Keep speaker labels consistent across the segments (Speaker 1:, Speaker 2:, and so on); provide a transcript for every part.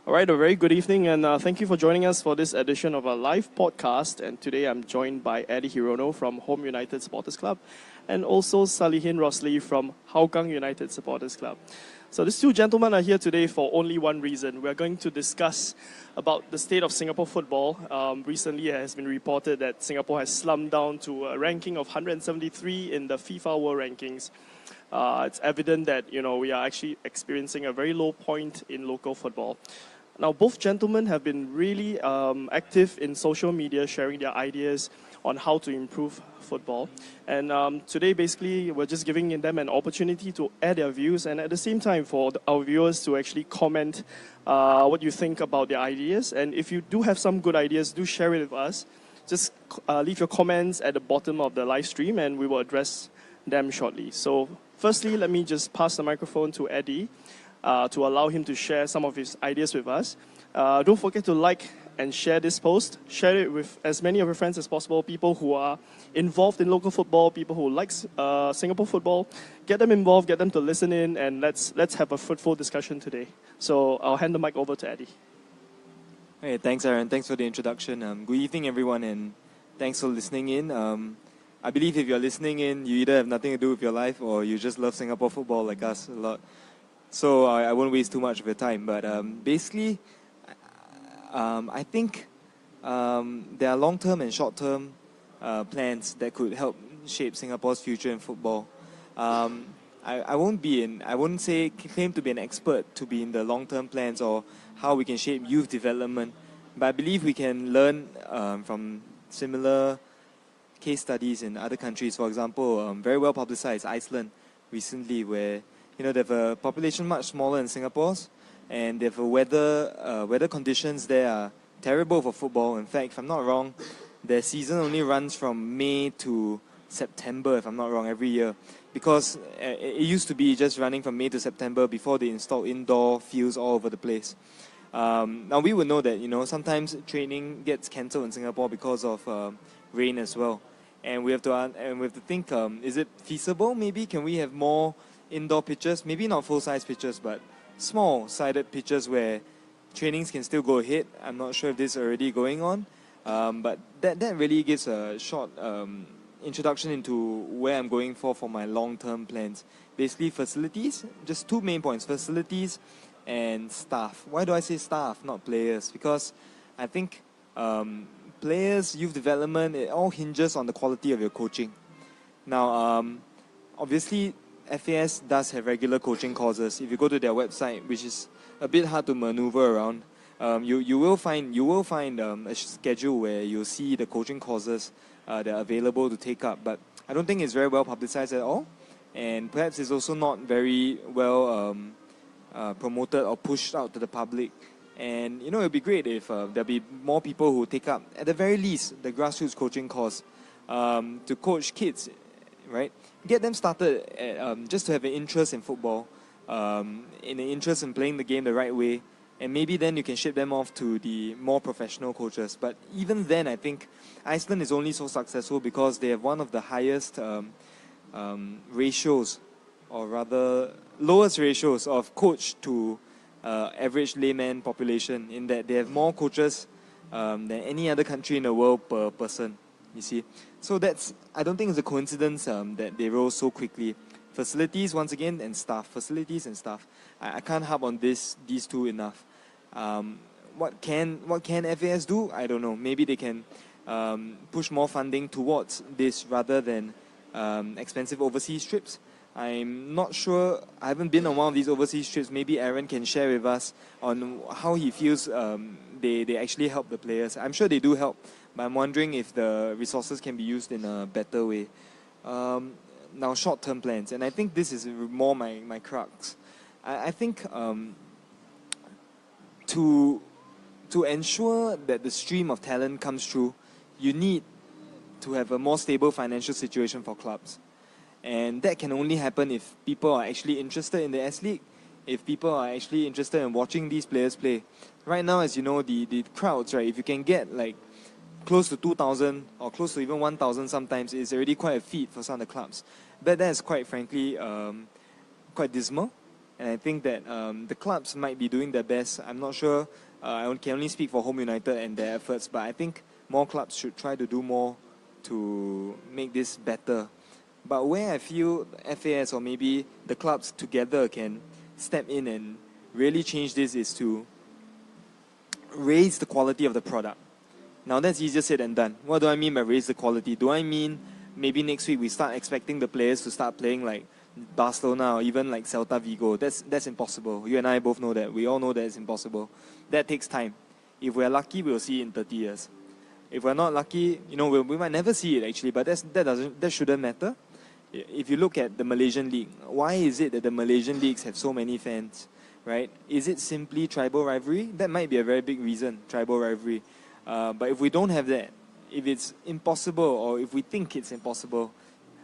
Speaker 1: All right, a very good evening, and thank you for joining us for this edition of our live podcast. And today I'm joined by Eddie Hirono from Home United Supporters Club, and also Salihin Rosli from Hougang United Supporters Club. So these two gentlemen are here today for only one reason. We're going to discuss about the state of Singapore football. Recently, it has been reported that Singapore has slumped down to a ranking of 173 in the FIFA World Rankings. It's evident that we are actually experiencing a very low point in local football. Now, both gentlemen have been really active in social media, sharing their ideas on how to improve football. And today, basically, we're just giving them an opportunity to add their views, and at the same time, for our viewers to actually comment what you think about their ideas. And if you do have some good ideas, do share it with us. Just leave your comments at the bottom of the live stream, and we will address them shortly. So, firstly, let me just pass the microphone to Eddie to allow him to share some of his ideas with us. Don't forget to like and share this post. Share it with as many of your friends as possible, people who are involved in local football, people who like Singapore football. Get them involved, get them to listen in, and let's have a fruitful discussion today. So I'll hand the mic over to Eddie.
Speaker 2: Hey, thanks Aaron. Thanks for the introduction. Good evening everyone, and thanks for listening in. I believe if you're listening in, you either have nothing to do with your life or you just love Singapore football like us a lot. So I won't waste too much of your time. But basically, I think there are long-term and short-term plans that could help shape Singapore's future in football. I won't claim to be an expert to be in the long-term plans or how we can shape youth development, but I believe we can learn from similar case studies in other countries. For example, very well publicized Iceland recently, where they have a population much smaller than Singapore's, and they have weather conditions there are terrible for football. In fact, if I'm not wrong, their season only runs from May to September, if I'm not wrong, every year. Because it used to be just running from May to September before they installed indoor fields all over the place. Now we would know that sometimes training gets cancelled in Singapore because of rain as well, and we have to think: is it feasible? Maybe can we have more indoor pitches? Maybe not full-size pitches, but small-sided pitches where trainings can still go ahead. I'm not sure if this is already going on, but that really gives a short introduction into where I'm going for my long-term plans. Basically, facilities. Just two main points: facilities and staff. Why do I say staff, not players? Because I think players, youth development, it all hinges on the quality of your coaching. Now, obviously, FAS does have regular coaching courses. If you go to their website, which is a bit hard to maneuver around, you will find a schedule where you'll see the coaching courses that are available to take up. But I don't think it's very well publicized at all, and perhaps it's also not very well promoted or pushed out to the public. And it would be great if there'll be more people who take up, at the very least, the grassroots coaching course to coach kids, right? Get them started just to have an interest in football, in an interest in playing the game the right way, and maybe then you can ship them off to the more professional coaches. But even then, I think Iceland is only so successful because they have one of the highest ratios, or rather lowest ratios of coach to average layman population, in that they have more coaches than any other country in the world per person, you see. So I don't think it's a coincidence that they rose so quickly. Facilities, once again, and staff. Facilities and staff. I can't harp on these two enough. What can FAS do? I don't know. Maybe they can push more funding towards this rather than expensive overseas trips. I'm not sure. I haven't been on one of these overseas trips. Maybe Aaron can share with us on how he feels they actually help the players. I'm sure they do help, but I'm wondering if the resources can be used in a better way. Now, short-term plans, and I think this is more my crux. I think to ensure that the stream of talent comes through, you need to have a more stable financial situation for clubs. And that can only happen if people are actually interested in the S-League, if people are actually interested in watching these players play. Right now, as you know, the crowds, right, if you can get like close to 2,000 or close to even 1,000 sometimes, is already quite a feat for some of the clubs. But that is quite frankly quite dismal. And I think that the clubs might be doing their best. I'm not sure. I can only speak for Home United and their efforts, but I think more clubs should try to do more to make this better. But where I feel FAS or maybe the clubs together can step in and really change this is to raise the quality of the product. Now that's easier said than done. What do I mean by raise the quality? Do I mean maybe next week we start expecting the players to start playing like Barcelona or even like Celta Vigo? That's impossible. You and I both know that. We all know that it's impossible. That takes time. If we're lucky, we'll see it in 30 years. If we're not lucky, we might never see it actually, but that shouldn't matter. If you look at the Malaysian League, why is it that the Malaysian leagues have so many fans, right? Is it simply tribal rivalry? That might be a very big reason, tribal rivalry. But if we don't have that, if it's impossible or if we think it's impossible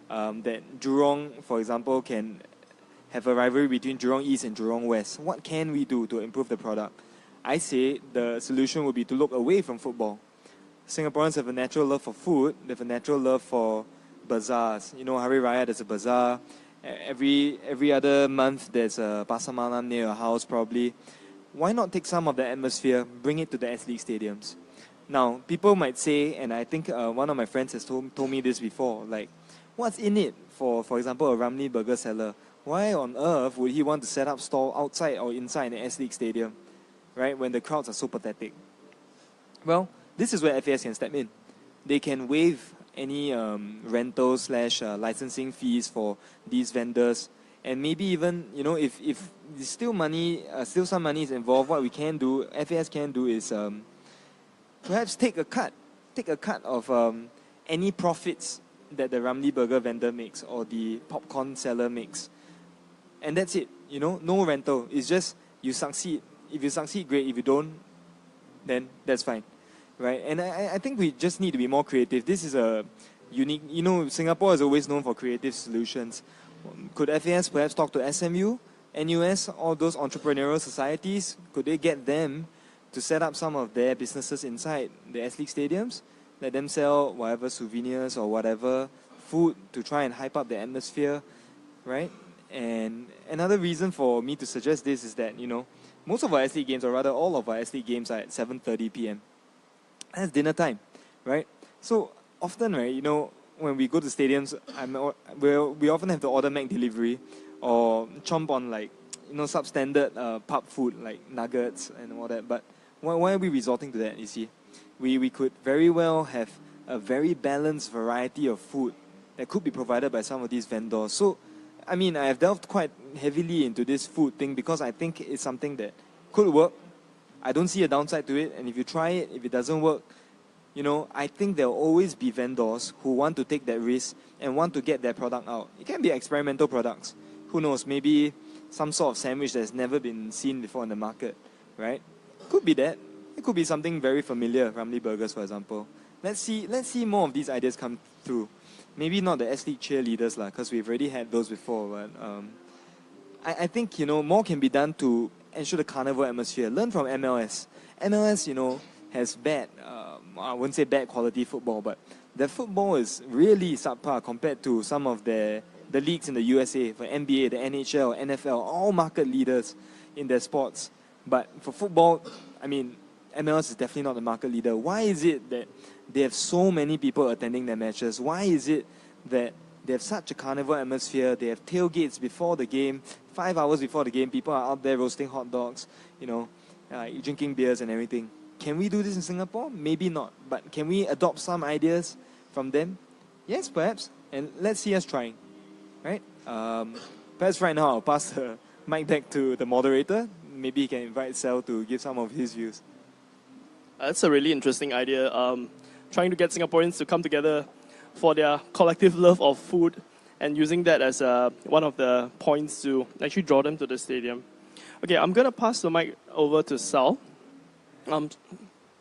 Speaker 2: that Jurong, for example, can have a rivalry between Jurong East and Jurong West, what can we do to improve the product? I say the solution would be to look away from football. Singaporeans have a natural love for food. They have a natural love for bazaars. Hari Raya, there's a bazaar. Every other month, there's a Pasar Malam near your house, probably. Why not take some of the atmosphere, bring it to the S-League stadiums? Now, people might say, and I think one of my friends has told me this before, like, what's in it for example, a Ramly burger seller? Why on earth would he want to set up stall outside or inside an S-League stadium, right, when the crowds are so pathetic? Well, this is where FAS can step in. They can waive any rental/licensing fees for these vendors, and maybe even if still some money is involved, what we can do, FAS can do is perhaps take a cut of any profits that the Ramly burger vendor makes or the popcorn seller makes, and that's it. No rental. It's just you succeed. If you succeed, great. If you don't, then that's fine. Right, and I think we just need to be more creative. This is a unique, Singapore is always known for creative solutions. Could FAS perhaps talk to SMU, NUS, all those entrepreneurial societies? Could they get them to set up some of their businesses inside the S-League stadiums? Let them sell whatever souvenirs or whatever food to try and hype up the atmosphere, right? And another reason for me to suggest this is that, most of our S-League games, or rather all of our S-League games, are at 7:30 p.m. That's dinner time, right? So often, right, when we go to stadiums, we often have to order Mac delivery or chomp on substandard pub food like nuggets and all that. But why are we resorting to that? You see, we could very well have a very balanced variety of food that could be provided by some of these vendors. So, I have delved quite heavily into this food thing because I think it's something that could work. I don't see a downside to it, and if you try it, if it doesn't work, I think there will always be vendors who want to take that risk and want to get their product out. It can be experimental products. Who knows, maybe some sort of sandwich that's never been seen before in the market, right? Could be that. It could be something very familiar, Ramly Burgers, for example. Let's see more of these ideas come through. Maybe not the S-League cheerleaders, because we've already had those before, but I think, more can be done to ensure the carnival atmosphere. Learn from MLS. MLS, has bad, I wouldn't say bad quality football, but their football is really subpar compared to some of the leagues in the USA, for NBA, the NHL, NFL, all market leaders in their sports. But for football, MLS is definitely not the market leader. Why is it that they have so many people attending their matches? Why is it that they have such a carnival atmosphere? They have tailgates before the game, 5 hours before the game. People are out there roasting hot dogs, drinking beers and everything. Can we do this in Singapore? Maybe not. But can we adopt some ideas from them? Yes, perhaps. And let's see us trying. Right? Perhaps right now I'll pass the mic back to the moderator. Maybe he can invite Sel to give some of his views.
Speaker 1: That's a really interesting idea. Trying to get Singaporeans to come together for their collective love of food and using that as one of the points to actually draw them to the stadium. Okay, I'm going to pass the mic over to Sal.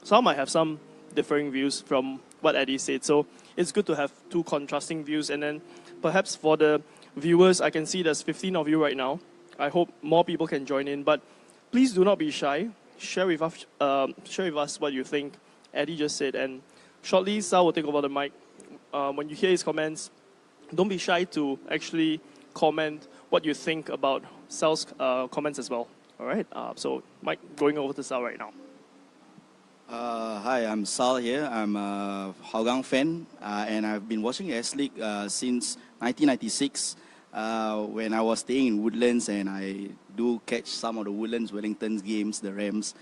Speaker 1: Sal might have some differing views from what Eddie said, so it's good to have two contrasting views. And then perhaps for the viewers, I can see there's 15 of you right now. I hope more people can join in, but please do not be shy. Share with us what you think Eddie just said, and shortly Sal will take over the mic. When you hear his comments, don't be shy to actually comment what you think about Sal's comments as well. All right. So, Mike, going over to Sal right now.
Speaker 3: Hi, I'm Sal here. I'm a Hougang fan, and I've been watching S.League since 1996 when I was staying in Woodlands, and I do catch some of the Woodlands Wellington's games, the Rams.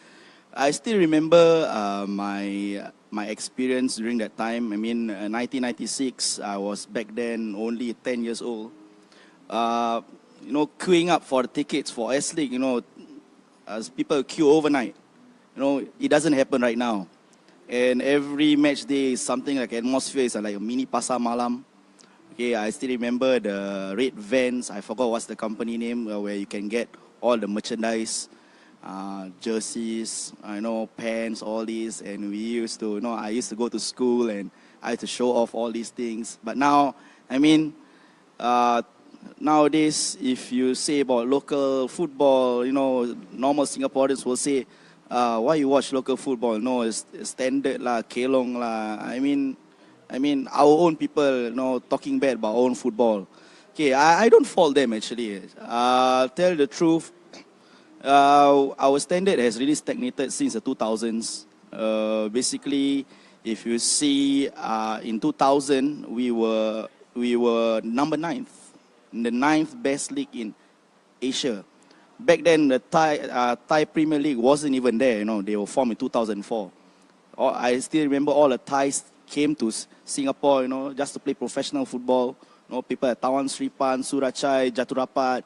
Speaker 3: I still remember my experience during that time. I mean, 1996, I was back then only 10 years old. Queuing up for the tickets for S.League, as people queue overnight. It doesn't happen right now. And every match day is something like atmosphere, is like a mini pasar malam. Okay, I still remember the red vans. I forgot what's the company name, where you can get all the merchandise, jerseys, pants, all these. And we used to, I used to go to school and I had to show off all these things. But now, nowadays, if you say about local football, normal Singaporeans will say, why you watch local football? No, it's standard lah, kelong lah. I mean, our own people, talking bad about our own football. Okay, I don't fault them actually. Tell the truth, our standard has really stagnated since the 2000s. Basically, if you see, in 2000 we were number 9th, the 9th best league in Asia. Back then, the Thai Premier League wasn't even there. They were formed in 2004. I still remember all the Thais came to Singapore, just to play professional football. People at Tawan Sripan, Surachai, Jaturapat,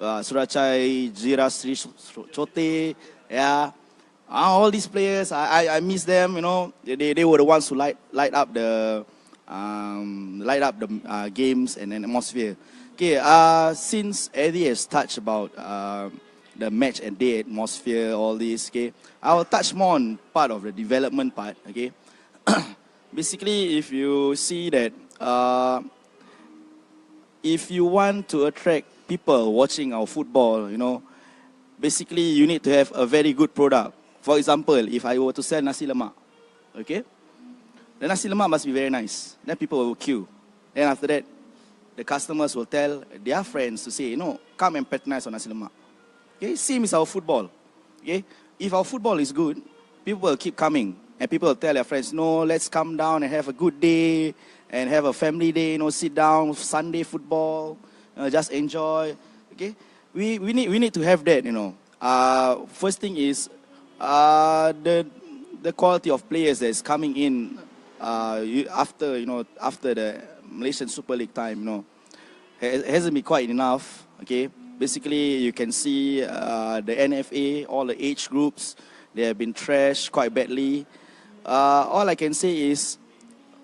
Speaker 3: Surachai, Jira Sri Chote, yeah. All these players, I miss them. They were the ones who light up the games and an atmosphere. Okay, since Eddie has touched about the match and day atmosphere, all this, okay, I will touch more on part of the development part, okay. Basically, if you see that, if you want to attract people watching our football, basically you need to have a very good product. For example, if I were to sell nasi lemak, okay, the nasi lemak must be very nice. Then people will queue. Then after that, the customers will tell their friends to say, come and patronize on nasi lemak. Okay, same is our football. Okay, if our football is good, people will keep coming. And people will tell their friends, let's come down and have a good day and have a family day, sit down, Sunday football, just enjoy. Okay, we need to have that, First thing is, the quality of players that is coming in after the Malaysian Super League time, hasn't been quite enough. Okay, basically you can see the NFA, all the age groups, they have been trashed quite badly. All I can say is,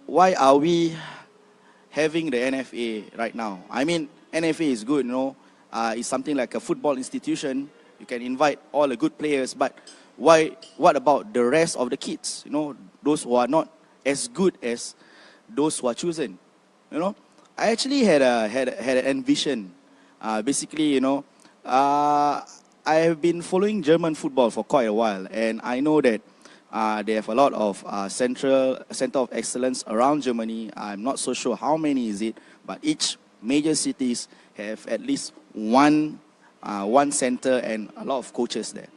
Speaker 3: why are we having the NFA right now? I mean, NFA is good, it's something like a football institution. You can invite all the good players, but what about the rest of the kids? Those who are not as good as those who are chosen. I actually had an envision. Basically, I have been following German football for quite a while, and I know that they have a lot of center of excellence around Germany. I'm not so sure how many is it, but each major cities have at least one center and a lot of coaches there.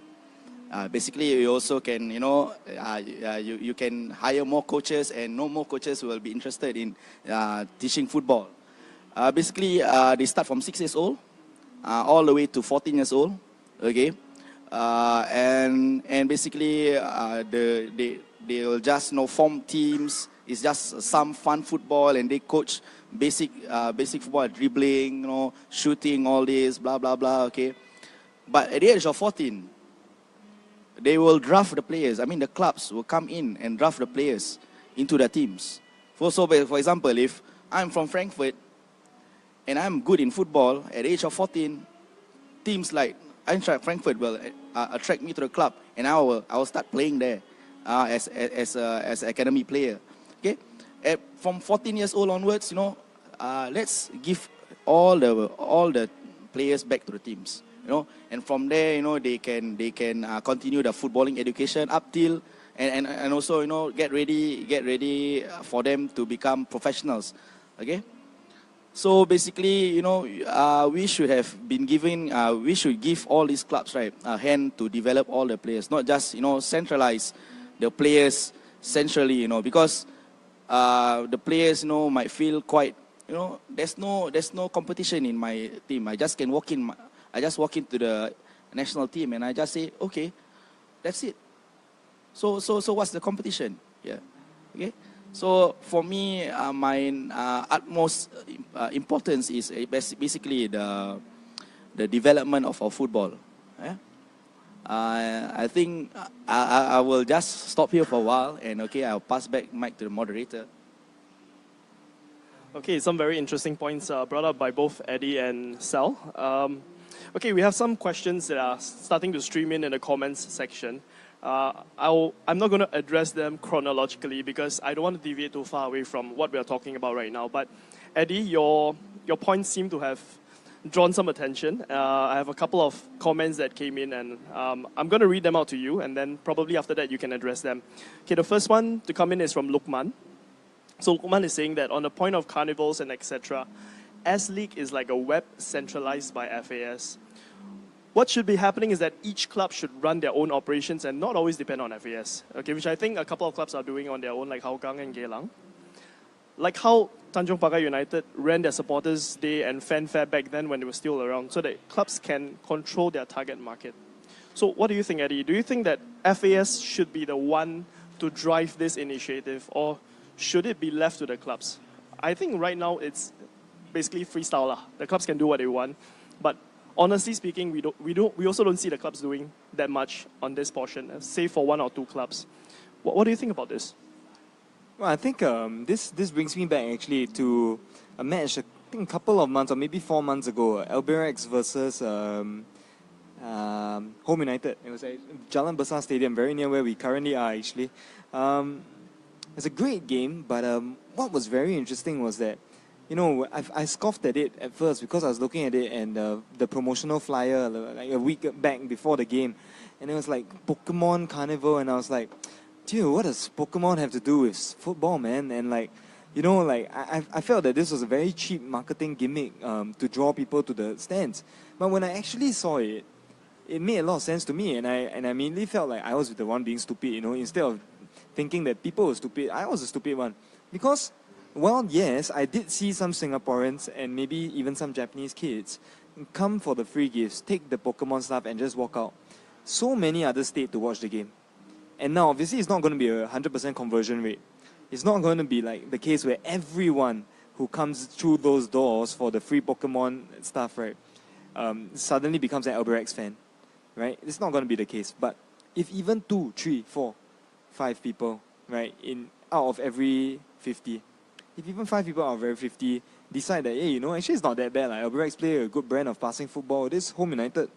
Speaker 3: Basically, you also can, you can hire more coaches, and no more coaches will be interested in teaching football. Basically, they start from 6 years old, all the way to 14 years old. Okay, and basically, they will just form teams. It's just some fun football, and they coach basic football, dribbling, shooting, all this, blah blah blah. Okay, but at the age of 14. They will draft the players. I mean, the clubs will come in and draft the players into their teams. For example, if I'm from Frankfurt and I'm good in football at the age of 14, teams like Eintracht Frankfurt will attract me to the club, and I will start playing there as an academy player. Okay, from 14 years old onwards, let's give all the players back to the teams. And from there, they can continue the footballing education up till and also get ready for them to become professionals. Okay, So basically, we should have been giving, we should give all these clubs, right, a hand to develop all the players, not just, centralize the players centrally, because the players, might feel quite, there's no competition in my team. I just walk into the national team and I just say, okay, that's it. So what's the competition? Yeah, okay. So for me, my utmost importance is basically the development of our football. Yeah? I think I will just stop here for a while, and okay, I'll pass back mic to the moderator.
Speaker 1: Okay, some very interesting points brought up by both Eddie and Sal. Okay, we have some questions that are starting to stream in the comments section. I'm not going to address them chronologically because I don't want to deviate too far away from what we are talking about right now. But Eddie, your points seem to have drawn some attention. I have a couple of comments that came in, and I'm going to read them out to you, and then probably after that you can address them. Okay, the first one to come in is from Lukman. So Lukman is saying that on the point of carnivals and etc., S.League is like a web centralized by FAS. What should be happening is that each club should run their own operations and not always depend on FAS, okay, which I think a couple of clubs are doing on their own, like Hougang and Geylang. Like how Tanjong Pagar United ran their supporters' day and fanfare back then when they were still around, so that clubs can control their target market. So what do you think, Eddie? Do you think that FAS should be the one to drive this initiative, or should it be left to the clubs? I think right now it's basically freestyle. The clubs can do what they want, but honestly speaking, we also don't see the clubs doing that much on this portion, save for one or two clubs. What do you think about this?
Speaker 2: Well, I think this brings me back actually to a match, I think a couple of months or maybe 4 months ago, Albirex versus Home United. It was at Jalan Besar Stadium, very near where we currently are actually. It's a great game, but what was very interesting was that, I scoffed at it at first because I was looking at it and the promotional flyer like a week back before the game, and it was like Pokemon Carnival, and I was like, dude, what does Pokemon have to do with football, man? And I felt that this was a very cheap marketing gimmick to draw people to the stands. But when I actually saw it, it made a lot of sense to me, and I immediately felt like I was the one being stupid, instead of thinking that people were stupid, I was the stupid one. Because, well, yes, I did see some Singaporeans and maybe even some Japanese kids come for the free gifts, take the Pokemon stuff and just walk out. So many others stayed to watch the game. And now, obviously, it's not going to be a 100% conversion rate. It's not going to be like the case where everyone who comes through those doors for the free Pokemon stuff, right, suddenly becomes an Albirex fan, right? It's not going to be the case. But if even 2, 3, 4, 5 people, right, out of every 50, if even 5 people out of every 50 decide that, hey, actually it's not that bad, like Albirex play a good brand of passing football, this Home United,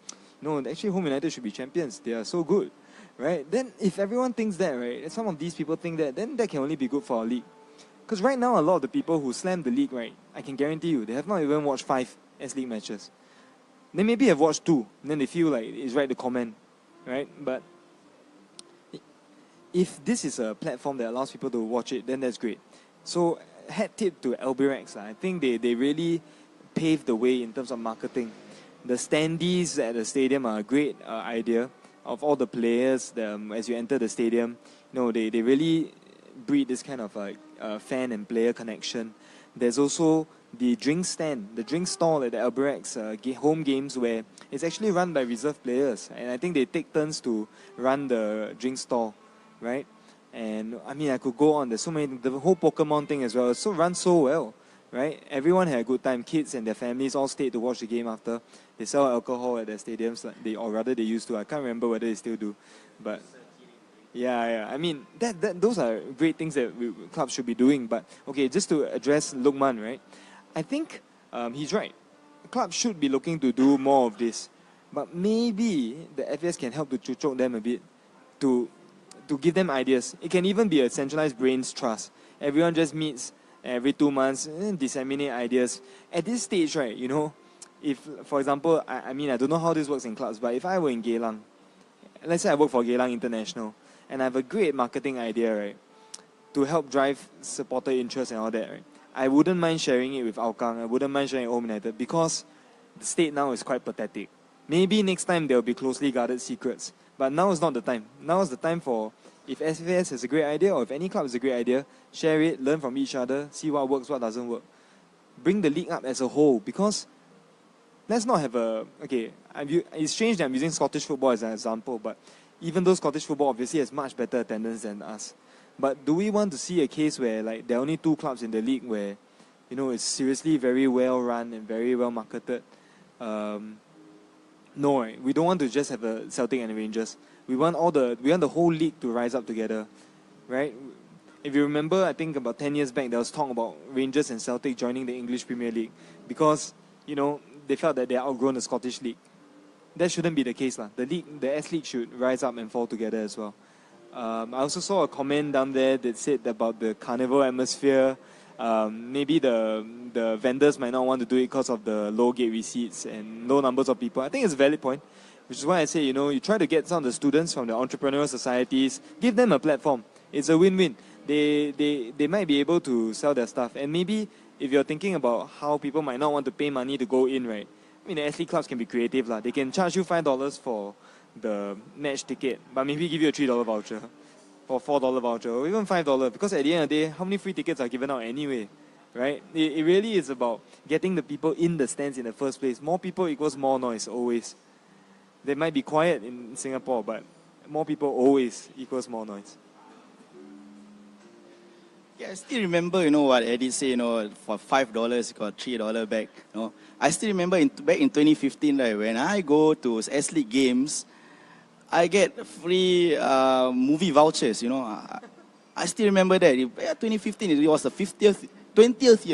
Speaker 2: actually Home United should be champions, they are so good, right? Then if everyone thinks that, right, and some of these people think that, then that can only be good for our league. Because right now, a lot of the people who slam the league, right, I can guarantee you, they have not even watched 5 S-League matches. They maybe have watched 2, and then they feel like it's right to comment, right? But if this is a platform that allows people to watch it, then that's great. So, hat tip to Albirex. I think they really paved the way in terms of marketing. The standees at the stadium are a great idea of all the players. As you enter the stadium, they really breed this kind of fan and player connection. There's also the drink stand, the drink stall at the Albirex home games where it's actually run by reserve players. And I think they take turns to run the drink stall, right? And I mean, I could go on. There's so many. The whole Pokemon thing as well. It's run so well, right? Everyone had a good time. Kids and their families all stayed to watch the game after. They sell alcohol at their stadiums, or rather they used to. I can't remember whether they still do, but yeah. I mean, those are great things that clubs should be doing. But okay, just to address Lukman, right? I think he's right. Clubs should be looking to do more of this, but maybe the FAS can help to chuchok them a bit to give them ideas. It can even be a centralized brains trust. Everyone just meets every 2 months and disseminate ideas. At this stage, right, if, for example, I don't know how this works in clubs, but if I were in Geylang, let's say I work for Geylang International, and I have a great marketing idea, right, to help drive supporter interest and all that, right, I wouldn't mind sharing it with Hougang. I wouldn't mind sharing it with Home United because the state now is quite pathetic. Maybe next time there will be closely guarded secrets. But now is not the time. Now is the time for, if SFS has a great idea or if any club has a great idea, share it, learn from each other, see what works, what doesn't work. Bring the league up as a whole, because let's not have a... Okay, it's strange that I'm using Scottish football as an example, but even though Scottish football obviously has much better attendance than us, but do we want to see a case where like there are only 2 clubs in the league where, you know, it's seriously very well run and very well marketed? No, right? We don't want to just have a Celtic and a Rangers. We want the whole league to rise up together, right? If you remember, I think about 10 years back, there was talk about Rangers and Celtic joining the English Premier League because, you know, they felt that they are outgrown the Scottish League. That shouldn't be the case, lah. The S-League should rise up and fall together as well. I also saw a comment down there that said about the carnival atmosphere. Maybe the vendors might not want to do it because of the low gate receipts and low numbers of people. I think it's a valid point, which is why I say, you know, you try to get some of the students from the entrepreneurial societies, give them a platform. It's a win-win. They might be able to sell their stuff. And maybe if you're thinking about how people might not want to pay money to go in, right? I mean, the S-League clubs can be creative, lah. They can charge you $5 for the match ticket, but maybe give you a $3 voucher, or $4 voucher, or even $5, because at the end of the day, how many free tickets are given out anyway, right? It really is about getting the people in the stands in the first place. More people equals more noise, always. They might be quiet in Singapore, but more people always equals more noise.
Speaker 3: Yeah, I still remember, you know, what Eddie said, you know, for $5, you got $3 back. You know, I still remember back in 2015, right, when I go to S-League games, I get free movie vouchers, you know. I still remember that. 2015, it was the 20th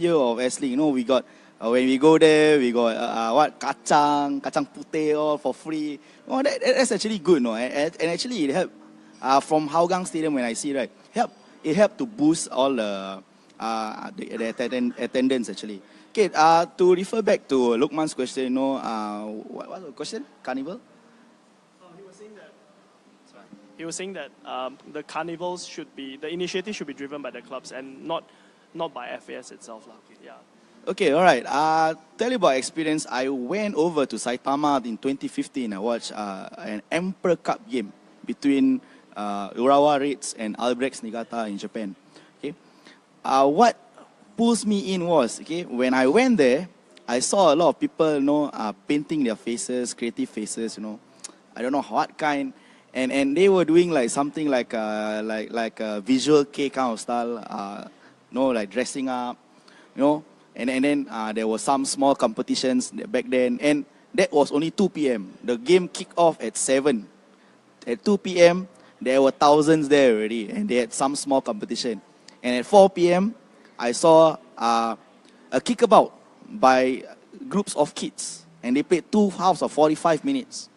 Speaker 3: year of S-League. You know, we got, when we go there, we got kacang putih all for free. Oh, that's actually good, no? And actually it helped, from Hougang Stadium when I see, right, it helped to boost all the attendance actually. Okay, to refer back to Lukman's question, you know, what was the question? Carnival?
Speaker 1: He was saying that the carnivals the initiative should be driven by the clubs and not by FAS itself. Yeah.
Speaker 3: Okay, all right. Tell you about experience. I went over to Saitama in 2015. I watched an Emperor Cup game between Urawa Reds and Albrechts Niigata in Japan. Okay, what pulls me in was, okay, when I went there, I saw a lot of people, you know, painting their faces, creative faces, you know, I don't know what kind. And they were doing like something like a visual K kind of style, you know, like dressing up, you know. And then there were some small competitions back then, and that was only 2 p.m. The game kicked off at 7. At 2 p.m. there were thousands there already, and they had some small competition. And at 4 p.m. I saw a kickabout by groups of kids, and they played 2 halves of 45 minutes.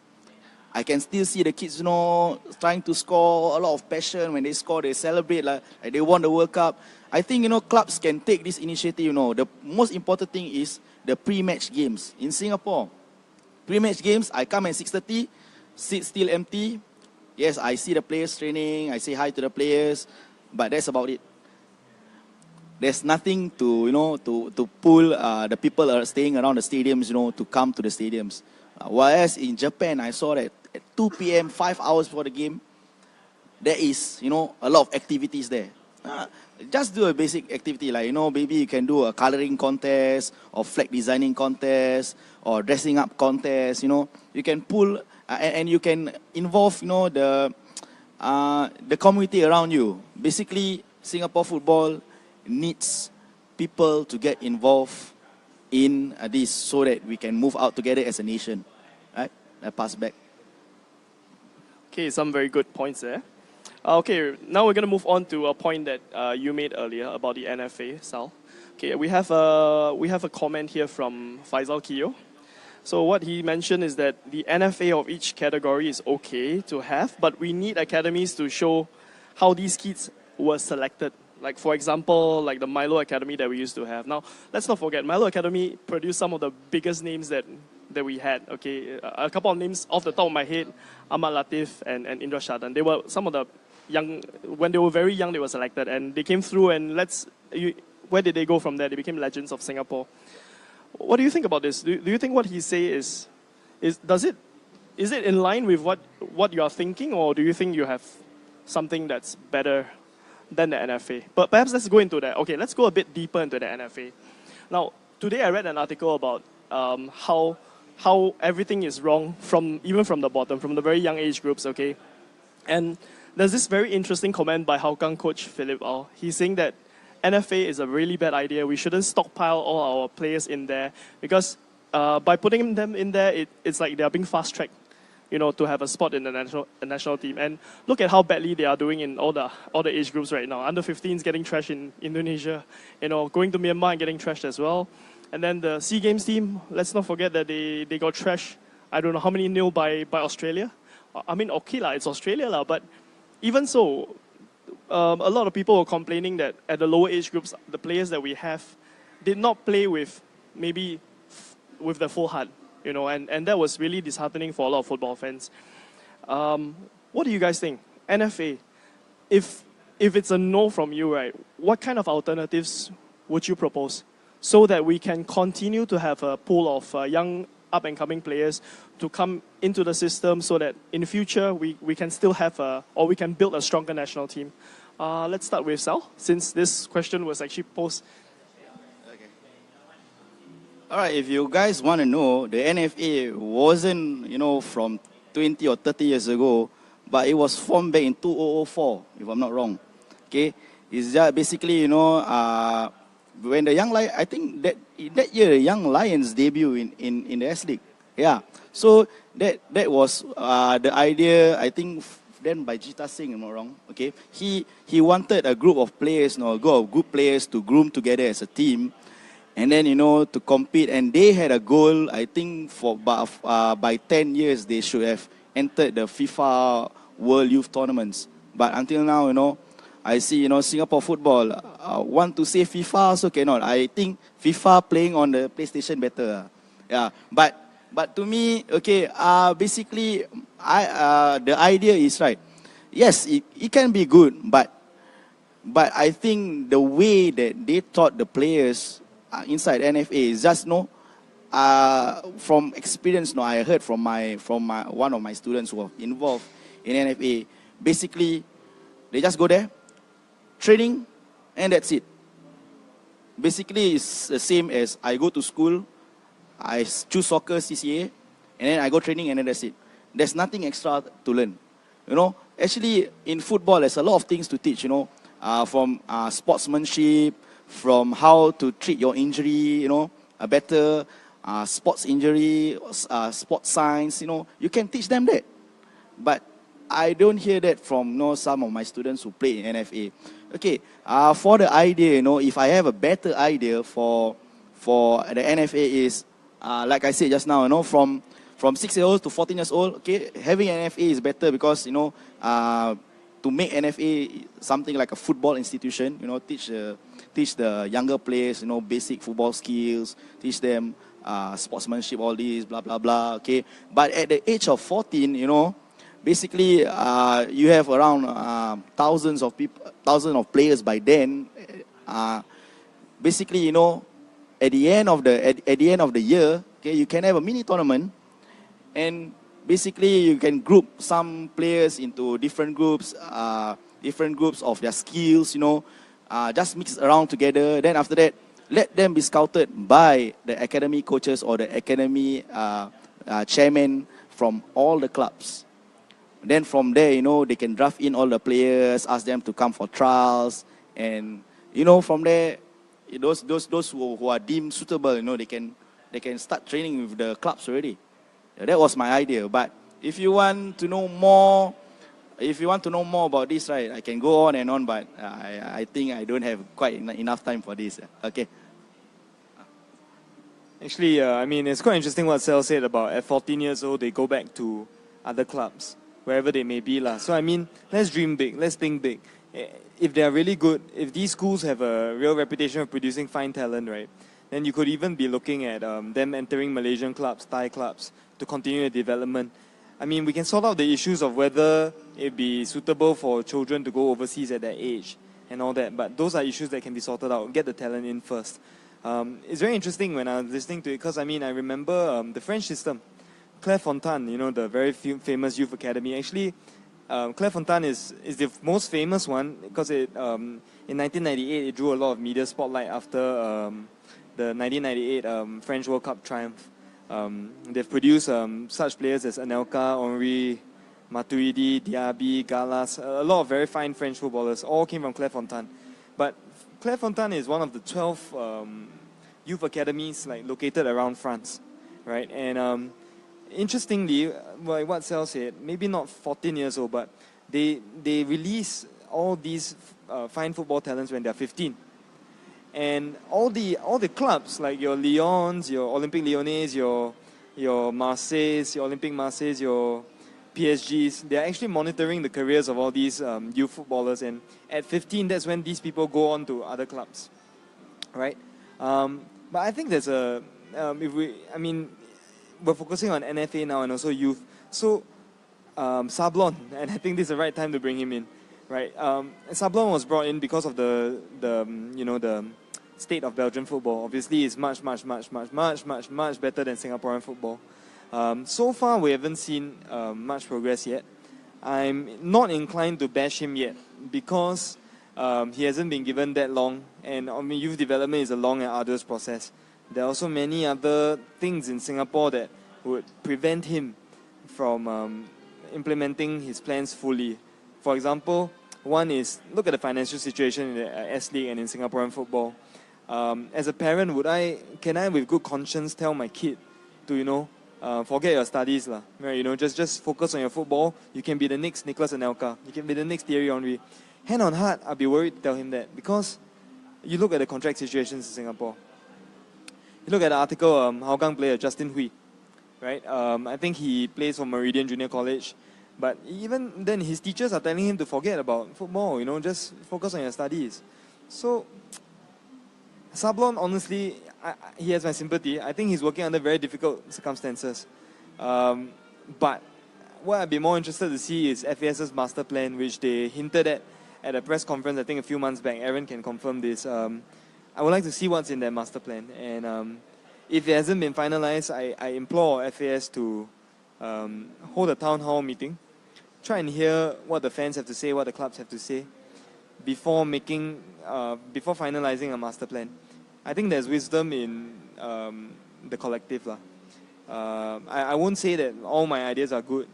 Speaker 3: I can still see the kids, you know, trying to score, a lot of passion. When they score, they celebrate like they won the World Cup. I think, you know, clubs can take this initiative, you know. The most important thing is the pre-match games. In Singapore, pre-match games, I come at 6:30, seats still empty. Yes, I see the players training, I say hi to the players, but that's about it. There's nothing to, you know, to pull the people are staying around the stadiums, you know, to come to the stadiums. Whereas in Japan, I saw that at 2 p.m., 5 hours before the game, there is, you know, a lot of activities there. Just do a basic activity, like, you know, maybe you can do a coloring contest or flag designing contest or dressing up contest, you know. You can pull and you can involve, you know, the community around you. Basically, Singapore football needs people to get involved in this so that we can move out together as a nation. Right? I pass back.
Speaker 1: Okay, some very good points there. Okay, now we're going to move on to a point that you made earlier about the NFA, Sal. Okay, we have a comment here from Faisal Kiyo. So what he mentioned is that the NFA of each category is okay to have, but we need academies to show how these kids were selected. Like, for example, like the Milo Academy that we used to have. Now, let's not forget, Milo Academy produced some of the biggest names that we had, okay? A couple of names off the top of my head, Ahmad Latif and Indra Shadan. They were some of the young, when they were very young, they were selected, and they came through. And where did they go from there? They became legends of Singapore. What do you think about this? Do you think what he say is it in line with what you are thinking, or do you think you have something that's better than the NFA? But perhaps let's go into that. Okay, let's go a bit deeper into the NFA. Now, today I read an article about how everything is wrong even from the bottom, from the very young age groups. Okay, and there's this very interesting comment by Hougang coach Philip Au. He's saying that NFA is a really bad idea. We shouldn't stockpile all our players in there because by putting them in there, it's like they are being fast-tracked, to have a spot in the national team. And look at how badly they are doing in all the age groups right now. Under 15s getting trashed in Indonesia, going to Myanmar and getting trashed as well. And then the SEA Games team, let's not forget that they got trashed, I don't know how many nil by Australia. I mean, okay lah, it's Australia lah, but even so, a lot of people were complaining that at the lower age groups, the players that we have did not play with the full heart, and that was really disheartening for a lot of football fans. What do you guys think? NFA, if it's a no from you, right, what kind of alternatives would you propose so that we can continue to have a pool of young up-and-coming players to come into the system so that in the future we can still have or we can build a stronger national team? Let's start with Sal, since this question was actually posed.
Speaker 3: Okay. All right, if you guys want to know, the NFA wasn't, from 20 or 30 years ago, but it was formed back in 2004, if I'm not wrong. Okay, it's just basically, when the young lion, I think that year, the Young Lions debut in the S.League. Yeah, so that was the idea, I think, then by Jita Singh, if I'm not wrong. Okay, he wanted a group of players, a group of good players to groom together as a team, and then to compete. And they had a goal. I think by 10 years they should have entered the FIFA World Youth Tournaments. But until now, I see Singapore football want to say FIFA also cannot. I think FIFA playing on the PlayStation better. Yeah, but to me, okay, basically, the idea is right. Yes, it can be good, but I think the way that they taught the players inside NFA is just from experience. I heard from one of my students who are involved in NFA. Basically, they just go there, training, and that's it. Basically, it's the same as I go to school, I choose soccer CCA, and then I go training, and then that's it. There's nothing extra to learn. Actually, in football, there's a lot of things to teach, from sportsmanship, from how to treat your injury, a better sports injury, sports science, you can teach them that. But I don't hear that from some of my students who play in NFA. Okay, for the idea, if I have a better idea for the NFA is, like I said just now, from 6 years old to 14 years old, okay, having an NFA is better because, to make NFA something like a football institution, teach the younger players, basic football skills, teach them sportsmanship, all these, blah, blah, blah, okay. But at the age of 14, basically, you have around thousands of players by then. Basically, at the end of the year, okay, you can have a mini tournament, and basically you can group some players into different groups of their skills. Just mix around together. Then after that, let them be scouted by the academy coaches or the academy chairman from all the clubs. Then from there, they can draft in all the players, ask them to come for trials, and from there, those who are deemed suitable, they can start training with the clubs already. That was my idea. But if you want to know more about this, right, I can go on and on, but I think I don't have quite enough time for this. Okay.
Speaker 2: Actually, it's quite interesting what Sel said about at 14 years old, they go back to other clubs, wherever they may be. So, let's dream big, let's think big. If they are really good, if these schools have a real reputation of producing fine talent, right, then you could even be looking at them entering Malaysian clubs, Thai clubs, to continue the development. I mean, we can sort out the issues of whether it be suitable for children to go overseas at that age and all that, but those are issues that can be sorted out. Get the talent in first. It's very interesting when I was listening to it, because I mean, I remember the French system. Clairefontaine, you know, the very famous youth academy. Actually, Clairefontaine is the most famous one because in 1998 it drew a lot of media spotlight after the 1998 French World Cup triumph. They've produced such players as Anelka, Henry, Matuidi, Diaby, Galas, a lot of very fine French footballers, all came from Clairefontaine. But Clairefontaine is one of the 12 youth academies located around France, right? And interestingly, like what Sel said, maybe not 14 years old, but they release all these fine football talents when they're 15. And all the clubs, like your Lyons, your Olympique Lyonnais, your Marseilles, your Olympique Marseilles, your PSGs, they're actually monitoring the careers of all these youth footballers. And at 15, that's when these people go on to other clubs, right? But I think there's we're focusing on NFA now and also youth. So Sablon, and I think this is the right time to bring him in, right? Sablon was brought in because of the state of Belgian football. Obviously, it's much better than Singaporean football. So far, we haven't seen much progress yet. I'm not inclined to bash him yet because he hasn't been given that long, and I mean, youth development is a long and arduous process. There are also many other things in Singapore that would prevent him from implementing his plans fully. For example, one is look at the financial situation in the S.League and in Singaporean football. As a parent, can I with good conscience tell my kid to forget your studies lah, right? Just focus on your football. You can be the next Nicolas Anelka. You can be the next Thierry Henry. Hand on heart, I'll be worried to tell him that, because you look at the contract situations in Singapore. You look at the article, Hougang player Justin Hui, right? I think he plays for Meridian Junior College, but even then his teachers are telling him to forget about football, just focus on your studies. So Sablon, honestly, he has my sympathy. I think he's working under very difficult circumstances. But what I'd be more interested to see is FAS's master plan, which they hinted at a press conference, I think a few months back. Aaron can confirm this. I would like to see what's in that master plan. And if it hasn't been finalized, I implore FAS to hold a town hall meeting, try and hear what the fans have to say, what the clubs have to say, before finalizing a master plan. I think there's wisdom in the collective lah. I won't say that all my ideas are good.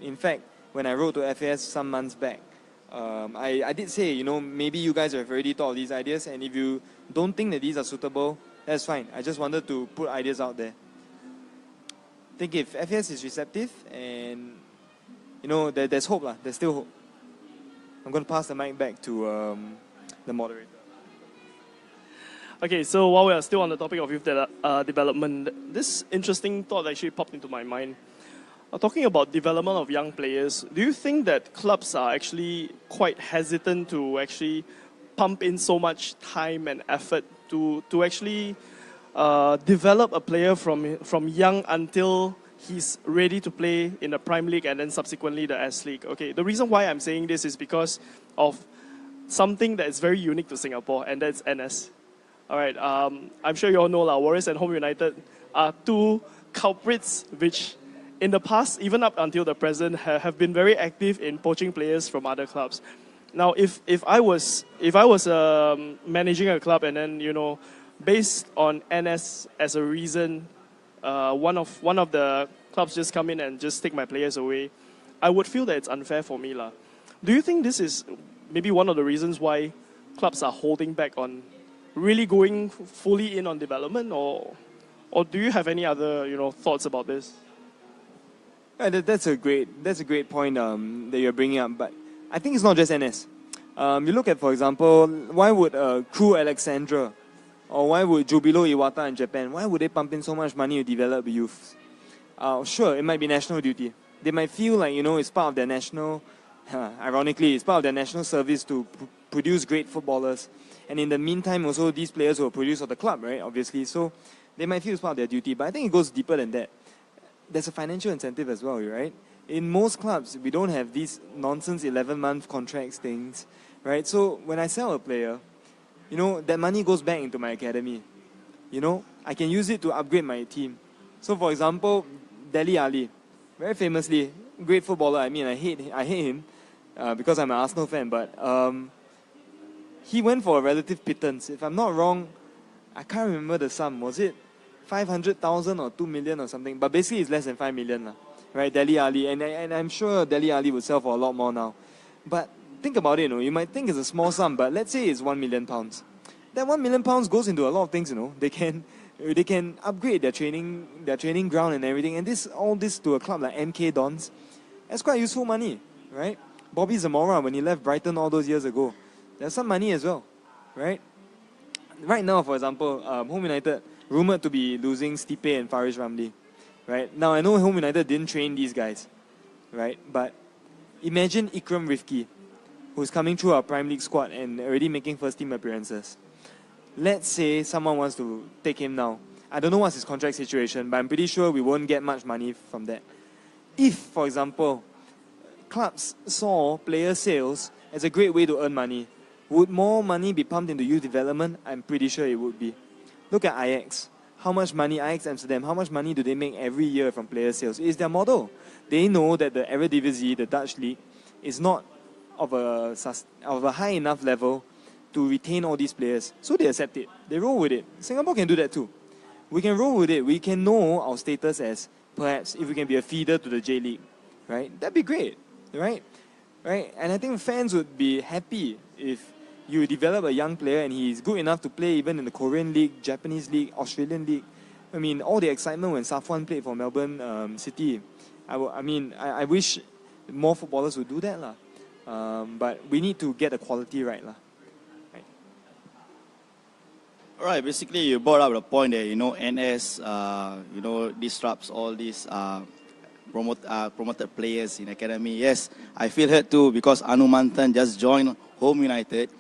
Speaker 2: In fact, when I wrote to FAS some months back, I did say, maybe you guys have already thought of these ideas, and if you don't think that these are suitable, that's fine. I just wanted to put ideas out there. I think if FAS is receptive and, there's hope lah. There's still hope. I'm going to pass the mic back to the moderator.
Speaker 1: Okay, so while we are still on the topic of youth development, this interesting thought actually popped into my mind. Talking about development of young players, do you think that clubs are actually quite hesitant to actually pump in so much time and effort to actually develop a player from young until he's ready to play in the Prime League and then subsequently the S-League? Okay, the reason why I'm saying this is because of something that is very unique to Singapore, and that's NS. All right, I'm sure you all know Warriors and Home United are two culprits which in the past, even up until the present, have been very active in poaching players from other clubs. Now, if I was managing a club and then based on NS as a reason, one of the clubs just come in and just take my players away, I would feel that it's unfair for me lah. Do you think this is maybe one of the reasons why clubs are holding back on really going fully in on development, or do you have any other thoughts about this?
Speaker 2: That's a great point that you're bringing up, but I think it's not just NS. You look at, for example, why would Crew Alexandra or why would Jubilo Iwata in Japan, why would they pump in so much money to develop youth? Sure, it might be national duty. They might feel like it's part of their national, ironically, it's part of their national service to produce great footballers. And in the meantime, also these players will produce for the club, right? Obviously, so they might feel it's part of their duty. But I think it goes deeper than that. there's a financial incentive as well, right? In most clubs, we don't have these nonsense 11-month contracts things, right? So when I sell a player, that money goes back into my academy. I can use it to upgrade my team. So for example, Dele Alli, very famously, great footballer. I mean, I hate him because I'm an Arsenal fan, but he went for a relative pittance. If I'm not wrong, I can't remember the sum. Was it 500,000 or 2 million or something? But basically, it's less than 5 million, right? Dele Alli, and I'm sure Dele Alli would sell for a lot more now. But think about it, you might think it's a small sum, but let's say it's £1 million. That £1 million goes into a lot of things, They can upgrade their training ground and everything, and all this to a club like MK Dons, that's quite useful money, right? Bobby Zamora, when he left Brighton all those years ago, there's some money as well, right? Right now, for example, Home United rumored to be losing Stipe and Farish Ramli, right? Now I know Home United didn't train these guys, right? But imagine Ikram Rifki, who's coming through our Prime League squad and already making first team appearances. Let's say someone wants to take him now. I don't know what's his contract situation, but I'm pretty sure we won't get much money from that. If, for example, clubs saw player sales as a great way to earn money, would more money be pumped into youth development? I'm pretty sure it would be. Look at Ajax. How much money, Ajax Amsterdam, how much money do they make every year from player sales? It's their model. They know that the Eredivisie, the Dutch league, is not of a high enough level to retain all these players. So they accept it. They roll with it. Singapore can do that too. We can roll with it. We can know our status as perhaps if we can be a feeder to the J-League, right? That'd be great, right? And I think fans would be happy if you develop a young player and he's good enough to play even in the Korean League, Japanese League, Australian League. I mean, all the excitement when Safwan played for Melbourne City. I wish more footballers would do that, but we need to get the quality right, Right.
Speaker 3: All right, basically you brought up the point that, NS, disrupts all these promoted players in academy. Yes, I feel hurt too because Anu Mantan just joined Home United.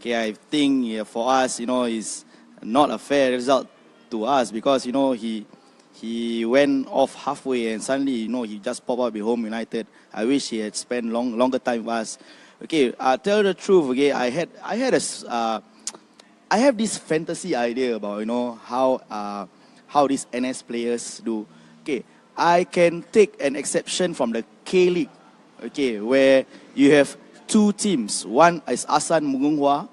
Speaker 3: Okay, I think for us, it's not a fair result to us because, he went off halfway and suddenly, he just popped up with Home United. I wish he had spent longer time with us. Okay, tell the truth. Okay, I have this fantasy idea about how these NS players do. Okay, I can take an exception from the K-League. Okay, where you have two teams. One is Asan Mugunghwa,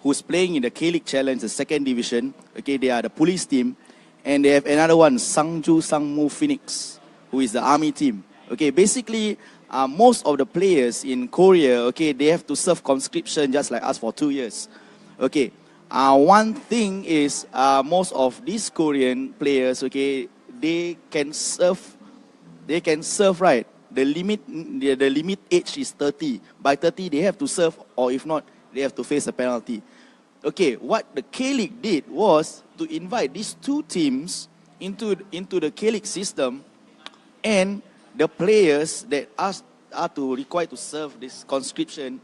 Speaker 3: who's playing in the K-League Challenge, the second division. Okay, they are the police team. And they have another one, Sangju Sangmu Phoenix, who is the army team. Okay, basically, most of the players in Korea, okay, they have to serve conscription just like us for 2 years. Okay, one thing is most of these Korean players, okay, they can serve, right? The limit age is 30. By 30, they have to serve, or if not, they have to face a penalty. Okay, what the K-League did was to invite these two teams into the K-League system, and the players that are required to serve this conscription,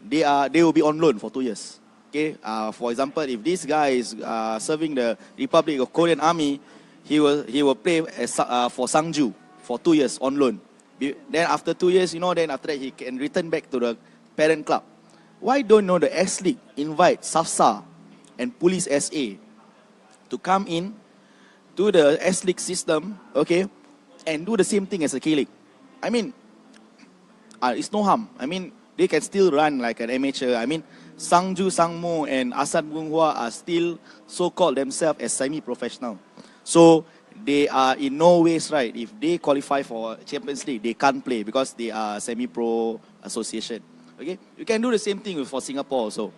Speaker 3: they will be on loan for 2 years. Okay, for example, if this guy is serving the Republic of Korean Army, he will play for Sangju for 2 years on loan. Then after 2 years, then after that he can return back to the parent club. Why don't the S-League invite SAFSA and Police SA to come in to the S-League system, okay, and do the same thing as the K-League? I mean, it's no harm. I mean, they can still run like an amateur. I mean, Sangju Sangmo and Asan Bunghua are still so-called themselves as semi-professional. So they are in no ways right. If they qualify for Champions League, they can't play because they are semi-pro association. Okay, you can do the same thing for Singapore also.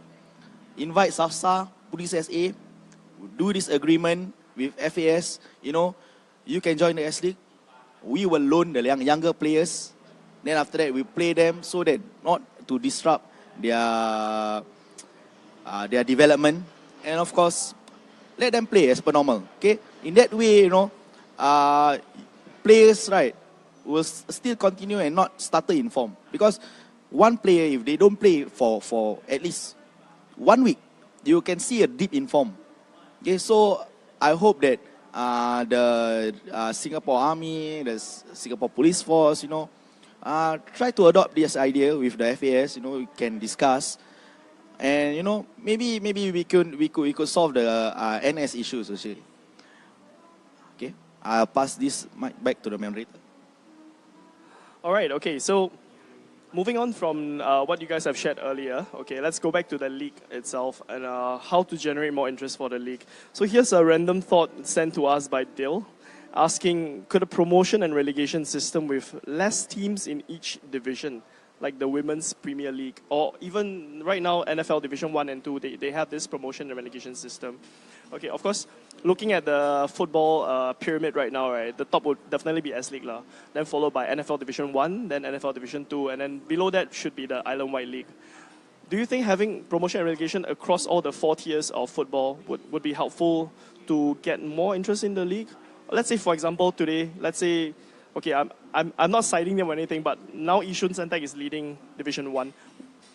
Speaker 3: Invite SAFSA, Police SA, do this agreement with FAS. You can join the S-League. We will loan the younger players. Then after that, we play them so that not to disrupt their development. And of course, let them play as per normal. Okay, in that way, players, right, will still continue and not stutter in form. Because one player, if they don't play for at least 1 week, you can see a dip in form. Okay, so I hope that the Singapore Army, the Singapore Police Force, try to adopt this idea with the FAS. We can discuss, and maybe we could solve the NS issues actually. Okay, I'll pass this mic back to the moderator.
Speaker 1: All right, okay, so moving on from what you guys have shared earlier, okay, let's go back to the league itself and how to generate more interest for the league. So here's a random thought sent to us by Dil, asking, could a promotion and relegation system with less teams in each division, like the Women's Premier League, or even right now NFL Division 1 and 2, they have this promotion and relegation system. Okay, of course, looking at the football pyramid right now, right, the top would definitely be S-League, then followed by NFL Division 1, then NFL Division 2, and then below that should be the Island-wide League. Do you think having promotion and relegation across all the 4 tiers of football would be helpful to get more interest in the league? Let's say, for example, today, okay, I'm not citing them or anything, but now Yishun Sentec is leading Division 1.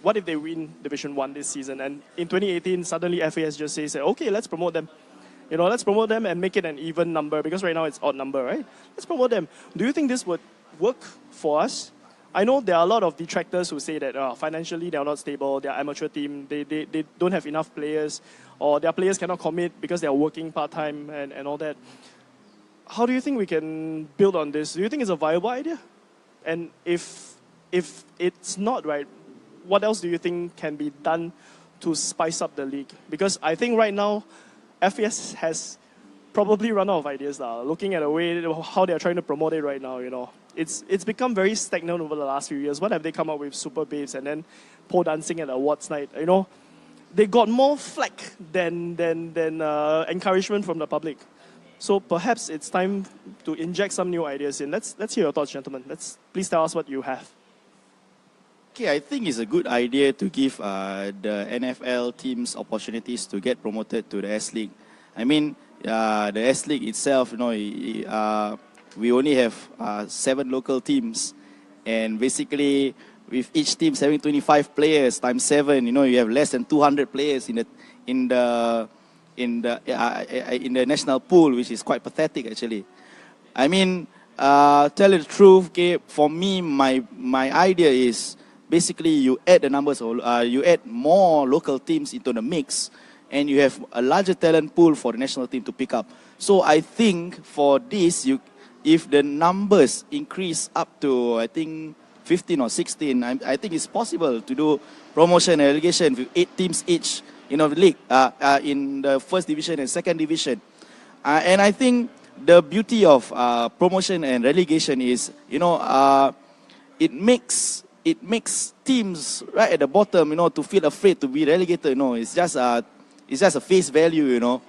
Speaker 1: What if they win Division 1 this season? And in 2018, suddenly FAS just says, okay, let's promote them. Let's promote them and make it an even number, because right now it's odd number, right? Let's promote them. Do you think this would work for us? I know there are a lot of detractors who say that financially they are not stable, they are amateur team, they don't have enough players, or their players cannot commit because they are working part-time and all that. How do you think we can build on this? Do you think it's a viable idea? And if it's not, right, what else do you think can be done to spice up the league? Because I think right now, FAS has probably run out of ideas. Looking at the way how they're trying to promote it right now, it's become very stagnant over the last few years. What have they come up with? Super Babes and then pole dancing at awards night. They got more flack than encouragement from the public. So perhaps it's time to inject some new ideas in. Let's hear your thoughts, gentlemen. Please tell us what you have.
Speaker 3: Okay, I think it's a good idea to give the NFL teams opportunities to get promoted to the S-League. I mean, the S-League itself, we only have 7 local teams, and basically with each team having 25 players times 7, you have less than 200 players in the national pool, which is quite pathetic actually. I mean, tell you the truth, okay, for me, my idea is basically you add the numbers, you add more local teams into the mix, and you have a larger talent pool for the national team to pick up. So I think for this, if the numbers increase up to, I think, 15 or 16, I think it's possible to do promotion and relegation with 8 teams each in the league, in the first division and second division. And I think the beauty of promotion and relegation is, it makes teams right at the bottom, to feel afraid to be relegated. It's just a face value.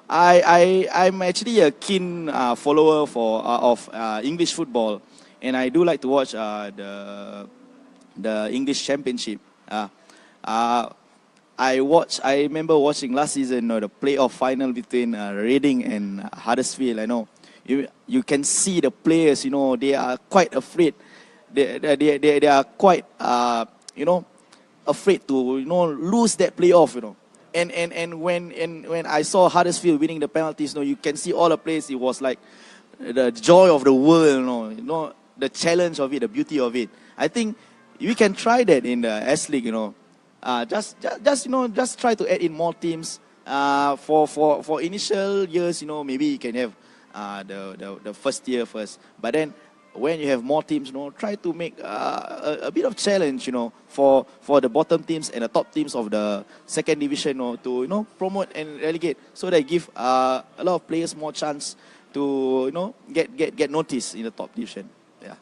Speaker 3: I'm actually a keen follower of English football, and I do like to watch the English Championship. I remember watching last season, the playoff final between Reading and Huddersfield. I know you can see the players, they are quite afraid. They are quite afraid to lose that playoff. And when I saw Huddersfield winning the penalties, you can see all the players. It was like the joy of the world, the challenge of it, the beauty of it. I think we can try that in the S-League. Just try to add in more teams. For initial years, maybe you can have the first year first, but then when you have more teams, try to make a bit of challenge, for the bottom teams and the top teams of the second division, to promote and relegate, so they give a lot of players more chance to get noticed in the top division. Yeah.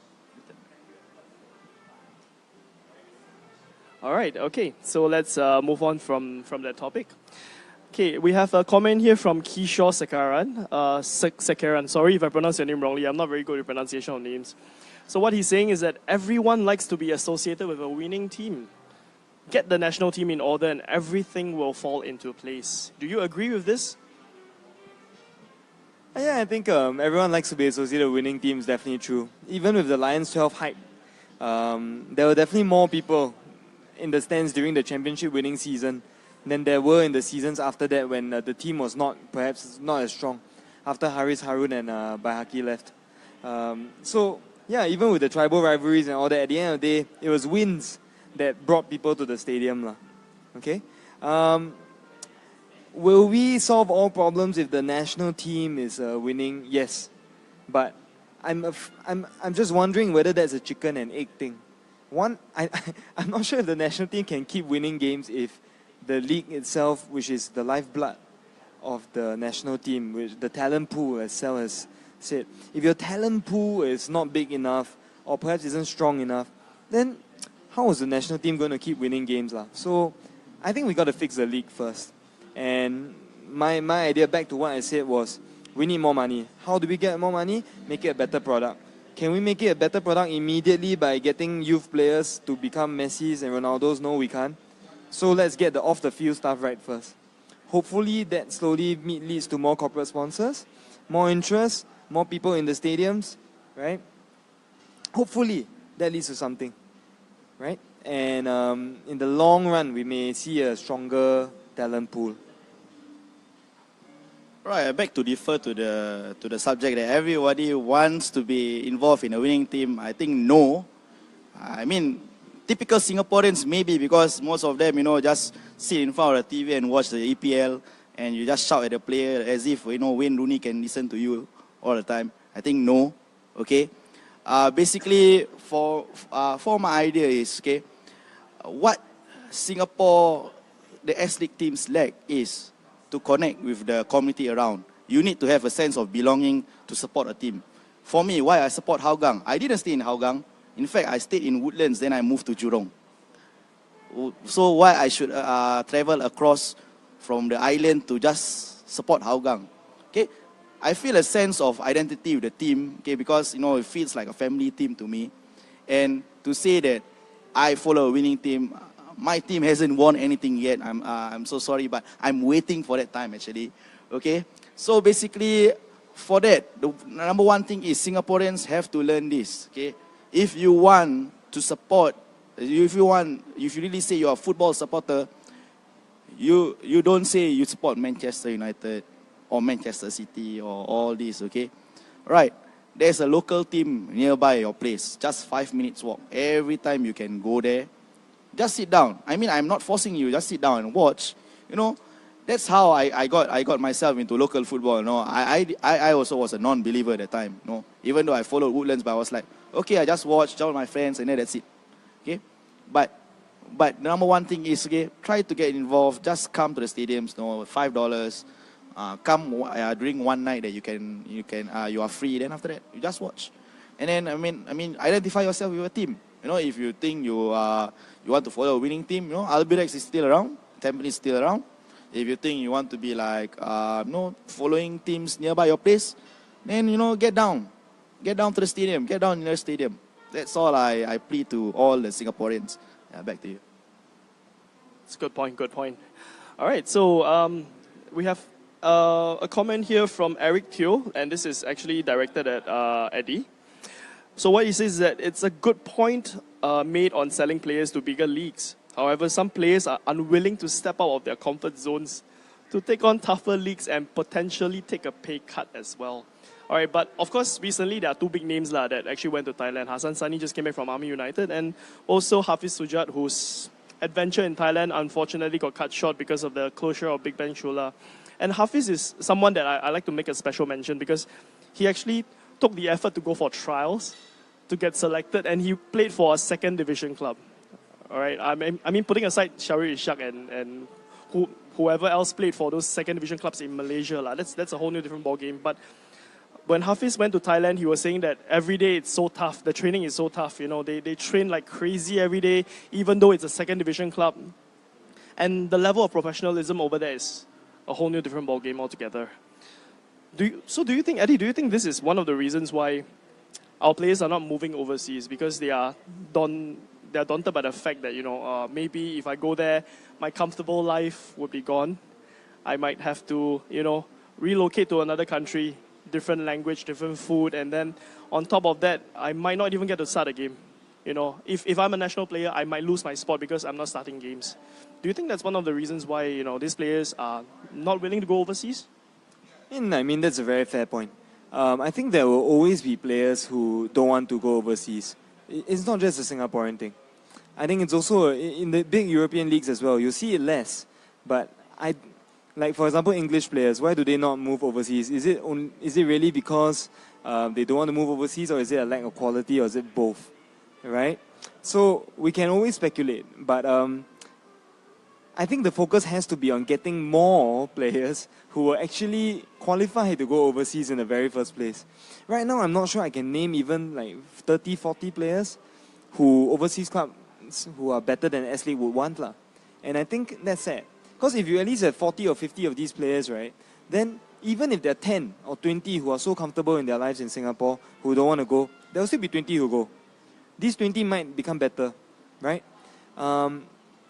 Speaker 1: All right, okay. So let's move on from that topic. Okay, we have a comment here from Kishore Sekaran. Sekaran, sorry if I pronounce your name wrongly. I'm not very good with pronunciation of names. So what he's saying is that everyone likes to be associated with a winning team. Get the national team in order and everything will fall into place. Do you agree with this?
Speaker 2: Yeah, I think everyone likes to be associated with winning teams, definitely true. Even with the Lions 12 hype, there were definitely more people in the stands during the championship winning season than there were in the seasons after that when the team was perhaps not as strong. after Haris Harun and Baihaki left. So yeah, even with the tribal rivalries and all that, at the end of the day, it was wins that brought people to the stadium, lah. Okay. Will we solve all problems if the national team is winning? Yes, but I'm just wondering whether that's a chicken and egg thing. I'm not sure if the national team can keep winning games if the league itself, which is the lifeblood of the national team, which the talent pool, as Sel has said, if your talent pool is not big enough or perhaps isn't strong enough, then how is the national team going to keep winning games, lah? So I think we got to fix the league first. And my idea, back to what I said, was we need more money. How do we get more money? Make it a better product. Can we make it a better product immediately by getting youth players to become Messis and Ronaldos? No, we can't. So let's get the off-the-field stuff right first. Hopefully that slowly leads to more corporate sponsors, more interest, more people in the stadiums, right? Hopefully that leads to something, right? And in the long run, we may see a stronger talent pool.
Speaker 3: Right, I beg to defer to the subject that everybody wants to be involved in a winning team. I think no. I mean, typical Singaporeans maybe, because most of them, just sit in front of the TV and watch the EPL and you just shout at the player as if, Wayne Rooney can listen to you all the time. I think no, okay? Basically, for my idea is, okay, what Singapore, the S-League teams lack is to connect with the community around. You need to have a sense of belonging to support a team. For me, why I support Hougang? I didn't stay in Hougang. In fact, I stayed in Woodlands, then I moved to Jurong. So why I should travel across from the island to just support Hougang? Okay, I feel a sense of identity with the team, okay, because it feels like a family team to me. And to say that I follow a winning team, my team hasn't won anything yet. I'm so sorry, but I'm waiting for that time actually. Okay, so basically for that, the number one thing is Singaporeans have to learn this. Okay, if you want to support, if you really say you're a football supporter, you don't say you support Manchester United or Manchester City or all this. Okay, right? There's a local team nearby your place, just 5 minutes walk. Every time you can go there. Just sit down. I mean, I'm not forcing you. Just sit down and watch. That's how I got myself into local football. I also was a non-believer at the time. Even though I followed Woodlands, but I was like, okay, I just watch, join my friends, and then that's it. Okay, but the number one thing is, okay, try to get involved. Just come to the stadiums. $5. Come during one night that you are free. Then after that, you just watch. And then I mean, identify yourself with a team. If you think you want to follow a winning team, Albirex is still around, Tampines is still around. If you think you want to be like, following teams nearby your place, then, get down to the stadium, get down in the stadium. That's all I plead to all the Singaporeans. Back to you.
Speaker 1: It's a good point. All right, so we have a comment here from Eric Teo, and this is actually directed at Eddie. So what he says is that it's a good point made on selling players to bigger leagues. However, some players are unwilling to step out of their comfort zones to take on tougher leagues and potentially take a pay cut as well. All right, but of course, recently there are two big names that actually went to Thailand. Hassan Sani just came back from Army United, and also Hafiz Sujat, whose adventure in Thailand unfortunately got cut short because of the closure of Big Ben Chula. And Hafiz is someone that I like to make a special mention because he actually took the effort to go for trials to get selected, and he played for a second division club. All right, I mean, putting aside Syaril Ishak and whoever else played for those second division clubs in Malaysia, that's a whole new different ball game. But when Hafiz went to Thailand, he was saying that every day it's so tough. The training is so tough. They train like crazy every day, even though it's a second division club. And the level of professionalism over there is a whole new different ball game altogether. Do you think, Eddie, this is one of the reasons why our players are not moving overseas? Because they are daunted by the fact that, maybe if I go there, my comfortable life would be gone. I might have to, relocate to another country, different language, different food, and then on top of that, I might not even get to start a game. If I'm a national player, I might lose my spot because I'm not starting games. Do you think that's one of the reasons why, these players are not willing to go overseas?
Speaker 2: I mean, that's a very fair point. I think there will always be players who don't want to go overseas. It's not just a Singaporean thing. I think it's also in the big European leagues as well. You see it less, but like for example, English players. Why do they not move overseas? Is it really because they don't want to move overseas, or is it a lack of quality, or is it both? Right? So we can always speculate, but I think the focus has to be on getting more players who will actually qualify to go overseas in the very first place. Right now, I'm not sure I can name even like 30, 40 players who overseas clubs who are better than S.League would want. And I think that's sad. Because if you at least have 40 or 50 of these players, right, then even if there are 10 or 20 who are so comfortable in their lives in Singapore who don't want to go, there will still be 20 who go. These 20 might become better, right?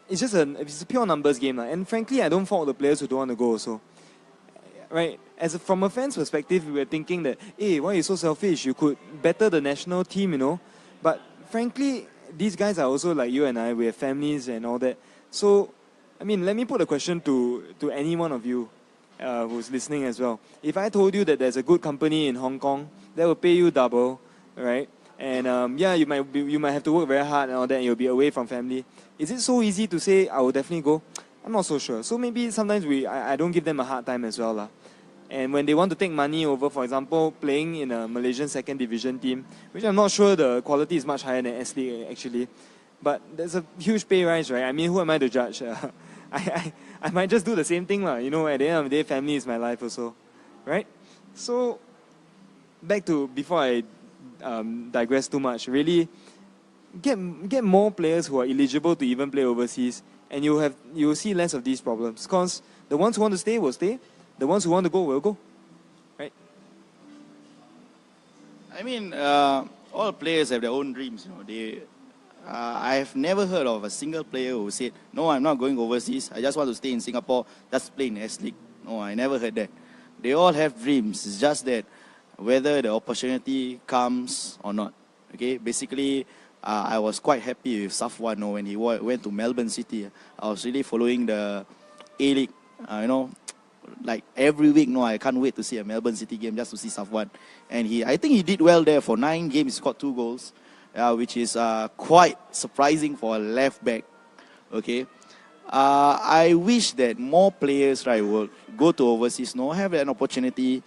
Speaker 2: It's just it's a pure numbers game. And frankly, I don't fault the players who don't want to go also. Right? From a fan's perspective, we were thinking that, hey, why are you so selfish? You could better the national team, you know. But frankly, these guys are also like you and I. We have families and all that. So, I mean, let me put a question to any one of you who's listening as well. If I told you that there's a good company in Hong Kong that will pay you double, right? And you might have to work very hard and all that, and you'll be away from family. Is it so easy to say I will definitely go? I'm not so sure. So maybe sometimes I don't give them a hard time as well. And when they want to take money over, for example, playing in a Malaysian second division team, which I'm not sure the quality is much higher than S.League actually, but there's a huge pay rise, right? I mean, who am I to judge? I might just do the same thing, you know. At the end of the day, family is my life also, right? So back to before I digress too much, really get more players who are eligible to even play overseas, and you will see less of these problems. Because the ones who want to stay will stay, the ones who want to go will go, right?
Speaker 3: I mean, all players have their own dreams. You know, I have never heard of a single player who said, "No, I'm not going overseas. I just want to stay in Singapore, just play in S.League." No, I never heard that. They all have dreams. It's just that whether the opportunity comes or not. Okay, basically, I was quite happy with Safwan when he went to Melbourne City. I was really following the A-League, you know, like every week. No, I can't wait to see a Melbourne City game just to see Safwan. And I think he did well there. For 9 games, he scored 2 goals, which is quite surprising for a left back. Okay, I wish that more players, right, will go to overseas, have an opportunity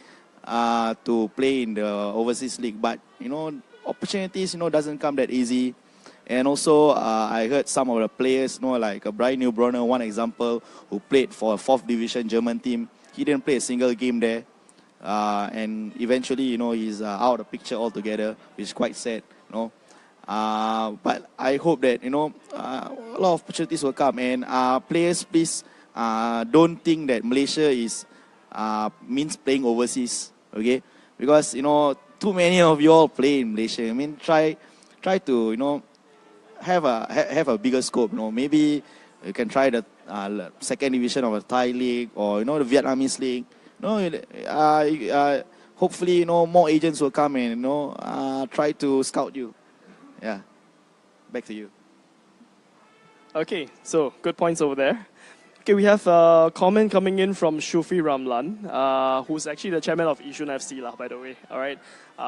Speaker 3: to play in the overseas league. But you know, opportunities, doesn't come that easy. And also, I heard some of the players, like Brian Neubronner, one example, who played for a 4th division German team. He didn't play a single game there. And eventually, he's out of the picture altogether, which is quite sad, But I hope that, a lot of opportunities will come. And players, please don't think that Malaysia means playing overseas, okay? Because, too many of you all play in Malaysia. I mean, try to, have a bigger scope. Maybe you can try the 2nd division of the Thai league, or the Vietnamese league. Hopefully, more agents will come and try to scout you. Yeah, back to you.
Speaker 1: Okay, so good points over there. Okay, we have a comment coming in from Shufi Ramlan, who's actually the chairman of Yishun FC, by the way, all right,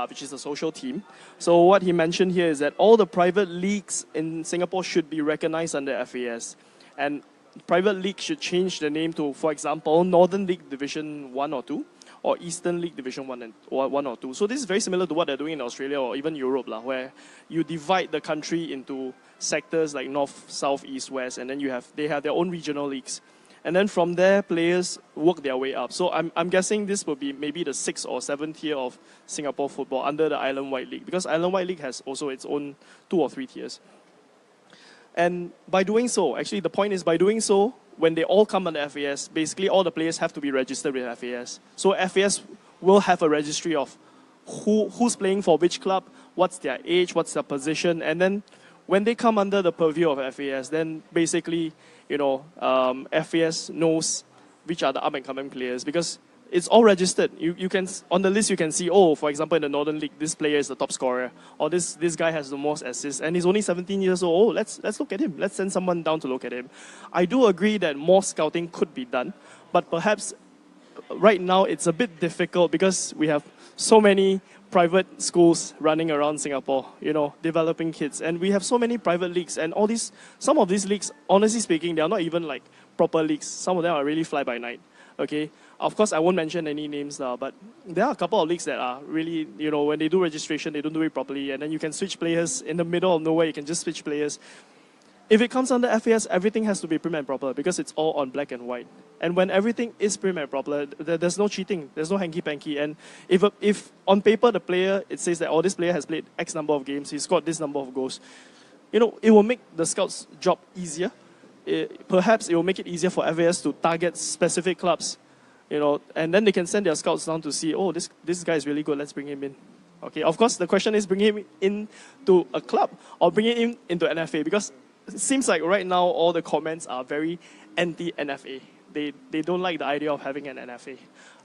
Speaker 1: which is a social team. So what he mentioned here is that all the private leagues in Singapore should be recognized under FAS. And private league should change the name to, for example, Northern League Division 1 or 2, or Eastern League Division 1 or 2. So this is very similar to what they're doing in Australia or even Europe, where you divide the country into sectors like North, South, East, West, and then they have their own regional leagues. And then from there, players work their way up. So I'm guessing this will be maybe the 6th or 7th tier of Singapore football under the Island-wide League, because Island-wide League has also its own 2 or 3 tiers. And by doing so, actually the point is, by doing so, when they all come under FAS, basically all the players have to be registered with FAS. So FAS will have a registry of who's playing for which club, what's their age, what's their position, and then when they come under the purview of FAS, then basically, FAS knows which are the up-and-coming players, because it's all registered. You can, on the list you can see, for example, in the Northern League, this player is the top scorer, or this guy has the most assists, and he's only 17 years old. Let's look at him. Let's send someone down to look at him. I do agree that more scouting could be done, but perhaps right now it's a bit difficult because we have so many private schools running around Singapore, developing kids. And we have so many private leagues, and some of these leagues, honestly speaking, they are not even like proper leagues. Some of them are really fly by night. Okay, of course I won't mention any names now, but there are a couple of leagues that are really, when they do registration, they don't do it properly, and then you can switch players in the middle of nowhere. You can just switch players. If it comes under FAS, everything has to be prim and proper because it's all on black and white. And when everything is prim and proper, there's no cheating, there's no hanky-panky. And if on paper the player, it says that, this player has played X number of games, he's got this number of goals, it will make the scouts' job easier. Perhaps it will make it easier for FAS to target specific clubs, and then they can send their scouts down to see, this guy is really good, let's bring him in. Okay, of course, the question is bring him into a club or bring him into NFA, because it seems like right now all the comments are very anti-NFA. They don't like the idea of having an NFA.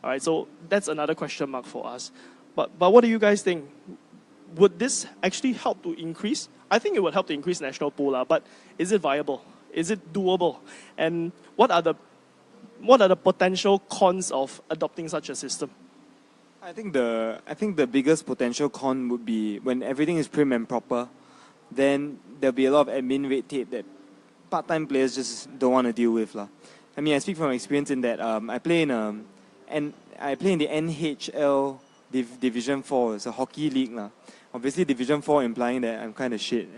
Speaker 1: All right, so that's another question mark for us. But what do you guys think? Would this actually help to increase? I think it would help to increase national pool, but is it viable? Is it doable? And what are the potential cons of adopting such a system?
Speaker 2: I think the biggest potential con would be when everything is prim and proper, then there'll be a lot of admin red tape that part-time players just don't want to deal with. I mean, I speak from experience in that I play in the NHL Division 4. It's a hockey league. Obviously, Division 4 implying that I'm kind of shit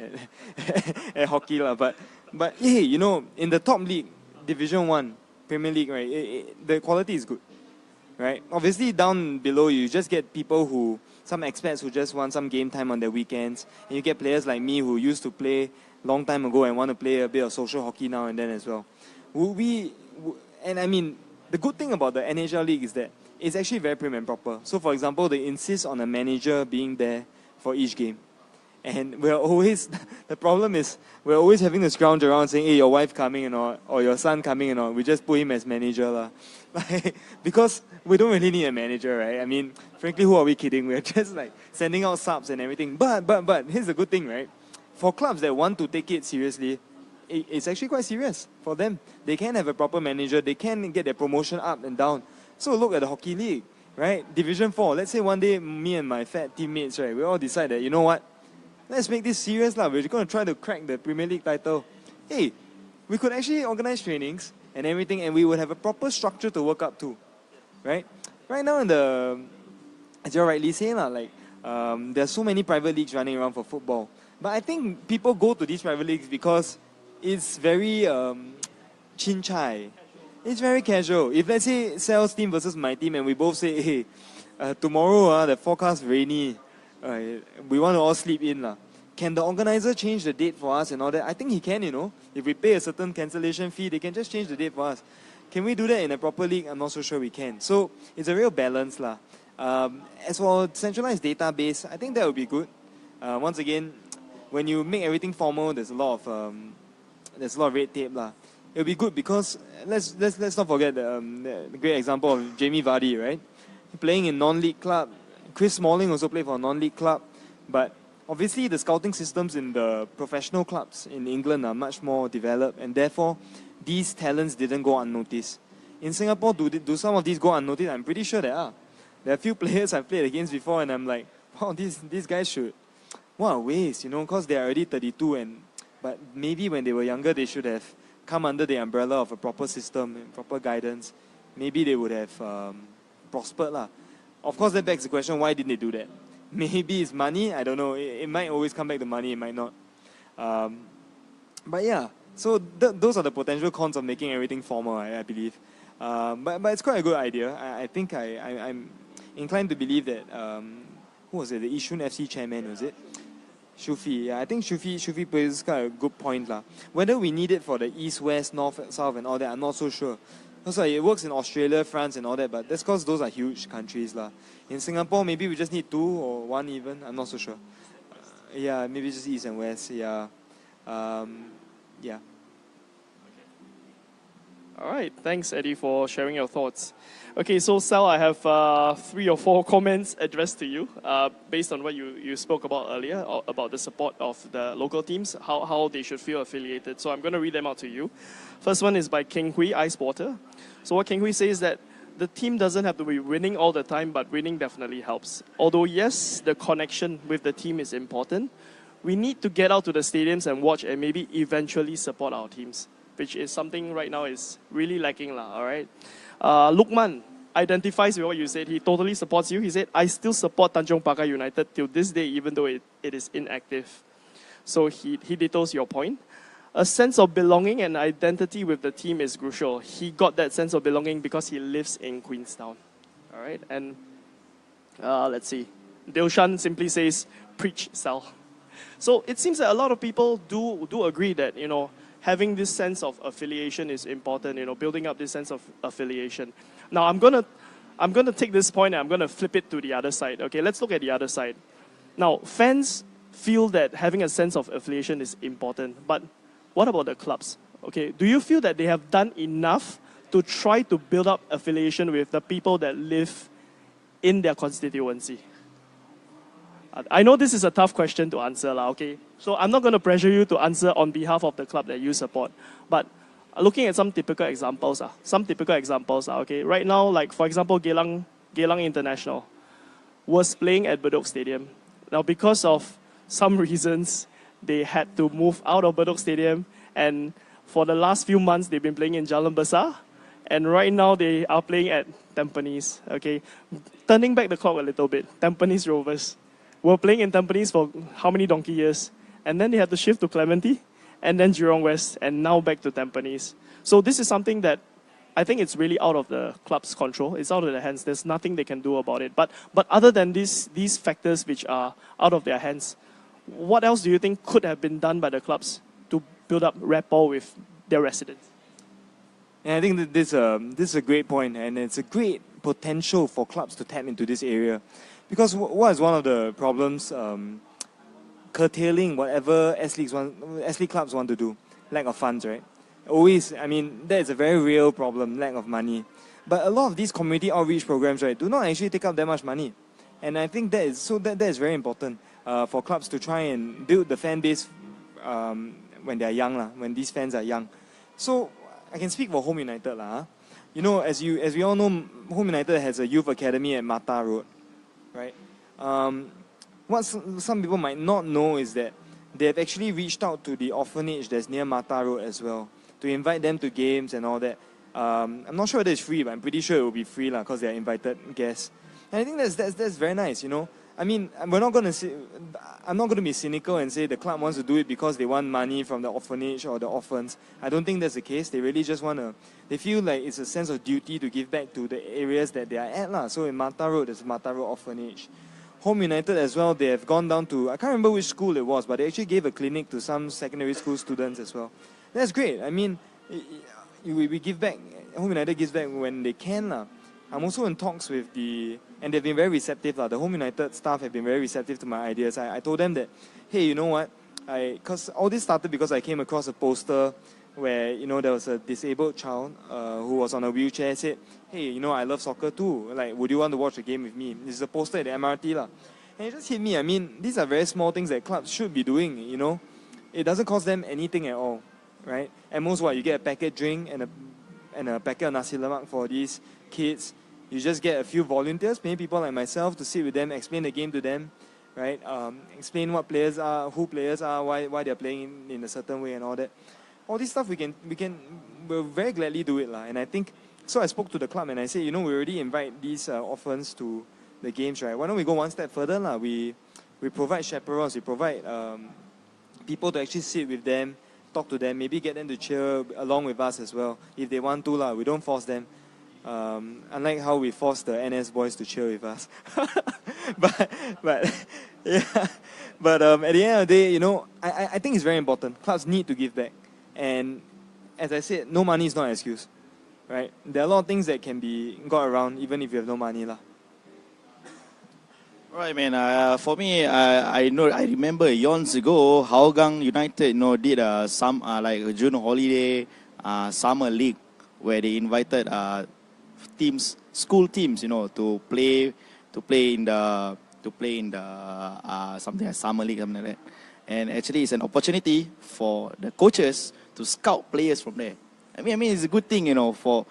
Speaker 2: at hockey. But hey, in the top league, Division 1, Premier League, right, the quality is good. Right? Obviously, down below, you just get people some expats who just want some game time on their weekends. And you get players like me who used to play long time ago and want to play a bit of social hockey now and then as well. And I mean, the good thing about the NHL League is that it's actually very prim and proper. So, for example, they insist on a manager being there for each game. And the problem is, we're always having to scrounge around saying, hey, your wife coming or your son coming we just put him as manager. Because we don't really need a manager, right? I mean, frankly, who are we kidding? We're just sending out subs and everything. But here's the good thing, right? For clubs that want to take it seriously, it's actually quite serious for them. They can have a proper manager. They can get their promotion up and down. So look at the hockey league, right? Division 4. Let's say one day, me and my fat teammates, right, we all decide that, you know what? Let's make this serious. We're going to try to crack the Premier League title. Hey, we could actually organize trainings and everything, and we would have a proper structure to work up to, right? Right now, as you rightly say, there's so many private leagues running around for football. But I think people go to these private leagues because it's very chin chai. It's very casual. If let's say Sal's team versus my team, and we both say, hey, tomorrow the forecast rainy, we want to all sleep in. Can the organizer change the date for us and all that? I think he can, If we pay a certain cancellation fee, they can just change the date for us. Can we do that in a proper league? I'm not so sure we can. So it's a real balance. As for centralized database, I think that would be good. Once again, when you make everything formal, there's a lot of red tape. It'll be good because let's not forget the great example of Jamie Vardy, right? Playing in non-league club. Chris Smalling also played for a non-league club, but obviously the scouting systems in the professional clubs in England are much more developed, and therefore these talents didn't go unnoticed. In Singapore, do some of these go unnoticed? I'm pretty sure there are. There are a few players I've played against before, and I'm like, wow, these guys should, what a waste, because they're already 32, but maybe when they were younger, they should have come under the umbrella of a proper system and proper guidance. Maybe they would have prospered. Of course, that begs the question, why didn't they do that? Maybe it's money, I don't know. It might always come back to money, it might not. But yeah, so those are the potential cons of making everything formal, I believe. But it's quite a good idea. I think I'm inclined to believe that, who was it, the Yishun FC chairman, was it? Shufi, yeah, I think Shufi plays quite a good point. Whether we need it for the East, West, North, South and all that, I'm not so sure. Also, it works in Australia, France and all that, but that's because those are huge countries. In Singapore, maybe we just need 2 or 1 even, I'm not so sure. Yeah, maybe just East and West, yeah. Yeah.
Speaker 1: All right, thanks Eddie for sharing your thoughts. Okay, so Sal, I have 3 or 4 comments addressed to you based on what you spoke about earlier, about the support of the local teams, how they should feel affiliated. So I'm going to read them out to you. First one is by King Hui, iSporter. So what King Hui says is that the team doesn't have to be winning all the time, but winning definitely helps. Although, yes, the connection with the team is important, we need to get out to the stadiums and watch and maybe eventually support our teams, which is something right now is really lacking. All right. Lukman identifies with what you said. He totally supports you. He said, I still support Tanjong Pagar United till this day, even though it is inactive. So he dittos your point. A sense of belonging and identity with the team is crucial. He got that sense of belonging because he lives in Queenstown. All right. And let's see. Dilshan simply says, preach, Sal. So it seems that a lot of people do agree that, having this sense of affiliation is important, building up this sense of affiliation. Now, I'm gonna take this point and I'm gonna flip it to the other side. Okay, let's look at the other side. Now, fans feel that having a sense of affiliation is important, but what about the clubs? Okay, do you feel that they have done enough to try to build up affiliation with the people that live in their constituency? I know this is a tough question to answer, okay? So I'm not going to pressure you to answer on behalf of the club that you support. But looking at some typical examples, okay? Right now, like for example, Geylang International was playing at Bedok Stadium. Now, because of some reasons, they had to move out of Bedok Stadium. And for the last few months, they've been playing in Jalan Besar. And right now, they are playing at Tampines, okay? Turning back the clock a little bit, Tampines Rovers were playing in Tampines for how many donkey years? And then they had to shift to Clementi, and then Jurong West, and now back to Tampines. So this is something that I think it's really out of the club's control. It's out of their hands. There's nothing they can do about it. But other than these factors which are out of their hands, what else do you think could have been done by the clubs to build up rapport with their residents?
Speaker 2: And I think that this is a great point, and it's a great potential for clubs to tap into this area. Because what is one of the problems curtailing whatever S-League clubs want to do? Lack of funds, right? Always, that is a very real problem, lack of money. But a lot of these community outreach programs, right, do not actually take up that much money. And I think that is very important for clubs to try and build the fan base when they are young, when these fans are young. So I can speak for Home United. As we all know, Home United has a youth academy at Mata Road. Right? What some people might not know is that they have actually reached out to the orphanage that's near Mata Road as well to invite them to games and all that. I'm not sure whether it's free, but I'm pretty sure it will be free because they are invited guests. And I think that's very nice. I'm not going to be cynical and say the club wants to do it because they want money from the orphanage or the orphans. I don't think that's the case. They really just they feel like it's a sense of duty to give back to the areas that they are at. So in Mata Road, there's Mata Road Orphanage. Home United as well, they have gone down to, I can't remember which school it was, but they actually gave a clinic to some secondary school students as well. That's great. We give back, Home United gives back when they can. I'm also in talks with and they've been very receptive. The Home United staff have been very receptive to my ideas. I told them that, hey, you know what? Because all this started because I came across a poster where, there was a disabled child who was on a wheelchair, said, hey, I love soccer too. Would you want to watch a game with me? This is a poster at the MRT. And it just hit me. These are very small things that clubs should be doing, It doesn't cost them anything at all, right? At most, you get a packet drink and a packet of nasi lemak for these kids. You just get a few volunteers, maybe people like myself, to sit with them, explain the game to them, right? Explain what players are, who players are, why they're playing in a certain way and all that. All this stuff we'll very gladly do it. And I think, so I spoke to the club and I said, we already invite these orphans to the games, right? Why don't we go one step further? We provide chaperones, we provide people to actually sit with them, talk to them, maybe get them to cheer along with us as well. If they want to, we don't force them. Unlike how we force the NS boys to cheer with us. but yeah. But at the end of the day, I think it's very important. Clubs need to give back. And as I said, no money is not an excuse. Right? There are a lot of things that can be got around even if you have no money.
Speaker 3: Right, man. For me, I remember years ago, Hougang United, did some like a June holiday summer league where they invited school teams, to play in the something like summer league, something like that. And actually, it's an opportunity for the coaches to scout players from there. I mean, it's a good thing, for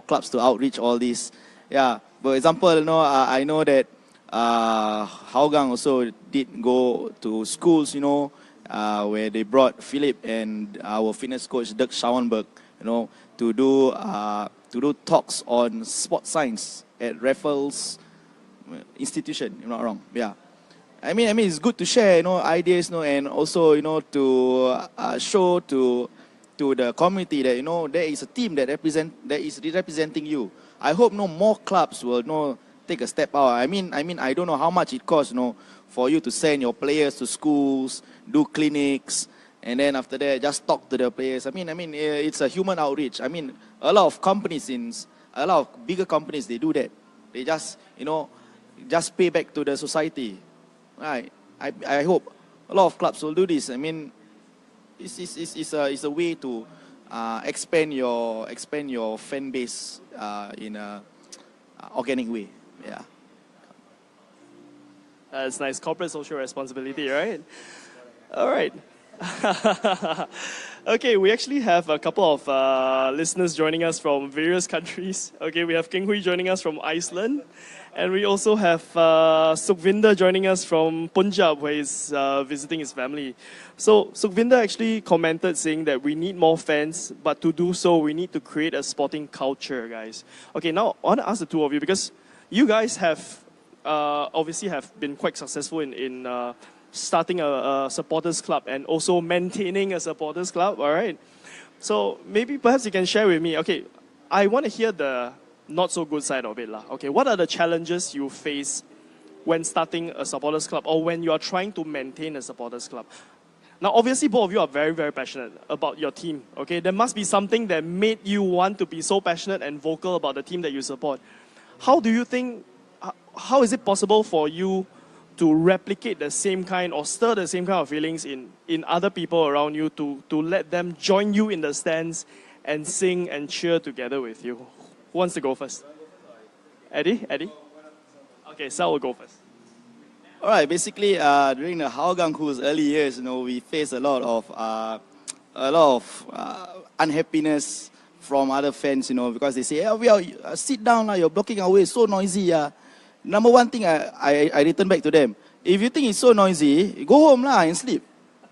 Speaker 3: clubs to outreach all this. Yeah. For example, I know that Hougang also did go to schools, where they brought Philip and our fitness coach Dirk Schauenberg, to do talks on sports science at Raffles Institution, if I'm not wrong. Yeah. I mean, it's good to share, ideas, and also, to show to the community that, there is a team that is representing you. I hope more clubs will, take a step out. I mean, I don't know how much it costs, for you to send your players to schools, do clinics, and then after that, just talk to the players. I mean, it's a human outreach. I mean, a lot of bigger companies, they do that. They just, just pay back to the society. Right. I hope a lot of clubs will do this. I mean, it's a way to expand your fan base in a organic way. Yeah.
Speaker 1: It's nice. Corporate social responsibility, right? All right. Okay, we actually have a couple of listeners joining us from various countries. Okay, we have King Hui joining us from Iceland. And we also have Sukhvinder joining us from Punjab, where he's visiting his family. So Sukhvinder actually commented saying that we need more fans, but to do so, we need to create a sporting culture, guys. Okay, now I want to ask the two of you, because you guys have obviously have been quite successful in starting a supporters club and also maintaining a supporters club, all right? So maybe perhaps you can share with me, okay, I want to hear the not so good side of it. Okay, what are the challenges you face when starting a supporters club or when you are trying to maintain a supporters club? Now, obviously, both of you are very, very passionate about your team. Okay, there must be something that made you want to be so passionate and vocal about the team that you support. How do you think, how is it possible for you to replicate the same kind or stir the same kind of feelings in other people around you to let them join you in the stands and sing and cheer together with you? Who wants to go first? Eddie? Okay, Sal will go first.
Speaker 3: All right. Basically, during the Hougang Khoo's early years, we faced a lot of unhappiness from other fans, because they say, "Hey, sit down, you're blocking our way. It's so noisy." Number one thing, I return back to them. If you think it's so noisy, go home and sleep.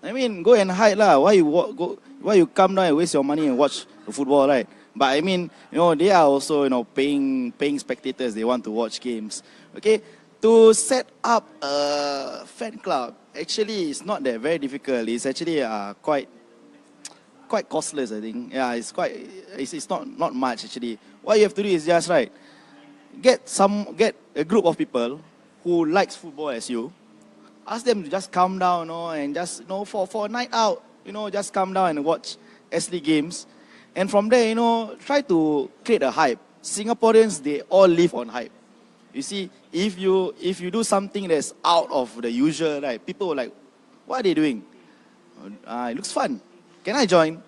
Speaker 3: I mean, go and hide Why you come down and waste your money and watch the football, right? But I mean, they are also, paying spectators. They want to watch games. Okay, to set up a fan club, actually, it's not that very difficult. It's actually quite costless, I think. Yeah, it's not much actually. What you have to do is just get a group of people who likes football as you. Ask them to just come down, and just for a night out, just come down and watch S.League games. And from there, try to create a hype. Singaporeans, they all live on hype. You see, if you do something that's out of the usual, right, people will like, what are they doing? It looks fun. Can I join?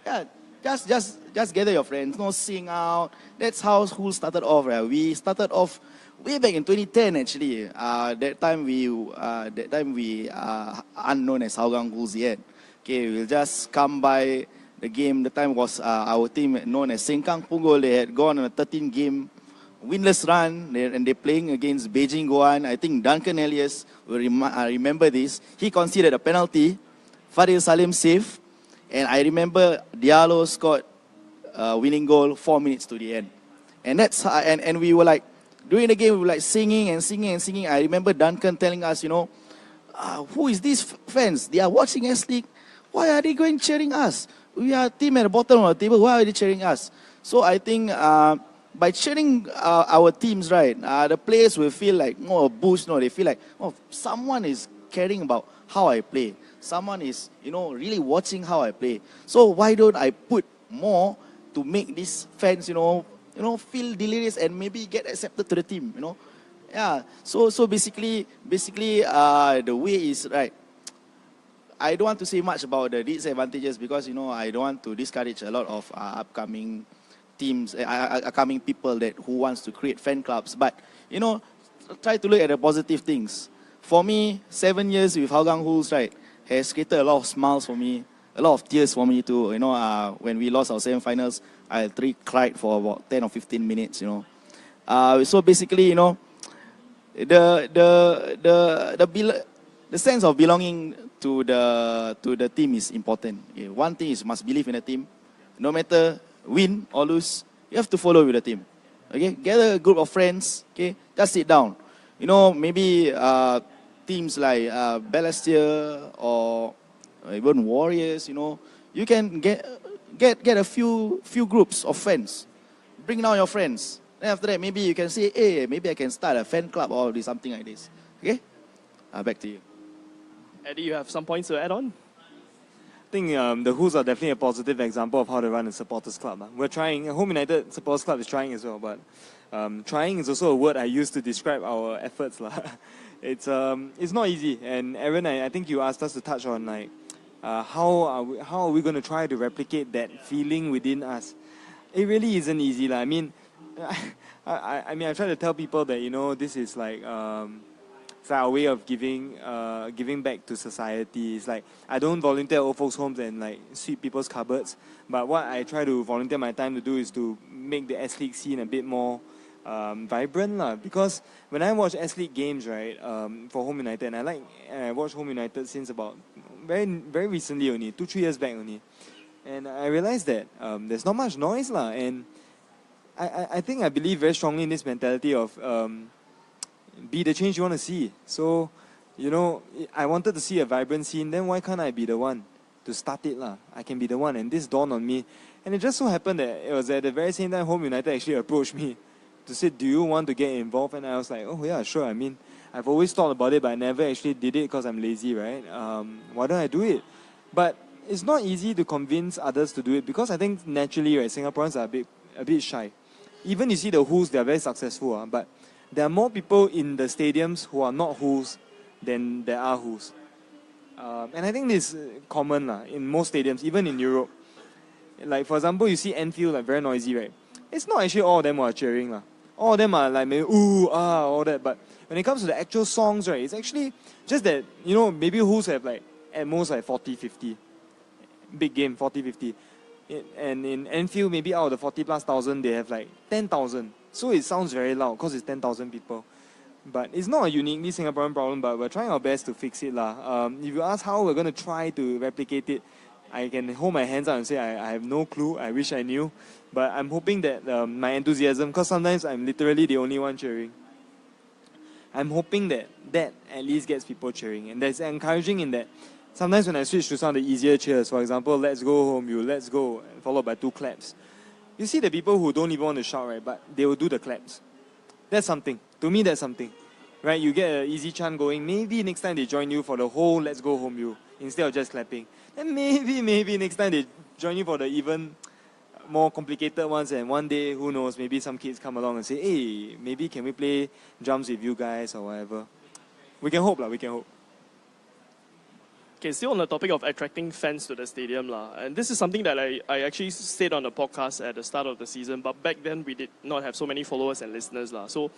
Speaker 3: Yeah, just gather your friends, sing out. That's how school started off, right? We started off way back in 2010, actually. That time we unknown as Hougang Ghouls yet. Okay, we'll just come by the game. The time was our team known as Sengkang Punggol. They had gone on a 13-game winless run, and they're playing against Beijing Guan. I think Duncan Elias will remember this. He conceded a penalty. Fadil Salim saved. And I remember Diallo scored a winning goal 4 minutes to the end. And that's and we were like, during the game, we were like singing and singing and singing. I remember Duncan telling us, who is these fans? They are watching S.League. Why are they going cheering us? We are a team at the bottom of the table. Why are they cheering us? So I think by cheering our teams, right, the players will feel like more a boost. They feel like, someone is caring about how I play. Someone is, really watching how I play. So why don't I put more to make these fans, feel delirious and maybe get accepted to the team, Yeah. So basically, the way is right. I don't want to say much about the disadvantages because, I don't want to discourage a lot of upcoming teams, upcoming people who wants to create fan clubs. But, try to look at the positive things. For me, 7 years with Hougang Ghouls, right, has created a lot of smiles for me. a lot of tears for me too. When we lost our semi-finals, I literally cried for about 10 or 15 minutes. So basically, the sense of belonging to the team is important. Okay? One thing is, must believe in the team. No matter win or lose, you have to follow with the team. Okay, gather a group of friends. Okay, just sit down. Maybe teams like Balestier or even Warriors. You can get a few groups of friends. Bring down your friends. Then after that, maybe you can say, hey, maybe I can start a fan club or do something like this. Okay, back to you.
Speaker 1: Eddie, you have some points to add on?
Speaker 2: I think the Who's are definitely a positive example of how to run a supporters club. We're trying. Home United Supporters Club is trying as well, but trying is also a word I use to describe our efforts. It's not easy. And Aaron, I think you asked us to touch on how are we going to try to replicate that feeling within us. It really isn't easy. I mean, I try to tell people that this is it's like a way of giving back to society. It's like I don't volunteer at old folks' homes and sweep people's cupboards. But what I try to volunteer my time to do is to make the S-League scene a bit more vibrant. Because when I watch S-League games, right, for Home United, and I watch Home United since about very, very recently only, 2-3 years back only. And I realized that there's not much noise. And I think I believe very strongly in this mentality of be the change you want to see. So, I wanted to see a vibrant scene, then why can't I be the one to start it? I can be the one, and this dawned on me. And it just so happened that it was at the very same time Home United actually approached me to say, do you want to get involved? And I was like, oh yeah, sure. I mean, I've always thought about it, but I never actually did it because I'm lazy, right? Why don't I do it? But it's not easy to convince others to do it because I think naturally, right, Singaporeans are a bit shy. Even you see the Who's, they are very successful, but there are more people in the stadiums who are not Who's than there are Who's. And I think this is common in most stadiums, even in Europe. Like, for example, you see Anfield, very noisy, right? It's not actually all of them who are cheering. All of them are maybe, ooh, ah, all that. But when it comes to the actual songs, right, it's actually just that, maybe Who's have at most 40, 50. Big game, 40, 50. And in Anfield, maybe out of the 40 plus thousand, they have 10,000. So it sounds very loud because it's 10,000 people. But it's not a uniquely Singaporean problem, but we're trying our best to fix it. If you ask how we're going to try to replicate it, I can hold my hands out and say I have no clue. I wish I knew. But I'm hoping that my enthusiasm, because sometimes I'm literally the only one cheering. I'm hoping that at least gets people cheering. And that's encouraging in that sometimes when I switch to some of the easier cheers, for example, let's go home, you, let's go, followed by 2 claps. You see the people who don't even want to shout, right? But they will do the claps. That's something. To me, that's something. Right? You get an easy chant going. Maybe next time they join you for the whole let's go home you, instead of just clapping. And maybe next time they join you for the even more complicated ones. And one day, who knows, maybe some kids come along and say, hey, maybe can we play drums with you guys or whatever. We can hope. We can hope.
Speaker 1: Okay, still on the topic of attracting fans to the stadium. And this is something that I actually said on the podcast at the start of the season, but back then we did not have so many followers and listeners. So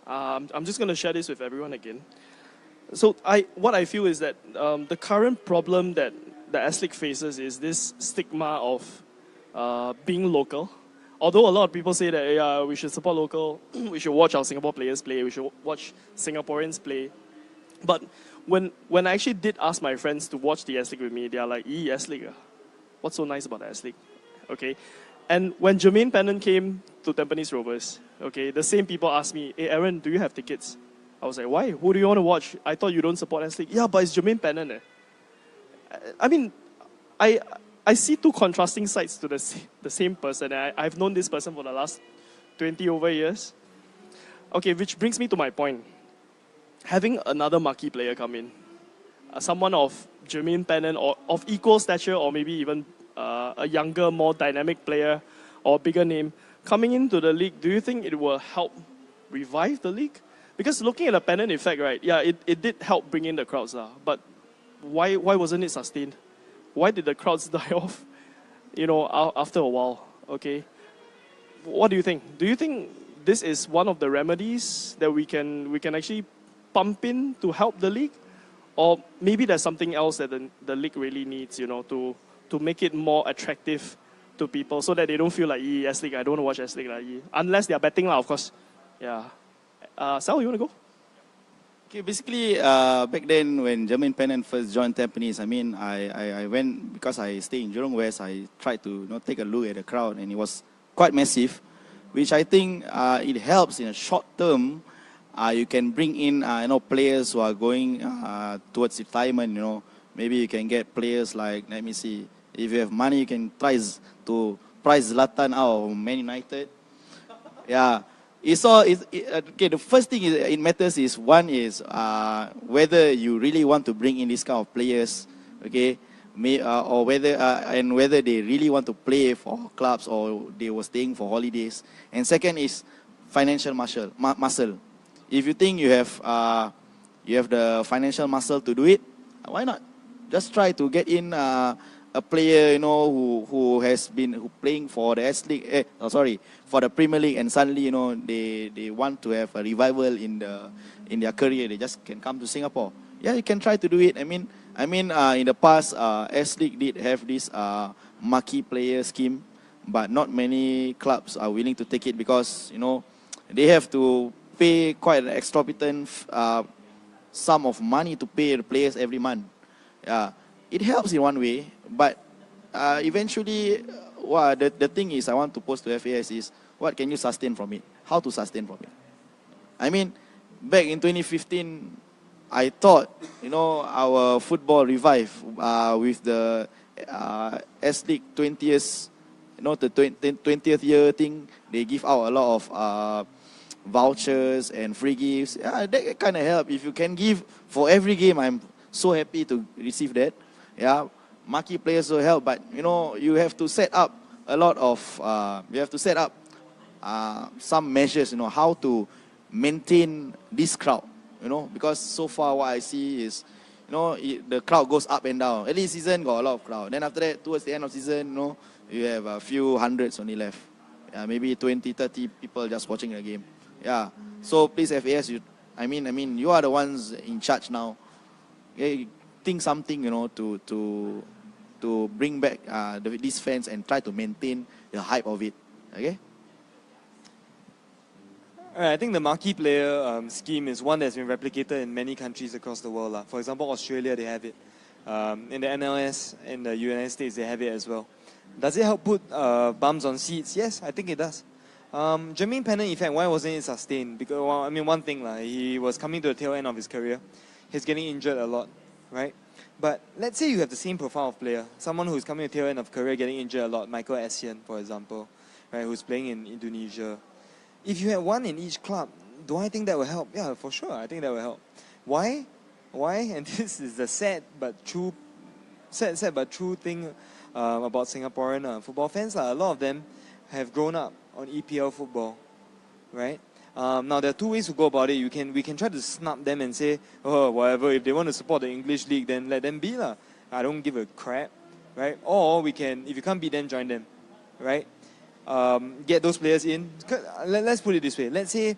Speaker 1: I'm just going to share this with everyone again. So what I feel is that the current problem that the S-League faces is this stigma of being local. Although a lot of people say that we should support local, we should watch our Singapore players play, we should watch Singaporeans play. But when I actually did ask my friends to watch the S-League with me, they are like, S-League, what's so nice about the S-League? Okay. And when Jermaine Pennant came to Tampines Rovers, okay, the same people asked me, hey Aaron, do you have tickets? I was like, why? Who do you want to watch? I thought you don't support S-League. Yeah, but it's Jermaine Pennant. I mean, I see 2 contrasting sides to the same person. I've known this person for the last 20 over years. Okay, which brings me to my point. Having another marquee player come in, someone of Jermaine Pennant or of equal stature or maybe even a younger, more dynamic player or bigger name coming into the league, do you think it will help revive the league? Because looking at the Pennant effect, right, yeah, it did help bring in the crowds, but why wasn't it sustained? Why did the crowds die off, after a while, okay? What do you think? Do you think this is one of the remedies that we can actually pump in to help the league? Or maybe there's something else that the league really needs, to to make it more attractive to people so that they don't feel like, S-League, I don't want to watch S-League. Unless they are betting, of course. Yeah. Sal, you want to go?
Speaker 3: Okay, basically, back then when Jermaine Pennant first joined Tampines, I went, because I stay in Jurong West, I tried to take a look at the crowd, and it was quite massive, which I think it helps in a short term. You can bring in players who are going towards retirement. Maybe you can get players like, let me see, if you have money, you can try to price Zlatan out of Man United. Yeah. Okay, the first thing it matters is, one is whether you really want to bring in this kind of players, okay, or whether they really want to play for clubs or they were staying for holidays. And second is financial muscle. If you think you have the financial muscle to do it, why not? Just try to get in a player who has been playing for the S-League, for the Premier League, and suddenly they want to have a revival in their career. They just can come to Singapore. Yeah, you can try to do it. I mean in the past, S-League did have this marquee player scheme, but not many clubs are willing to take it because they have to pay quite an exorbitant sum of money to pay the players every month. Yeah, it helps in one way, but eventually, the thing is, I want to pose to FAS is, what can you sustain from it? How to sustain from it? I mean, back in 2015, I thought, our football revived with the S-League 20th, the 20th year thing. They give out a lot of vouchers and free gifts. Yeah, that kind of help. If you can give for every game, I'm so happy to receive that. Yeah, marquee players will help, but you have to set up a lot of some measures, how to maintain this crowd, because so far what I see is, the crowd goes up and down. Early season got a lot of crowd, then after that, towards the end of season, you have a few hundreds only left. Yeah, maybe 20, 30 people just watching the game. Yeah, so please FAS, you are the ones in charge now. Okay, think something, to bring back these fans and try to maintain the hype of it. Okay.
Speaker 2: I think the marquee player scheme is one that's been replicated in many countries across the world. For example, Australia, they have it. In the MLS, in the United States, they have it as well. Does it help put bums on seats? Yes, I think it does. Jermaine Pennant, in fact, why wasn't it sustained? Because, one thing, he was coming to the tail end of his career. He's getting injured a lot, right? But let's say you have the same profile of player, someone who's coming to the tail end of career, getting injured a lot, Michael Essien, for example, right, who's playing in Indonesia. If you had one in each club, do I think that will help? Yeah, for sure, I think that will help. Why? And this is the sad but true thing about Singaporean football fans. A lot of them have grown up on EPL football, right? Now there are two ways to go about it. We can try to snub them and say, oh, whatever, if they want to support the English league, then let them be lah. I don't give a crap, right? Or we can, if you can't beat them, join them, right? Get those players in. Let's put it this way. Let's say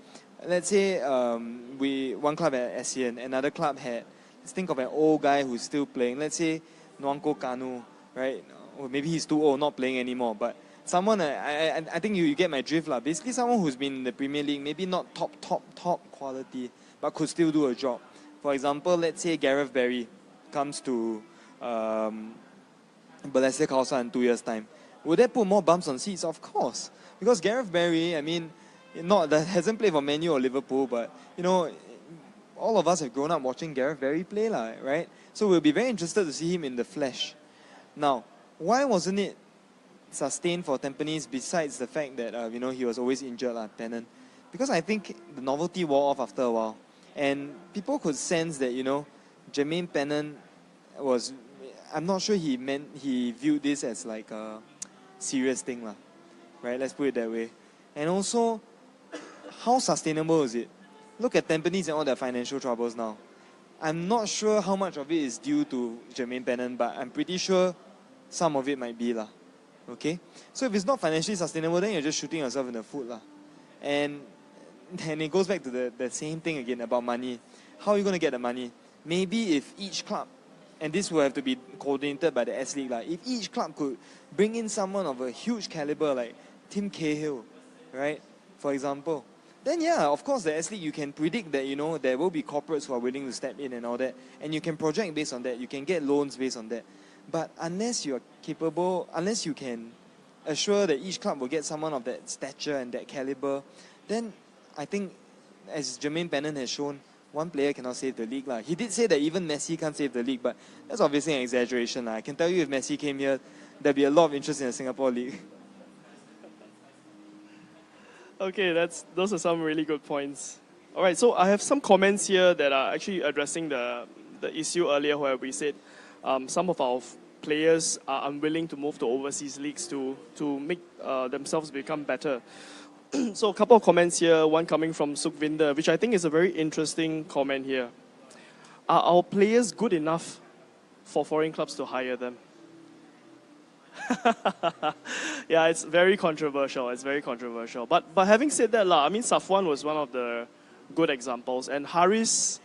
Speaker 2: one club had Essien, another club had, let's think of an old guy who's still playing. Let's say Nwankwo Kanu, right? Or maybe he's too old, not playing anymore, but someone, I think you get my drift lah. Basically, someone who's been in the Premier League, maybe not top quality, but could still do a job. For example, let's say Gareth Barry comes to Balestier Khalsa in 2 years' time. Would that put more bumps on seats? Of course, because Gareth Barry, that hasn't played for Man U or Liverpool, but all of us have grown up watching Gareth Barry play lah, right? So we'll be very interested to see him in the flesh. Now, why wasn't it sustained for Tampines besides the fact that he was always injured, Pennant? Because I think the novelty wore off after a while, and people could sense that Jermaine Pennant was, I'm not sure he viewed this as like a serious thing lah, right? Let's put it that way. And also, how sustainable is it? Look at Tampines and all their financial troubles now. I'm not sure how much of it is due to Jermaine Pennant, but I'm pretty sure some of it might be lah. Okay, so if it's not financially sustainable, then you're just shooting yourself in the foot lah. And it goes back to the same thing again about money. How are you going to get the money? Maybe if each club and this will have to be coordinated by the S-League. Like, if each club could bring in someone of a huge caliber, like Tim Cahill, right, for example, then yeah, of course the S-League, you can predict that, there will be corporates who are willing to step in and all that, and you can project based on that, you can get loans based on that. But unless you are capable, unless you can assure that each club will get someone of that stature and that caliber, then I think, as Jermaine Pennant has shown, one player cannot save the league. He did say that even Messi can't save the league, but that's obviously an exaggeration. I can tell you, if Messi came here, there'd be a lot of interest in the Singapore league.
Speaker 1: Okay, those are some really good points. All right, so I have some comments here that are actually addressing the issue earlier where we said some of our players are unwilling to move to overseas leagues to make themselves become better. So a couple of comments here, one coming from Sukhvinder, which I think is a very interesting comment here. Are our players good enough for foreign clubs to hire them? Yeah, it's very controversial. It's very controversial. But having said that, I mean, Safwan was one of the good examples, and Haris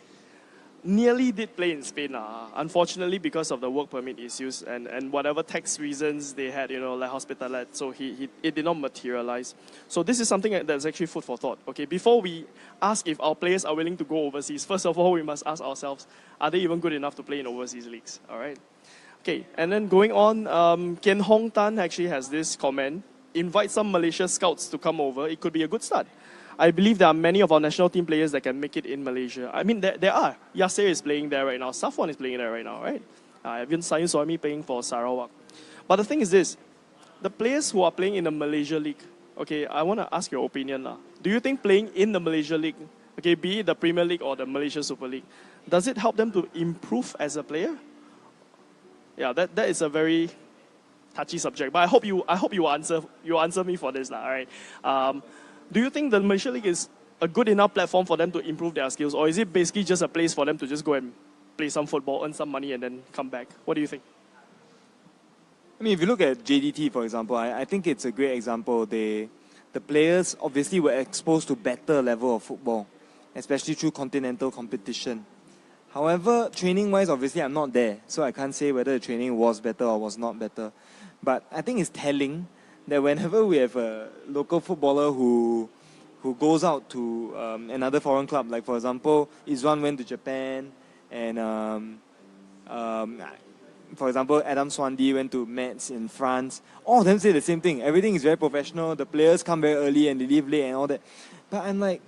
Speaker 1: nearly did play in Spain, unfortunately, because of the work permit issues and whatever tax reasons they had, like hospitalet, so it did not materialize. So this is something that's actually food for thought. Okay, before we ask if our players are willing to go overseas, first of all, we must ask ourselves, are they even good enough to play in overseas leagues? All right. Okay, and then going on, Ken Hong Tan actually has this comment: invite some Malaysia scouts to come over. It could be a good start. I believe there are many of our national team players that can make it in Malaysia. I mean, there are. Yasser is playing there right now. Safwan is playing there right now, right? Even Sayun Suami playing for Sarawak. But the thing is this, the players who are playing in the Malaysia League, okay, I want to ask your opinion. Do you think playing in the Malaysia League, okay, be it the Premier League or the Malaysia Super League, does it help them to improve as a player? Yeah, that is a very touchy subject. But I hope you answer me for this, all right? Do you think the Malaysia League is a good enough platform for them to improve their skills, or is it basically just a place for them to just go and play some football, earn some money, and then come back? What do you think?
Speaker 2: I mean, if you look at JDT, for example, I think it's a great example. The players obviously were exposed to better level of football, especially through continental competition. However, training-wise, obviously I'm not there, so I can't say whether the training was better or was not better. But I think it's telling that whenever we have a local footballer who goes out to another foreign club, like for example, Izwan went to Japan, and for example, Adam Swandi went to Metz in France. All of them say the same thing. Everything is very professional. The players come very early and they leave late and all that. But I'm like,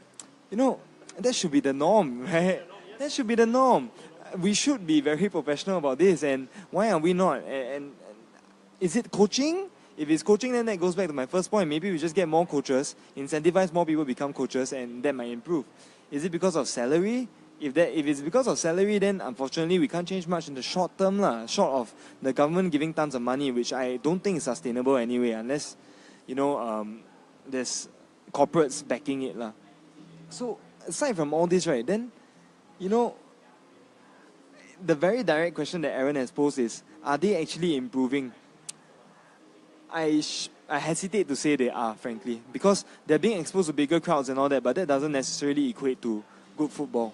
Speaker 2: that should be the norm, right? That should be the norm. We should be very professional about this. And why are we not? And is it coaching? If it's coaching, then that goes back to my first point. Maybe we just get more coaches, incentivize more people become coaches, and that might improve. Is it because of salary? If it's because of salary, then unfortunately we can't change much in the short term, short of the government giving tons of money, which I don't think is sustainable anyway, unless, there's corporates backing it. So aside from all this, right, then, the very direct question that Aaron has posed is, are they actually improving? I hesitate to say they are, frankly, because they're being exposed to bigger crowds and all that, but that doesn't necessarily equate to good football.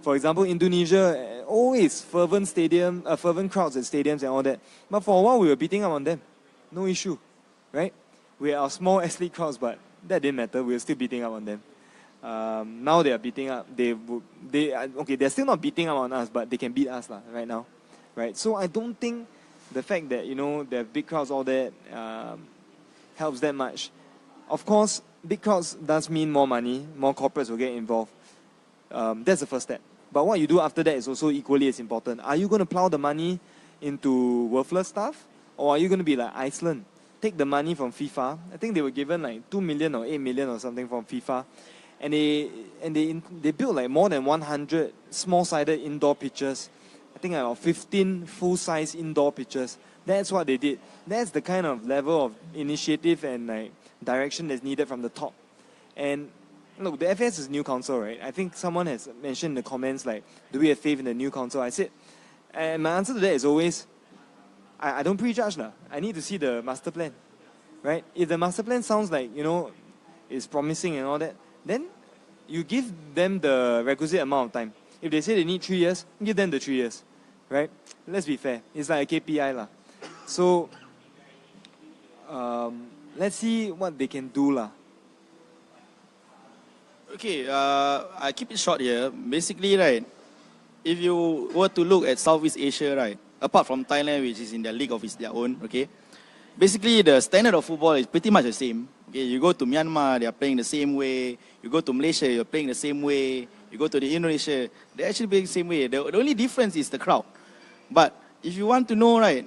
Speaker 2: For example, Indonesia, always fervent crowds at stadiums and all that. But for a while, we were beating up on them. No issue, right? We are small S-League crowds, but that didn't matter. We were still beating up on them. Now they are beating up. They're still not beating up on us, but they can beat us right now, right? So I don't think the fact that, they have big crowds, all that, helps that much. Of course, big crowds does mean more money, more corporates will get involved. That's the first step. But what you do after that is also equally as important. Are you going to plow the money into worthless stuff? Or are you going to be like Iceland? Take the money from FIFA. I think they were given like 2 million or 8 million or something from FIFA. And they built like more than 100 small-sided indoor pitches. I think about 15 full-size indoor pitches. That's what they did. That's the kind of level of initiative and like direction that's needed from the top. And look, the FAS is new council, right? I think someone has mentioned in the comments like, do we have faith in the new council? I said, and my answer to that is always, I don't prejudge. I need to see the master plan, right? If the master plan sounds like, is promising and all that, then you give them the requisite amount of time. If they say they need 3 years, give them the 3 years, right? Let's be fair. It's like a KPI lah. So let's see what they can do lah.
Speaker 3: Okay, I keep it short here. Basically, right, if you were to look at Southeast Asia, right, apart from Thailand, which is in their league of their own, okay, basically the standard of football is pretty much the same. Okay, you go to Myanmar, they are playing the same way. You go to Malaysia, you're playing the same way. You go to the Indonesia, they're actually playing the same way. The only difference is the crowd. But if you want to know, right,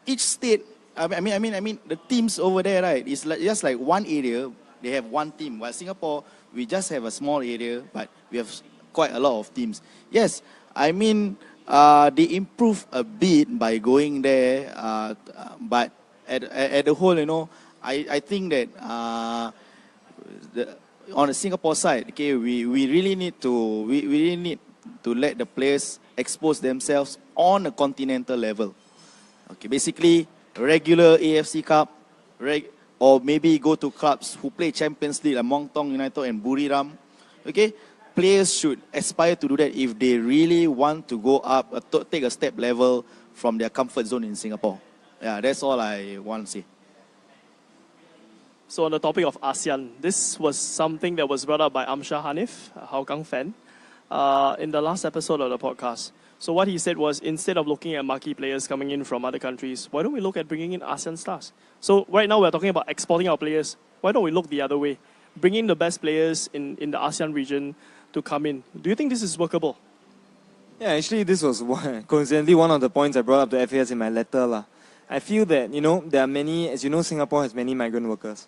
Speaker 3: each state, I mean, the teams over there, right, is like, just like one area. They have one team. While Singapore, we just have a small area, but we have quite a lot of teams. Yes, I mean, they improve a bit by going there, but at the whole, you know, I think that on the Singapore side, okay, we really need to let the players expose themselves on a continental level. Okay, basically regular AFC Cup, or maybe go to clubs who play Champions League like Mongtong United and Buriram. Okay, players should aspire to do that if they really want to go up, take a step level from their comfort zone in Singapore. Yeah, that's all I want to say.
Speaker 1: So on the topic of ASEAN, this was something that was brought up by Amshar Hanif, a Hougang fan, in the last episode of the podcast. So what he said was, instead of looking at marquee players coming in from other countries, why don't we look at bringing in ASEAN stars? So right now we're talking about exporting our players. Why don't we look the other way? Bringing the best players in the ASEAN region to come in. Do you think this is workable?
Speaker 2: Yeah, actually this was coincidentally one of the points I brought up to FAS in my letter lah. I feel that, you know, there are many, as you know, Singapore has many migrant workers,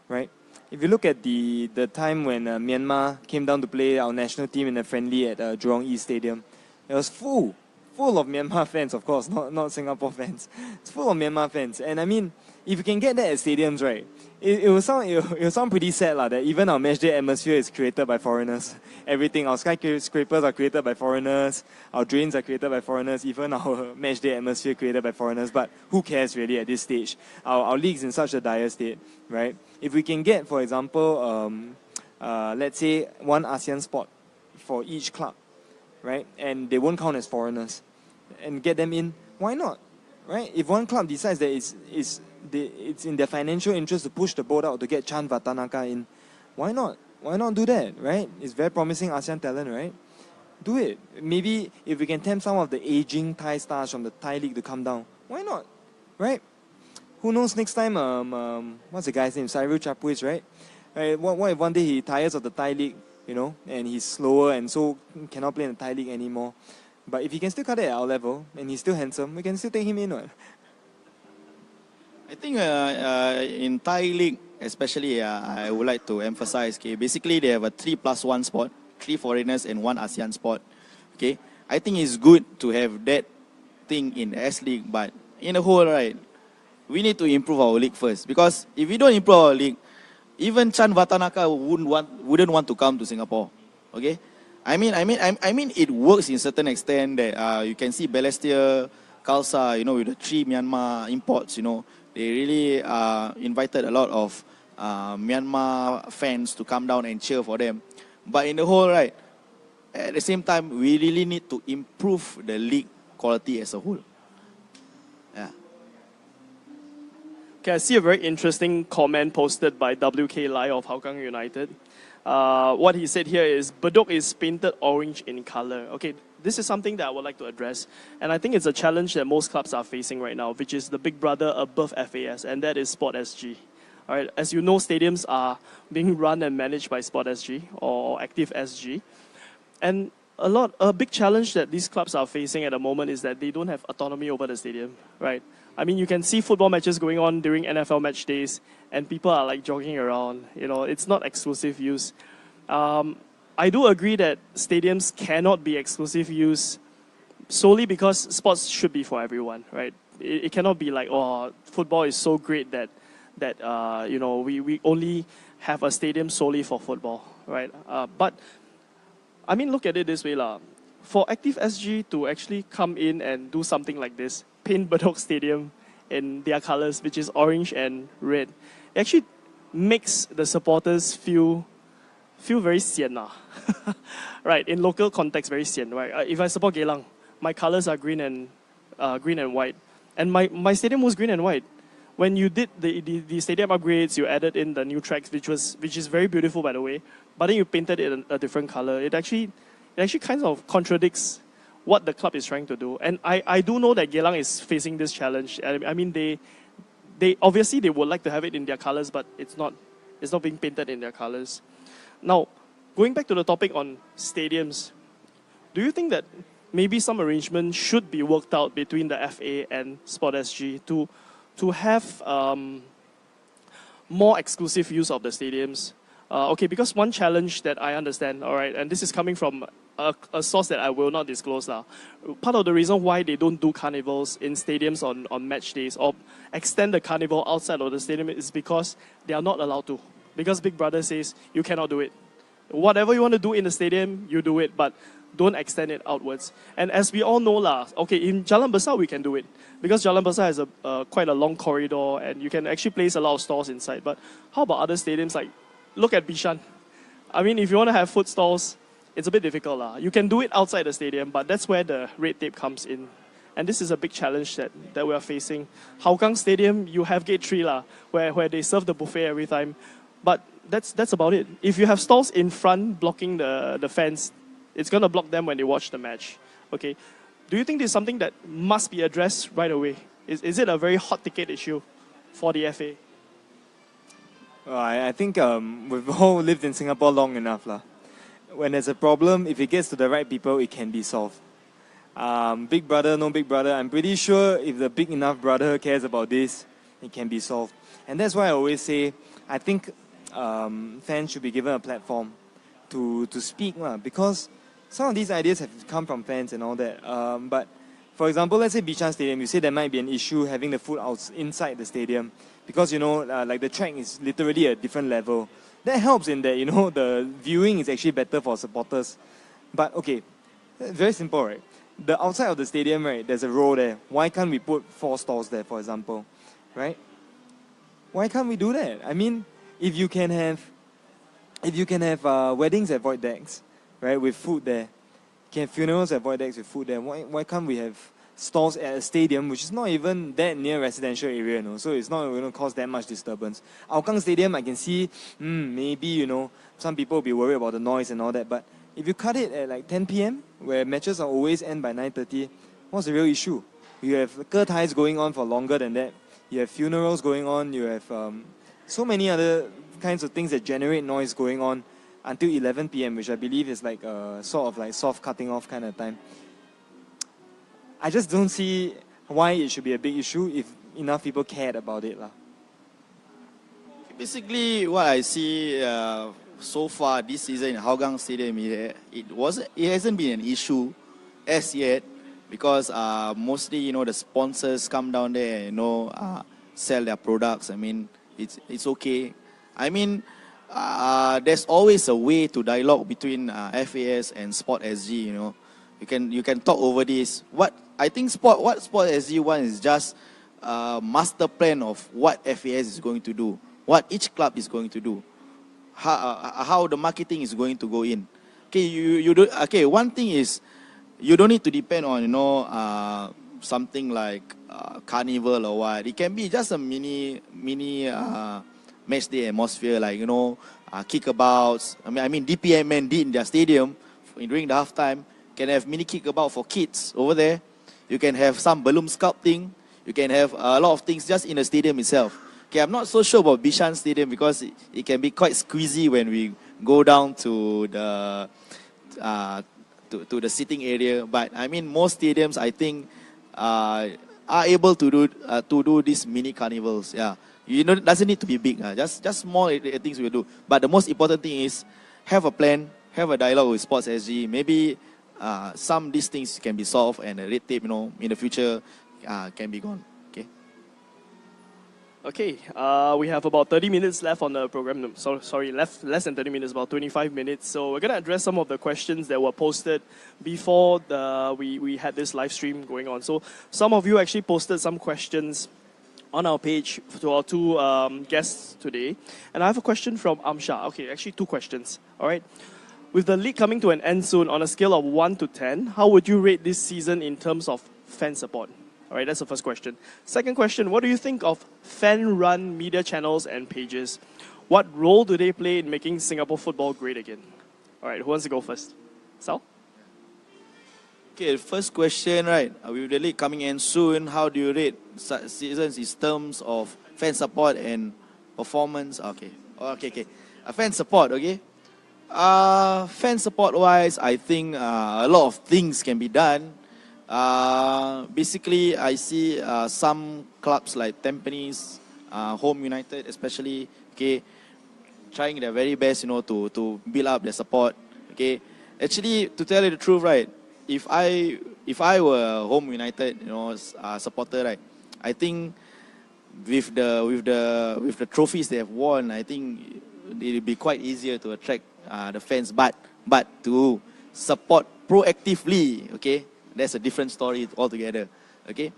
Speaker 2: right? If you look at the time when Myanmar came down to play our national team in a friendly at Jurong East Stadium, it was full of Myanmar fans, of course, not Singapore fans. It's full of Myanmar fans. And I mean, if you can get that at stadiums, right, it will sound pretty sad lah, that even our matchday atmosphere is created by foreigners. Everything, our skyscrapers are created by foreigners, our drains are created by foreigners, even our matchday atmosphere created by foreigners. But who cares really at this stage? Our league's in such a dire state, right? If we can get, for example, let's say one ASEAN spot for each club, right, and they won't count as foreigners, and get them in, why not, right? If one club decides that it's in their financial interest to push the boat out to get Chan Vatanaka in, why not? Why not do that, right? It's very promising ASEAN talent, right? Do it. Maybe if we can tempt some of the aging Thai stars from the Thai league to come down, why not, right? Who knows, next time, what's the guy's name? Cyril Chapuis, right? What if one day he tires of the Thai league, you know, and he's slower and so cannot play in the Thai league anymore. But if he can still cut it at our level and he's still handsome, we can still take him in. Right?
Speaker 3: I think in Thai league, especially, I would like to emphasize, okay, basically they have a 3+1 spot, 3 foreigners and 1 ASEAN spot. Okay, I think it's good to have that thing in S-League, but in the whole, right, we need to improve our league first. Because if we don't improve our league, even Chan Vatanaka wouldn't want to come to Singapore. Okay, I mean, it works in certain extent that you can see Balestier, Khalsa, you know, with the 3 Myanmar imports, you know, they really invited a lot of Myanmar fans to come down and cheer for them. But in the whole, right, at the same time, we really need to improve the league quality as a whole. Yeah.
Speaker 1: Okay, I see a very interesting comment posted by WK Lai of Hougang United. What he said here is, Bedok is painted orange in color. Okay, this is something that I would like to address. And I think it's a challenge that most clubs are facing right now, which is the big brother above FAS, and that is Sport SG. All right, as you know, stadiums are being run and managed by Sport SG or Active SG. And a big challenge that these clubs are facing at the moment is that they don't have autonomy over the stadium, right? I mean, you can see football matches going on during NFL match days, and people are like jogging around. You know, it's not exclusive use. I do agree that stadiums cannot be exclusive use solely because sports should be for everyone, right? It cannot be like, oh, football is so great that you know, we only have a stadium solely for football, right? But I mean, look at it this way, lah. For Active SG to actually come in and do something like this, paint Bedok Stadium in their colors, which is orange and red, it actually makes the supporters feel very sian, lah. Right? In local context, very sian, right? If I support Geylang, my colors are green and white, and my stadium was green and white. When you did the stadium upgrades, you added in the new tracks, which is very beautiful, by the way. But then you painted it a different color. It actually kind of contradicts what the club is trying to do. And I do know that Geylang is facing this challenge. I mean, they obviously they would like to have it in their colors, but it's not being painted in their colors. Now, going back to the topic on stadiums, do you think that maybe some arrangement should be worked out between the FA and Sport SG to have more exclusive use of the stadiums? Okay, because one challenge that I understand, all right, and this is coming from a source that I will not disclose now. Part of the reason why they don't do carnivals in stadiums on match days or extend the carnival outside of the stadium is because they are not allowed to. Because Big Brother says you cannot do it. Whatever you want to do in the stadium, you do it, but don't extend it outwards. And as we all know, okay, in Jalan Besar we can do it because Jalan Besar has quite a long corridor and you can actually place a lot of stalls inside. But how about other stadiums? Like, look at Bishan. I mean, if you want to have food stalls, it's a bit difficult. You can do it outside the stadium, but that's where the red tape comes in. And this is a big challenge that we are facing. Hougang Stadium, you have gate 3 where they serve the buffet every time. But that's about it. If you have stalls in front blocking the fans, it's going to block them when they watch the match. Okay. Do you think this is something that must be addressed right away? Is it a very hot ticket issue for the FA?
Speaker 2: I think we've all lived in Singapore long enough. When there's a problem, if it gets to the right people, it can be solved. Big brother, no big brother, I'm pretty sure if the big enough brother cares about this, it can be solved. And that's why I always say, I think fans should be given a platform to speak, because some of these ideas have come from fans and all that. But for example, let's say Bishan Stadium, you say there might be an issue having the food inside the stadium because, like the track is literally a different level. That helps in that, the viewing is actually better for supporters. But okay, very simple, right? The outside of the stadium, right, there's a row there. Why can't we put 4 stalls there, for example, right? Why can't we do that? I mean, if you can have weddings at void decks, right, with food there, you can have funerals at void decks with food there. Why can't we have stalls at a stadium which is not even that near residential area, so it's not going to cause that much disturbance. Hougang Stadium, I can see, maybe, some people will be worried about the noise and all that, but if you cut it at like 10 p.m., where matches are always end by 9:30, what's the real issue? You have Ke Thais going on for longer than that. You have funerals going on. You have so many other kinds of things that generate noise going on until 11 p.m., which I believe is like a sort of like soft cutting off kind of time. I just don't see why it should be a big issue if enough people cared about it.
Speaker 3: Basically, what I see so far this season in Hougang Stadium, it hasn't been an issue as yet because mostly, the sponsors come down there and, sell their products. I mean, it's okay. I mean, there's always a way to dialogue between FAS and Sport SG, You can talk over this. What Sport SG want is just a master plan of what FAS is going to do, what each club is going to do, how the marketing is going to go in. Okay, you do. Okay, one thing is you don't need to depend on something like carnival or what. It can be just a mini match day atmosphere, like kickabouts. I mean DPMN did in their stadium during the halftime. Can have mini kickabout for kids over there. You can have some balloon sculpting. You can have a lot of things just in the stadium itself. Okay, I'm not so sure about Bishan Stadium because it can be quite squeezy when we go down to the to the sitting area. But I mean, most stadiums I think are able to do these mini carnivals. Yeah, it doesn't need to be big. Just small things we do. But the most important thing is have a plan, have a dialogue with Sports SG. Maybe some of these things can be solved, and the red tape, in the future, can be gone.
Speaker 1: Okay, we have about 30 minutes left on the program. Sorry, less than 30 minutes, about 25 minutes. So we're going to address some of the questions that were posted before we had this live stream going on. So some of you actually posted some questions on our page to our two guests today. And I have a question from Amsha. Okay, actually 2 questions. All right. with the league coming to an end soon, on a scale of 1 to 10, how would you rate this season in terms of fan support? All right, that's the first question. Second question, what do you think of fan-run media channels and pages? What role do they play in making Singapore football great again? All right, who wants to go first? Sal?
Speaker 3: Okay, first question, right? With the league coming in soon, how do you rate seasons in terms of fan support and performance? Okay. Fan support, okay? Fan support-wise, I think a lot of things can be done. Basically, I see some clubs like Tampines, Home United especially, okay, trying their very best, to build up their support, okay. Actually, to tell you the truth, right, if I were Home United, supporter, right, I think with the trophies they have won, I think it'll be quite easier to attract the fans. But to support proactively, okay, that's a different story altogether, okay.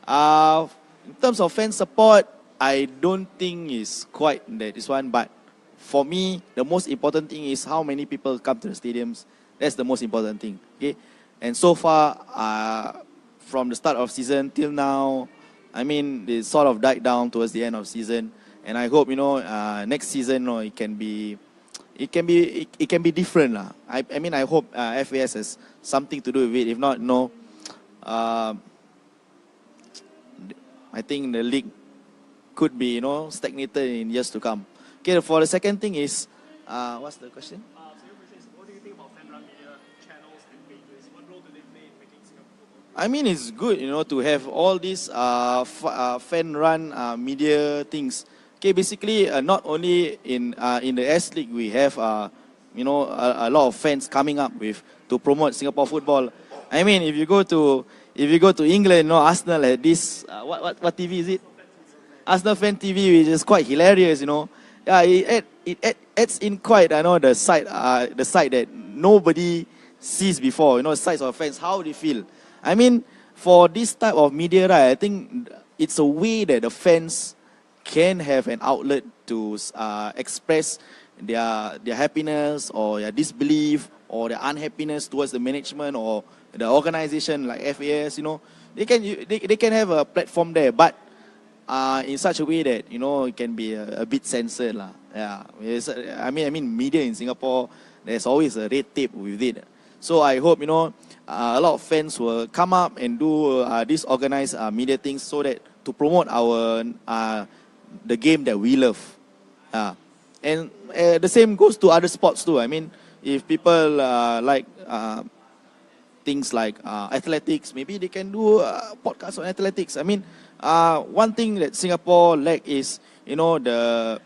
Speaker 3: In terms of fan support, I don't think it's quite this one, but for me, the most important thing is how many people come to the stadiums. That's the most important thing, okay. And so far, from the start of season till now, I mean, they sort of died down towards the end of season. And I hope, next season, it can be different, lah. I mean, I hope FAS has something to do with it. If not, no. I think the league could be, stagnated in years to come. Okay, for the second thing is, what's the question?
Speaker 1: What do you think about fan-run media channels and pages? What role do they play in making Singapore football?
Speaker 3: I mean, it's good, to have all these fan-run media things. Okay, basically, not only in the S-League, we have, a lot of fans coming up to promote Singapore football. I mean, if you go to England, Arsenal had this, what TV is it? Arsenal Fan TV, which is quite hilarious, Yeah, it adds in quite, the side that nobody sees before, the sides of fans, how they feel. I mean, for this type of media, right, I think it's a way that the fans can have an outlet to express their happiness or their disbelief or their unhappiness towards the management or the organization like FAS. They can have a platform there, but in such a way that it can be a bit censored, lah. Yeah, I mean, media in Singapore, there's always a red tape with it. So I hope a lot of fans will come up and do these organized media things so that to promote the game that we love. And the same goes to other sports too. I mean, if people like things like athletics, maybe they can do podcasts on athletics. I mean, one thing that Singapore lack is, the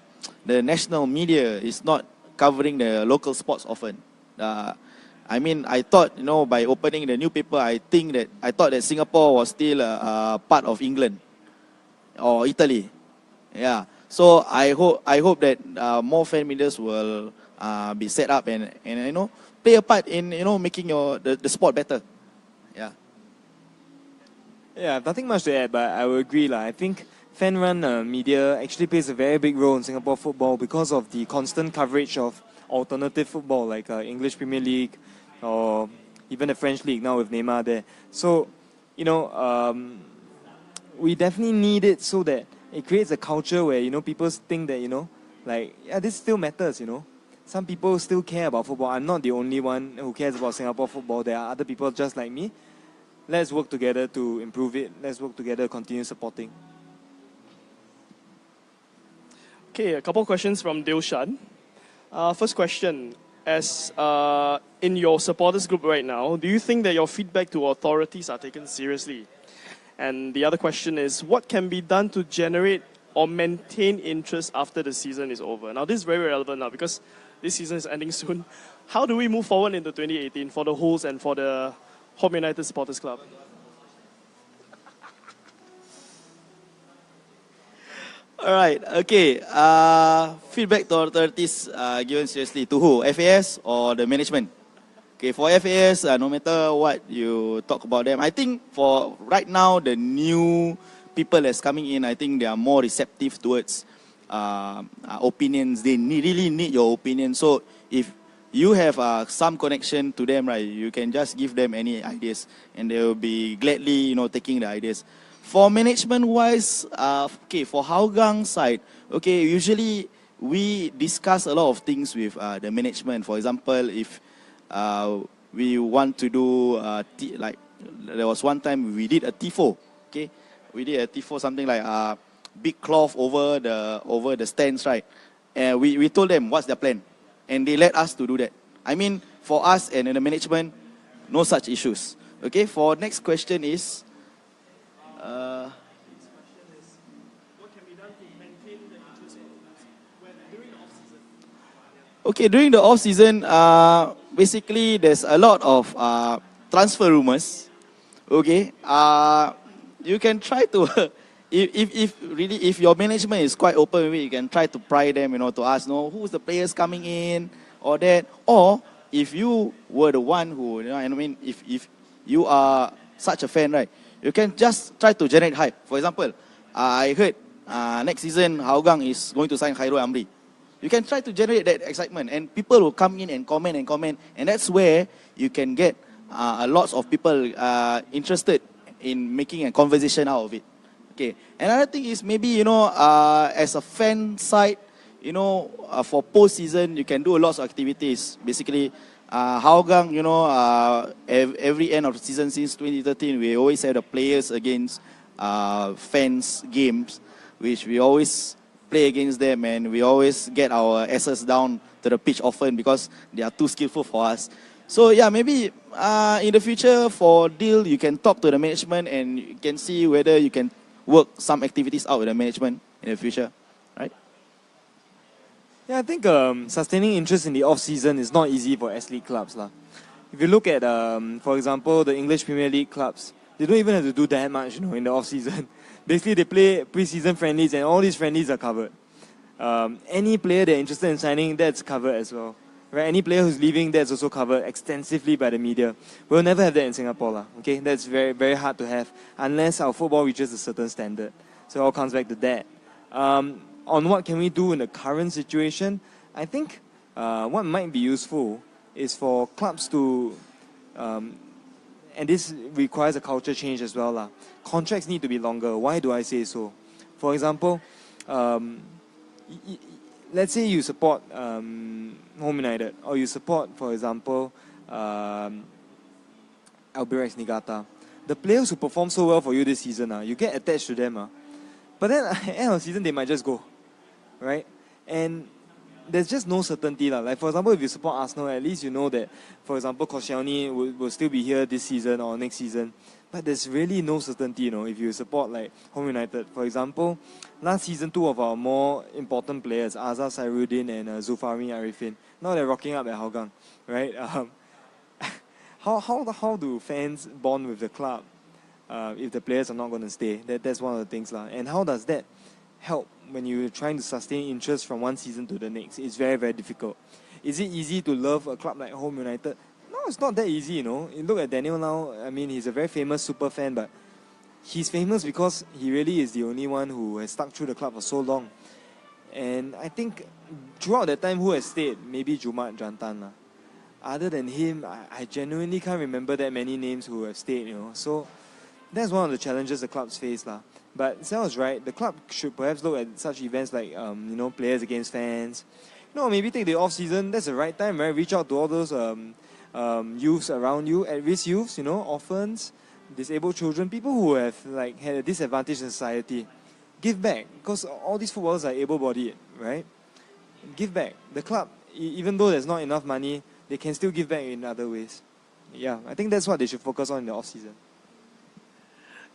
Speaker 3: national media is not covering the local sports often. I mean, I thought, by opening the newspaper, I thought that Singapore was still part of England or Italy. Yeah. So I hope that more fan medias will be set up and play a part in making the sport better. Yeah.
Speaker 2: Yeah, nothing much to add, but I will agree, lah. I think fan-run media actually plays a very big role in Singapore football because of the constant coverage of alternative football like English Premier League or even the French League now with Neymar there. So, we definitely need it so that it creates a culture where, people think that, this still matters, Some people still care about football. I'm not the only one who cares about Singapore football. There are other people just like me. Let's work together to improve it. Let's work together to continue supporting.
Speaker 1: Okay, a couple questions from Dilshan. First question, as in your supporters group right now, do you think that your feedback to authorities are taken seriously? And the other question is, what can be done to generate or maintain interest after the season is over? Now, this is very relevant now because this season is ending soon. How do we move forward into 2018 for the Wolves and for the Home United Supporters Club?
Speaker 3: All right, okay. Feedback to authorities given seriously to who? FAS or the management? Okay, for FAS, no matter what you talk about them, I think for right now, the new people that's coming in, I think they are more receptive towards opinions. They really need your opinion. So if you have some connection to them, right? You can just give them any ideas, and they will be gladly, taking the ideas. For management-wise, okay, for Hougang side, okay, usually we discuss a lot of things with the management. For example, if we want to do like there was one time we did a tifo, okay, we did a tifo, something like big cloth over the stands, right? And we told them what's their plan, and they let us to do that. I mean, for us and the management, no such issues. Okay, for next question is. Okay, during the off season, basically there's a lot of transfer rumors. Okay, you can try to, if your management is quite open with it, you can try to pry them, to ask, who's the players coming in or that, or if you were the one who, if you are such a fan, right, you can just try to generate hype. For example, I heard next season Hougang is going to sign Khairul Amri. You can try to generate that excitement, and people will come in and comment, and that's where you can get lots of people interested in making a conversation out of it. Okay. Another thing is maybe as a fan side, for post-season you can do lots of activities. Basically, Hougang, every end of the season since 2013, we always have the players against fans games, which we always play against them, and we always get our asses down to the pitch often because they are too skillful for us. So yeah, maybe in the future for deal, you can talk to the management and you can see whether you can work some activities out with the management in the future, right?
Speaker 2: Yeah, I think sustaining interest in the off-season is not easy for S-League clubs. If you look at, for example, the English Premier League clubs, they don't even have to do that much, in the off-season. Basically, they play pre-season friendlies, and all these friendlies are covered. Any player they're interested in signing, that's covered as well. Right? Any player who's leaving, that's also covered extensively by the media. We'll never have that in Singapore. Okay? That's very, very hard to have unless our football reaches a certain standard. So it all comes back to that. On what can we do in the current situation, I think what might be useful is for clubs to, and this requires a culture change as well. Contracts need to be longer. Why do I say so? For example, let's say you support Home United, or you support, for example, Albirex Niigata. The players who perform so well for you this season, you get attached to them. But then at the end of the season, they might just go. Right? And there's just no certainty. Like, for example, if you support Arsenal, at least you know that, for example, Koscielny will still be here this season or next season. But there's really no certainty, if you support like Home United. For example, last season, two of our more important players, Azhar Sairuddin and Zulfari Arifin, now they're rocking up at Hougang, right? How do fans bond with the club if the players are not going to stay? That's one of the things. And how does that help when you're trying to sustain interest from one season to the next? It's very, very difficult. Is it easy to love a club like Home United? No, it's not that easy, You look at Daniel now, I mean, he's a very famous super fan, but he's famous because he really is the only one who has stuck through the club for so long. And I think throughout that time, who has stayed? Maybe Jumat Jantan. Other than him, I genuinely can't remember that many names who have stayed, So that's one of the challenges the clubs face. But Sal is right. The club should perhaps look at such events like, players against fans. Maybe take the off-season. That's the right time, right? Reach out to all those youths around you, at-risk youths, orphans, disabled children, people who have had a disadvantage in society. Give back, because all these footballers are able-bodied, right? Give back. The club, even though there's not enough money, they can still give back in other ways. Yeah, I think that's what they should focus on in the off-season.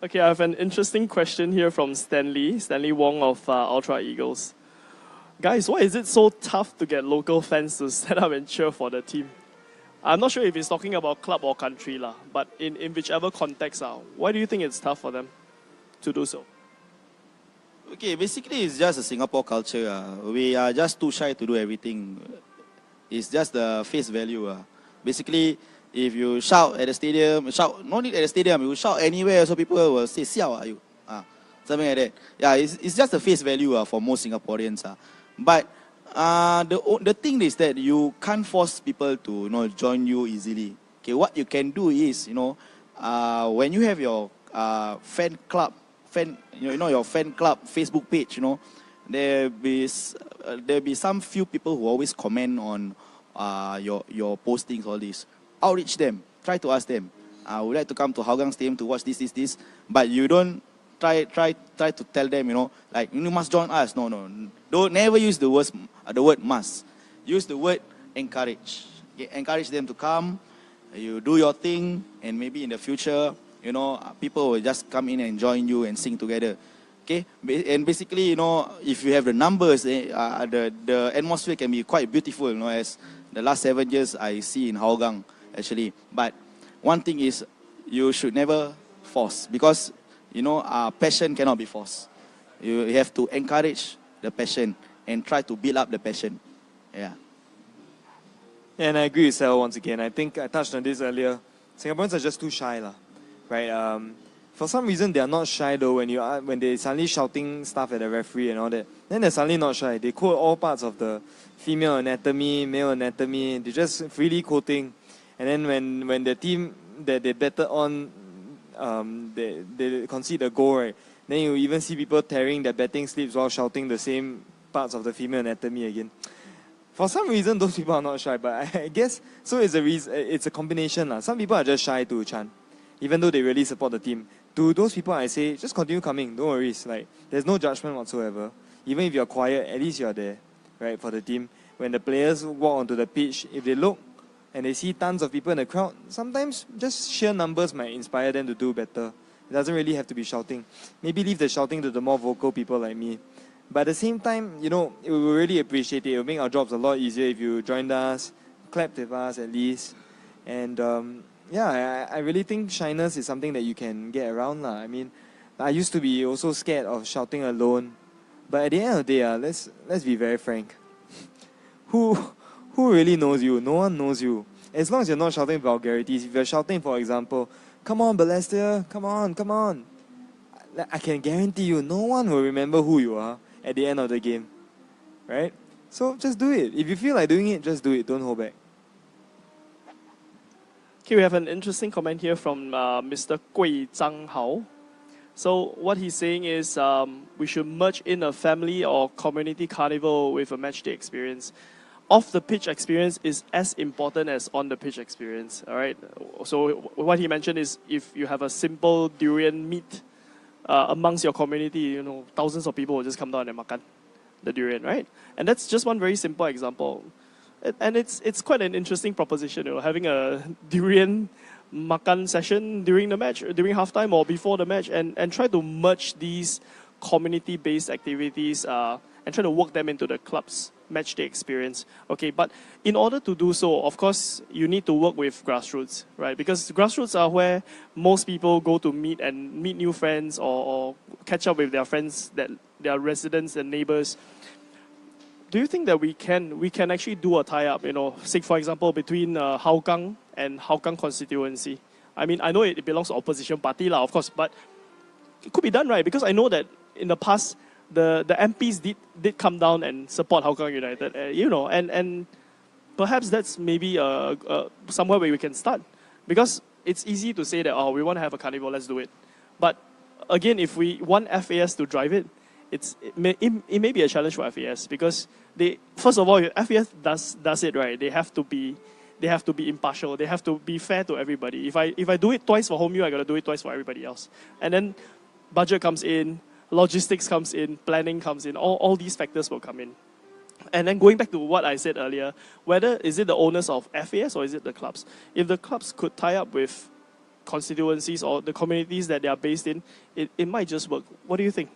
Speaker 1: Okay, I have an interesting question here from Stanley Wong of Ultra Eagles. Guys, why is it so tough to get local fans to stand up and cheer for the team? I'm not sure if he's talking about club or country, but in whichever context, why do you think it's tough for them to do so?
Speaker 3: Okay, basically it's just a Singapore culture. We are just too shy to do everything. It's just the face value. Basically, if you shout at the stadium, no need at the stadium, you shout anywhere, so people will say, "Siao, are you?" Something like that. Yeah, it's just the face value for most Singaporeans. But the thing is that you can't force people to join you easily. Okay, what you can do is when you have your fan club, your fan club Facebook page, there be some few people who always comment on your postings, all this. Outreach them, try to ask them. I would like to come to Hougang Stadium to watch this, but you don't try to tell them, like you must join us. No, don't never use the word must. Use the word encourage. Okay? Encourage them to come. You do your thing, and maybe in the future, people will just come in and join you and sing together. Okay, and basically, if you have the numbers, the atmosphere can be quite beautiful. As the last 7 years I see in Hougang actually. But one thing is, you should never force, because passion cannot be forced. You have to encourage the passion and try to build up the passion. Yeah.
Speaker 2: And I agree with Sal once again. I think I touched on this earlier. Singaporeans are just too shy, right? For some reason, they are not shy though. When they suddenly shouting stuff at the referee and all that, then they're suddenly not shy. They quote all parts of the female anatomy, male anatomy. They're just freely quoting. And then when the team that they betted on, they concede a goal, right? Then you even see people tearing their betting slips while shouting the same parts of the female anatomy again. For some reason, those people are not shy, but I guess so. It's a combination. Some people are just shy to chant, even though they really support the team. To those people, I say, just continue coming. Don't worry. There's no judgment whatsoever. Even if you're quiet, at least you're there, right, for the team. When the players walk onto the pitch, if they look and they see tons of people in the crowd, sometimes just sheer numbers might inspire them to do better. It doesn't really have to be shouting. Maybe leave the shouting to the more vocal people like me. But at the same time, we will really appreciate it. It will make our jobs a lot easier if you joined us, clapped with us at least. And I really think shyness is something that you can get around. I mean, I used to be also scared of shouting alone. But at the end of the day, let's be very frank. Who really knows you? No one knows you. As long as you're not shouting vulgarities. If you're shouting, for example, come on, Balestier, come on. I can guarantee you, no one will remember who you are at the end of the game. Right? So just do it. If you feel like doing it, just do it. Don't hold back.
Speaker 1: Okay, we have an interesting comment here from Mr. Gui Zhang Hao. So what he's saying is we should merge in a family or community carnival with a match day experience. Off the pitch experience is as important as on the pitch experience. All right. So what he mentioned is if you have a simple durian meet amongst your community, thousands of people will just come down and makan the durian, right? And that's just one very simple example. And it's quite an interesting proposition, having a durian makan session during the match, during halftime or before the match, and try to merge these community-based activities and try to work them into the club's match day experience. Okay, but in order to do so, of course, you need to work with grassroots, right? Because grassroots are where most people go to meet new friends or catch up with their friends, their residents and neighbors. Do you think that we can actually do a tie-up, say for example between Hougang and Hougang constituency? I mean, I know it belongs to opposition party, of course, but it could be done, right? Because I know that in the past, the MPs did come down and support Hougang United, and perhaps that's maybe somewhere where we can start. Because it's easy to say that, we want to have a carnival, let's do it. But again, if we want FAS to drive it, it may be a challenge for FAS because first of all, FAS does it right. They have to be impartial. They have to be fair to everybody. If I do it twice for Home U, I got to do it twice for everybody else. And then budget comes in, logistics comes in, planning comes in. All these factors will come in. And then going back to what I said earlier, whether is it the owners of FAS or is it the clubs? If the clubs could tie up with constituencies or the communities that they are based in, it might just work. What do you think?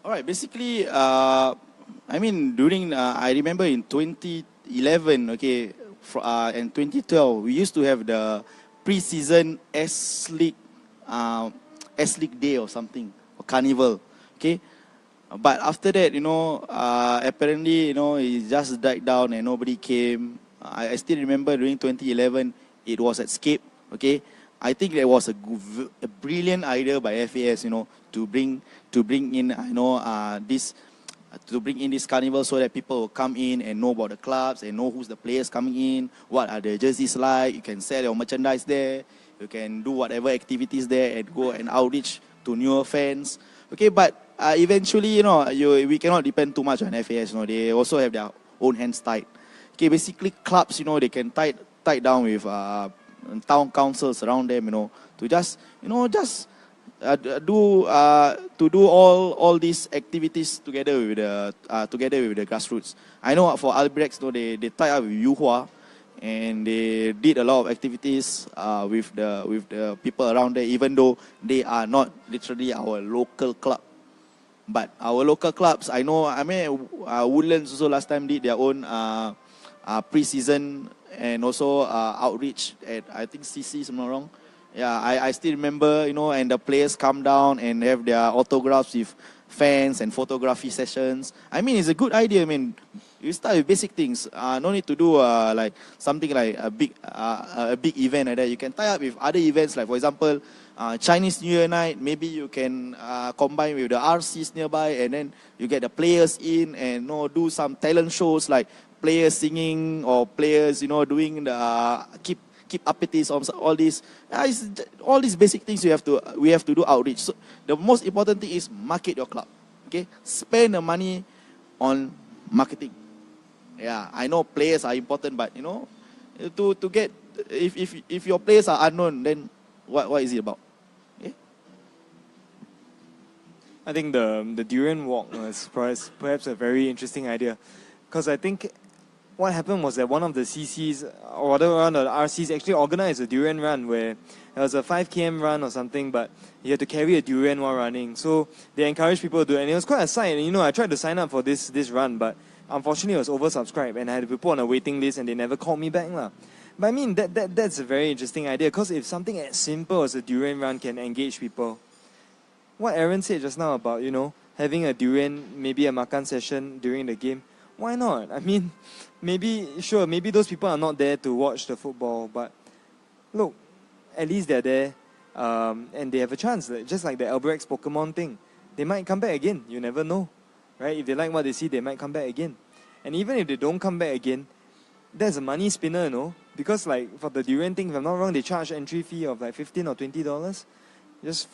Speaker 3: All right, basically, during, I remember in 2011, and 2012, we used to have the pre-season S.League Day or something, or carnival, okay? But after that, apparently, it just died down and nobody came. I still remember during 2011, it was at Scape, okay? I think that was a brilliant idea by FAS, to bring in, this to bring in this carnival so that people will come in and know about the clubs and know who's the players coming in, what are the jerseys like. You can sell your merchandise there. You can do whatever activities there and go and outreach to newer fans. Okay, but eventually, we cannot depend too much on FAS. They also have their own hands tied. Okay, basically clubs, they can tie down with town councils around them, to just do all these activities together with the grassroots. I know for Albrechts, they tie up with Yuhua, and they did a lot of activities with the people around there, even though they are not literally our local club. But our local clubs, Woodlands also last time did their own pre-season and also outreach at, I think, CC, if I'm not wrong. Yeah, I still remember, and the players come down and have their autographs with fans and photography sessions. It's a good idea. You start with basic things. No need to do like something like a big event like that. You can tie up with other events, like for example, Chinese New Year night. Maybe you can combine with the RCs nearby, and then you get the players in and do some talent shows like players singing or players doing the keep updates on all these. All these basic things we have to do outreach. So the most important thing is market your club. Okay, spend the money on marketing. Yeah, I know players are important, but to get if your players are unknown, then what is it about? Okay?
Speaker 2: I think the Durian Walk is perhaps a very interesting idea, because I think what happened was that one of the CCs, or rather one of the RCs, actually organized a durian run where it was a 5 km run or something, but you had to carry a durian while running. So they encouraged people to do it, and it was quite a sight. I tried to sign up for this run, but unfortunately it was oversubscribed, and I had to be put on a waiting list, and they never called me back. But that's a very interesting idea, because if something as simple as a durian run can engage people, what Aaron said just now about, having a durian, maybe a makan session during the game, why not? Maybe those people are not there to watch the football, but look, at least they're there, and they have a chance. Just like the Albrechts Pokemon thing, they might come back again. You never know, right? If they like what they see, they might come back again. And even if they don't come back again, that's a money spinner, because like for the durian thing, if I'm not wrong, they charge entry fee of like $15 or $20 just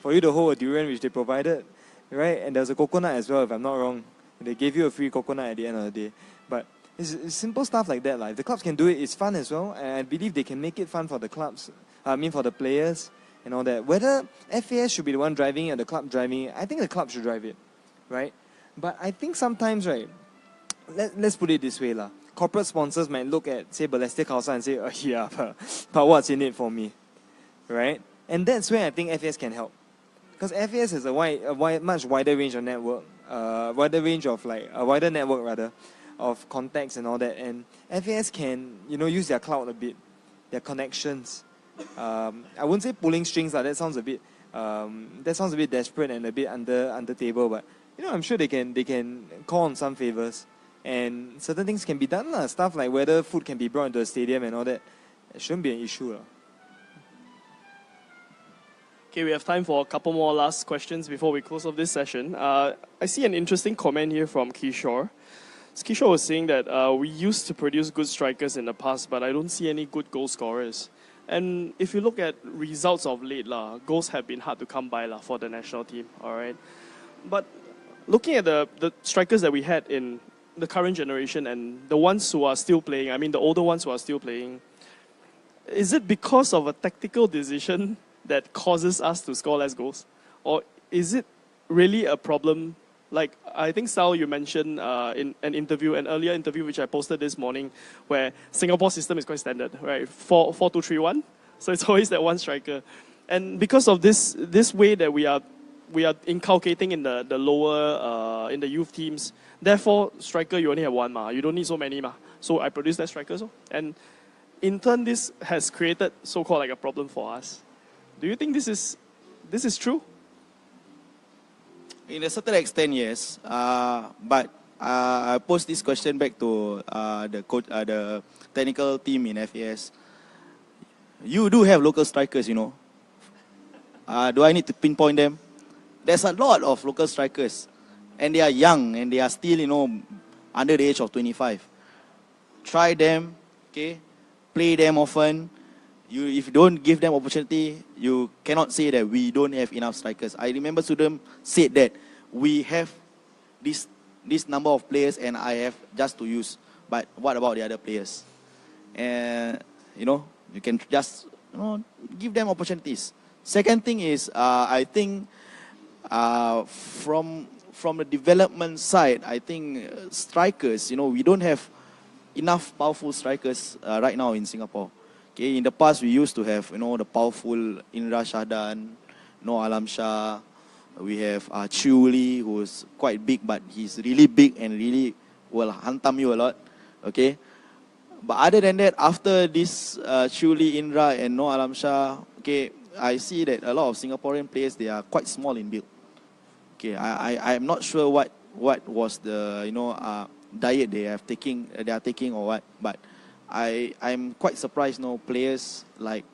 Speaker 2: for you to hold a durian, which they provided, right? And there's a coconut as well, if I'm not wrong. They gave you a free coconut at the end of the day. But it's simple stuff like that. If the clubs can do it, it's fun as well. And I believe they can make it fun for the clubs. For the players and all that. Whether FAS should be the one driving it or the club driving it, I think the club should drive it, right? But I think sometimes, right, let's put it this way. Corporate sponsors might look at, say, Balestier Khalsa and say, yeah, but what's in it for me, right? And that's where I think FAS can help. Because FAS has a much wider range of network, a wider network of contacts and all that, and FAS can use their clout a bit, their connections. I wouldn't say pulling strings, that sounds a bit desperate and a bit under table, but I'm sure they can call on some favors, and certain things can be done, stuff like whether food can be brought into the stadium and all that. It shouldn't be an issue.
Speaker 1: Okay, we have time for a couple more last questions before we close off this session. I see an interesting comment here from Kishore. Kishore was saying that we used to produce good strikers in the past, but I don't see any good goal scorers. And if you look at results of late, goals have been hard to come by for the national team, all right? But looking at the strikers that we had in the current generation and the ones who are still playing, the older ones who are still playing, is it because of a tactical decision that causes us to score less goals? Or is it really a problem? Like, I think, Sal, you mentioned in an earlier interview, which I posted this morning, where Singapore system is quite standard, right? 4-2-3-1. So it's always that one striker. And because of this way that we are inculcating in the lower, in the youth teams, therefore, striker, you only have one, you don't need so many, So I produce that strikers. And in turn, this has created so-called like a problem for us. Do you think this is true?
Speaker 3: In a certain extent, yes. But I pose this question back to the technical team in FAS. You do have local strikers, Do I need to pinpoint them? There's a lot of local strikers. and they are young and they are still, under the age of 25. Try them, okay? Play them often. If you don't give them opportunity, you cannot say that we don't have enough strikers. I remember Sudham said that we have this number of players and I have just to use. But what about the other players? And you can just give them opportunities. Second thing is, I think from the development side, I think strikers, we don't have enough powerful strikers right now in Singapore. Okay, in the past we used to have the powerful Indra Shahdan, Alam Shah. We have Chew Lee, who's quite big, but he's really big and really will hantam you a lot. Okay, but other than that, after this Chew Lee, Indra, and Alam Shah, okay, I see that a lot of Singaporean players, they are quite small in build. Okay, I'm not sure what was the diet they are taking or what, but I'm quite surprised. Players like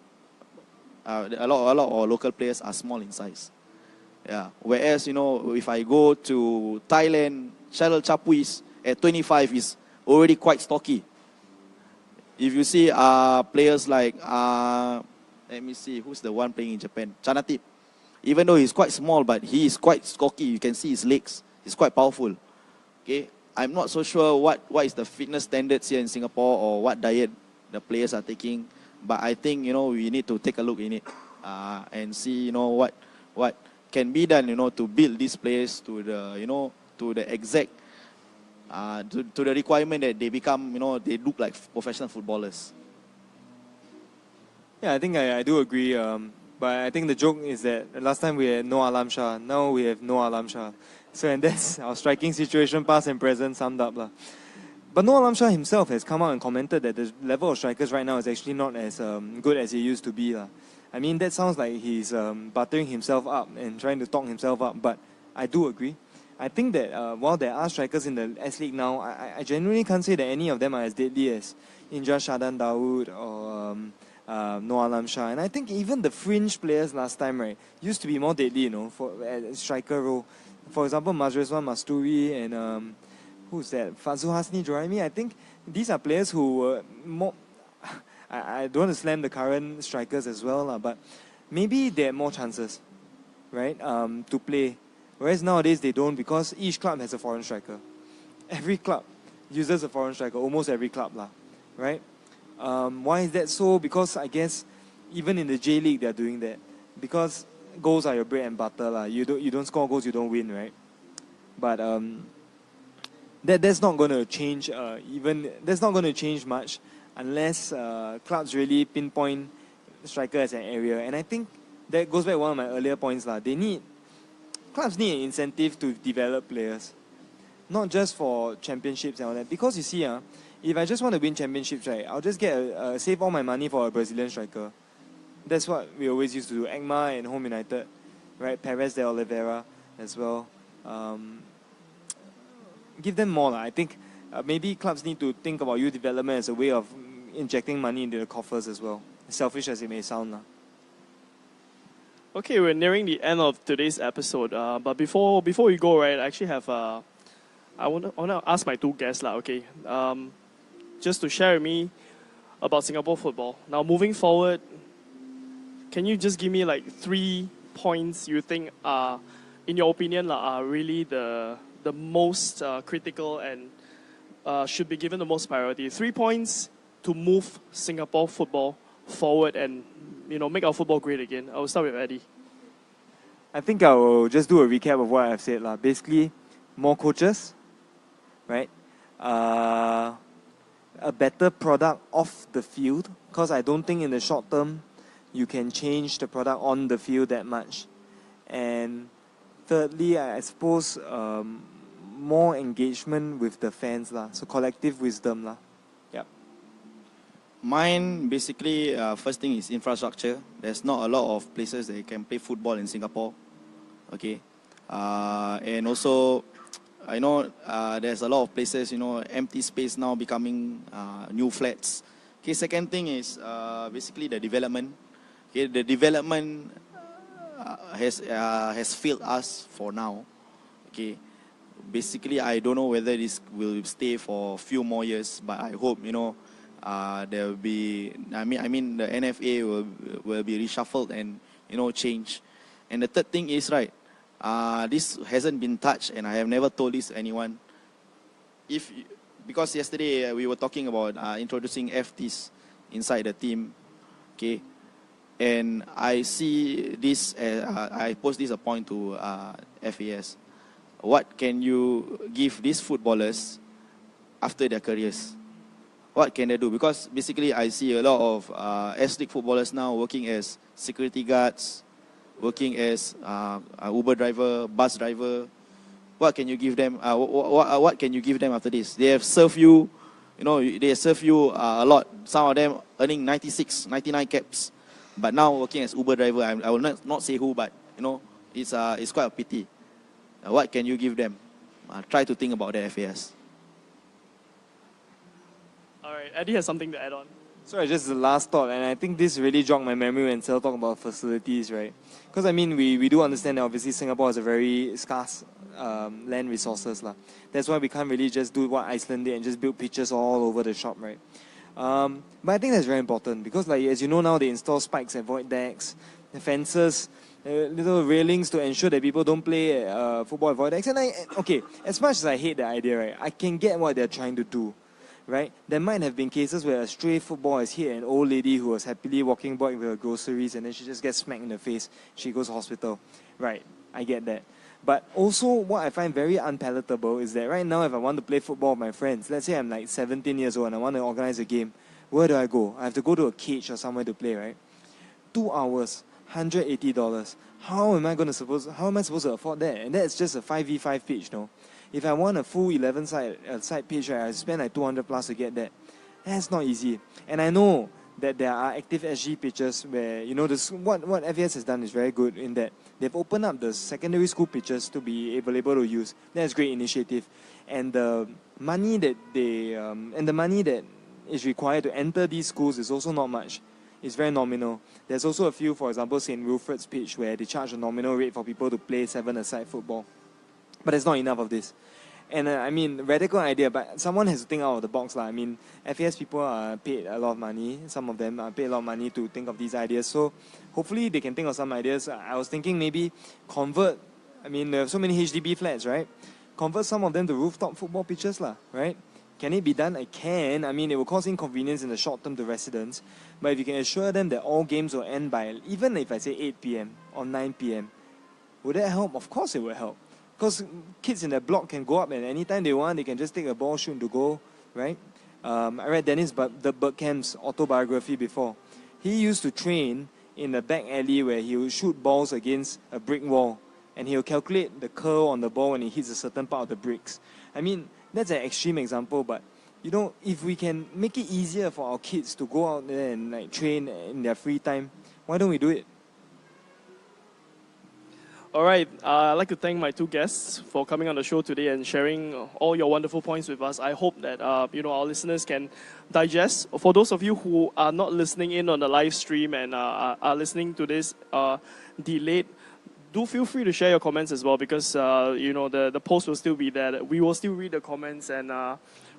Speaker 3: a lot of local players are small in size. Yeah. Whereas if I go to Thailand, Cheryl Chapuis at 25 is already quite stocky. If you see players like let me see who's the one playing in Japan, Chanatip. Even though he's quite small, but he is quite stocky. You can see his legs. He's quite powerful. Okay. I'm not so sure what is the fitness standards here in Singapore or what diet the players are taking. But I think, we need to take a look in it and see, what can be done, to build these players to the, to the exact, to the requirement that they become, they look like professional footballers.
Speaker 2: Yeah, I think I do agree. But I think the joke is that last time we had no Alam Shah, now we have no Alam Shah. So, and that's our striking situation, past and present, summed up. But No Alam Shah himself has come out and commented that the level of strikers right now is actually not as good as it used to be. I mean, that sounds like he's buttering himself up and trying to talk himself up, but I do agree. I think that while there are strikers in the S-League now, I genuinely can't say that any of them are as deadly as Indra Shadan Dawood or No Alam Shah. And I think even the fringe players last time, right, used to be more deadly, for a striker role. For example, Majreswan Masturi and who's that? Fazul Hasni Joraimi. I think these are players who were more. I don't want to slam the current strikers as well, but maybe they had more chances, right, to play. Whereas nowadays they don't, because each club has a foreign striker. Every club uses a foreign striker, almost every club, right? Why is that so? Because I guess even in the J-League they're doing that. Because goals are your bread and butter. You don't score goals, you don't win, right? But that's not going to change. That's not going to change much unless clubs really pinpoint striker as an area. And I think that goes back to one of my earlier points. Clubs need an incentive to develop players, not just for championships and all that. Because you see, if I just want to win championships, right, I'll just save all my money for a Brazilian striker. That's what we always used to do. Ekma and Home United, right? Perez de Oliveira as well. Give them more. I think maybe clubs need to think about youth development as a way of injecting money into the coffers as well. Selfish as it may sound.
Speaker 1: Okay, we're nearing the end of today's episode. But before we go, right, I actually have I want to ask my two guests, okay, just to share with me about Singapore football. Now, moving forward, can you just give me 3 points you think are, in your opinion, are really the most critical and should be given the most priority? 3 points to move Singapore football forward and make our football great again. I will start with Eddie.
Speaker 2: I think I will just do a recap of what I've said. Basically, more coaches, right? A better product off the field, because I don't think in the short term you can change the product on the field that much. And thirdly, I suppose more engagement with the fans, so collective wisdom. Yeah.
Speaker 3: Mine, basically, first thing is infrastructure. There's not a lot of places that you can play football in Singapore. Okay. And also, I know there's a lot of places, empty space now becoming new flats. Okay, second thing is basically the development. Okay, the development has failed us for now. Okay, basically, I don't know whether this will stay for a few more years, but I hope, there will be. I mean, the NFA will be reshuffled and change. And the third thing is right. This hasn't been touched, and I have never told this to anyone. Because yesterday we were talking about introducing FTs inside the team, okay, and I see this. I post this a point to FAS. What can you give these footballers after their careers? What can they do? Because basically I see a lot of S-League footballers now working as security guards, working as Uber driver, bus driver. What can you give them? What can you give them after this? They have served you, they serve you a lot. Some of them earning 96, 99 caps, but now working as Uber driver. I will not say who, but it's quite a pity. What can you give them? Try to think about the FAS.
Speaker 1: All right, Eddie has something to add on.
Speaker 2: Sorry, just the last thought, and I think this really jogged my memory when Sel talked about facilities, right? Because I mean, we do understand that obviously Singapore has a very scarce land resources, lah. That's why we can't really just do what Iceland did and just build pitches all over the shop, right? But I think that's very important because, like, as you know now, they install spikes at void decks, the fences, little railings to ensure that people don't play football at void decks. And okay, as much as I hate the idea, right, I can get what they're trying to do. Right? There might have been cases where a stray football has hit an old lady who was happily walking back with her groceries and then she just gets smacked in the face. She goes to hospital. Right, I get that. But also what I find very unpalatable is that right now if I want to play football with my friends, let's say I'm like 17 years old and I want to organize a game, where do I go? I have to go to a cage or somewhere to play, right? 2 hours, $180. How am I supposed to afford that? And that's just a 5v5 pitch, no? If I want a full 11-side pitch, right, I spend like 200 plus to get that. That's not easy. And I know that there are active SG pitches where, what FAS has done is very good in that they've opened up the secondary school pitches to be able to use. That's a great initiative. And the money that is required to enter these schools is also not much. It's very nominal. There's also a few, for example, St. Wilfred's pitch where they charge a nominal rate for people to play 7-a-side football. But there's not enough of this. And I mean, radical idea, but someone has to think out of the box. I mean, FAS people are paid a lot of money. Some of them are paid a lot of money to think of these ideas. So hopefully they can think of some ideas. I was thinking maybe convert, there are so many HDB flats, right? Convert some of them to rooftop football pitches, right? Can it be done? It can. It will cause inconvenience in the short term to residents. But if you can assure them that all games will end by, even if I say 8 p.m. or 9 p.m., would that help? Of course it will help. Because kids in that block can go up and anytime they want, they can just take a ball, shoot to goal, right? I read Dennis Bergkamp's autobiography before. He used to train in the back alley where he would shoot balls against a brick wall and he will calculate the curl on the ball when it hits a certain part of the bricks. That's an extreme example, but if we can make it easier for our kids to go out there and train in their free time, why don't we do it?
Speaker 1: All right, I'd like to thank my two guests for coming on the show today and sharing all your wonderful points with us. I hope that our listeners can digest. For those of you who are not listening in on the live stream and are listening to this delayed, do feel free to share your comments as well because the post will still be there. We will still read the comments and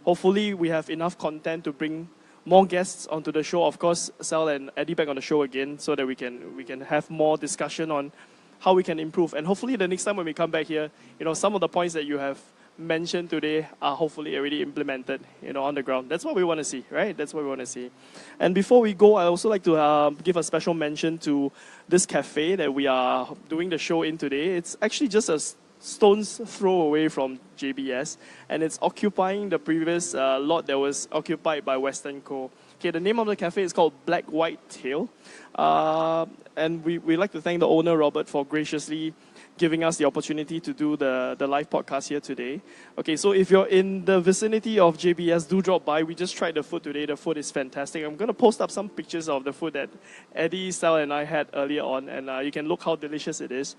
Speaker 1: hopefully we have enough content to bring more guests onto the show. Of course, Sal and Eddie back on the show again so that we can have more discussion on how we can improve. And hopefully the next time when we come back here, some of the points that you have mentioned today are hopefully already implemented, on the ground. That's what we want to see, right? That's what we want to see. And before we go, I also like to give a special mention to this cafe that we are doing the show in today. It's actually just a stone's throw away from JBS, and it's occupying the previous lot that was occupied by Western Co. Okay, the name of the cafe is called Black White Tail. And we like to thank the owner, Robert, for graciously giving us the opportunity to do the live podcast here today. Okay, so if you're in the vicinity of JBS, do drop by. We just tried the food today. The food is fantastic. I'm going to post up some pictures of the food that Eddie, Sal, and I had earlier on, and you can look how delicious it is.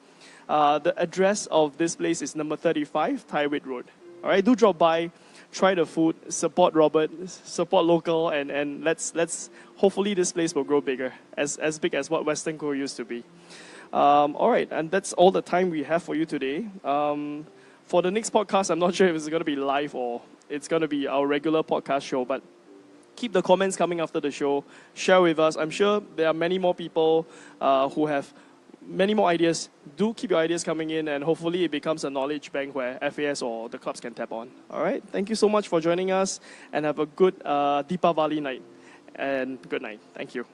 Speaker 1: The address of this place is number 35, Tyrwhitt Road. All right, do drop by. Try the food, support Robert, support local, and let's hopefully this place will grow bigger, as big as what Western Co used to be. All right, and that's all the time we have for you today. For the next podcast, I'm not sure if it's going to be live or it's going to be our regular podcast show, but keep the comments coming after the show. Share with us. I'm sure there are many more people who have many more ideas. Do keep your ideas coming in, and hopefully it becomes a knowledge bank where FAS or the clubs can tap on. All right. Thank you so much for joining us, and have a good Deepavali night. And good night. Thank you.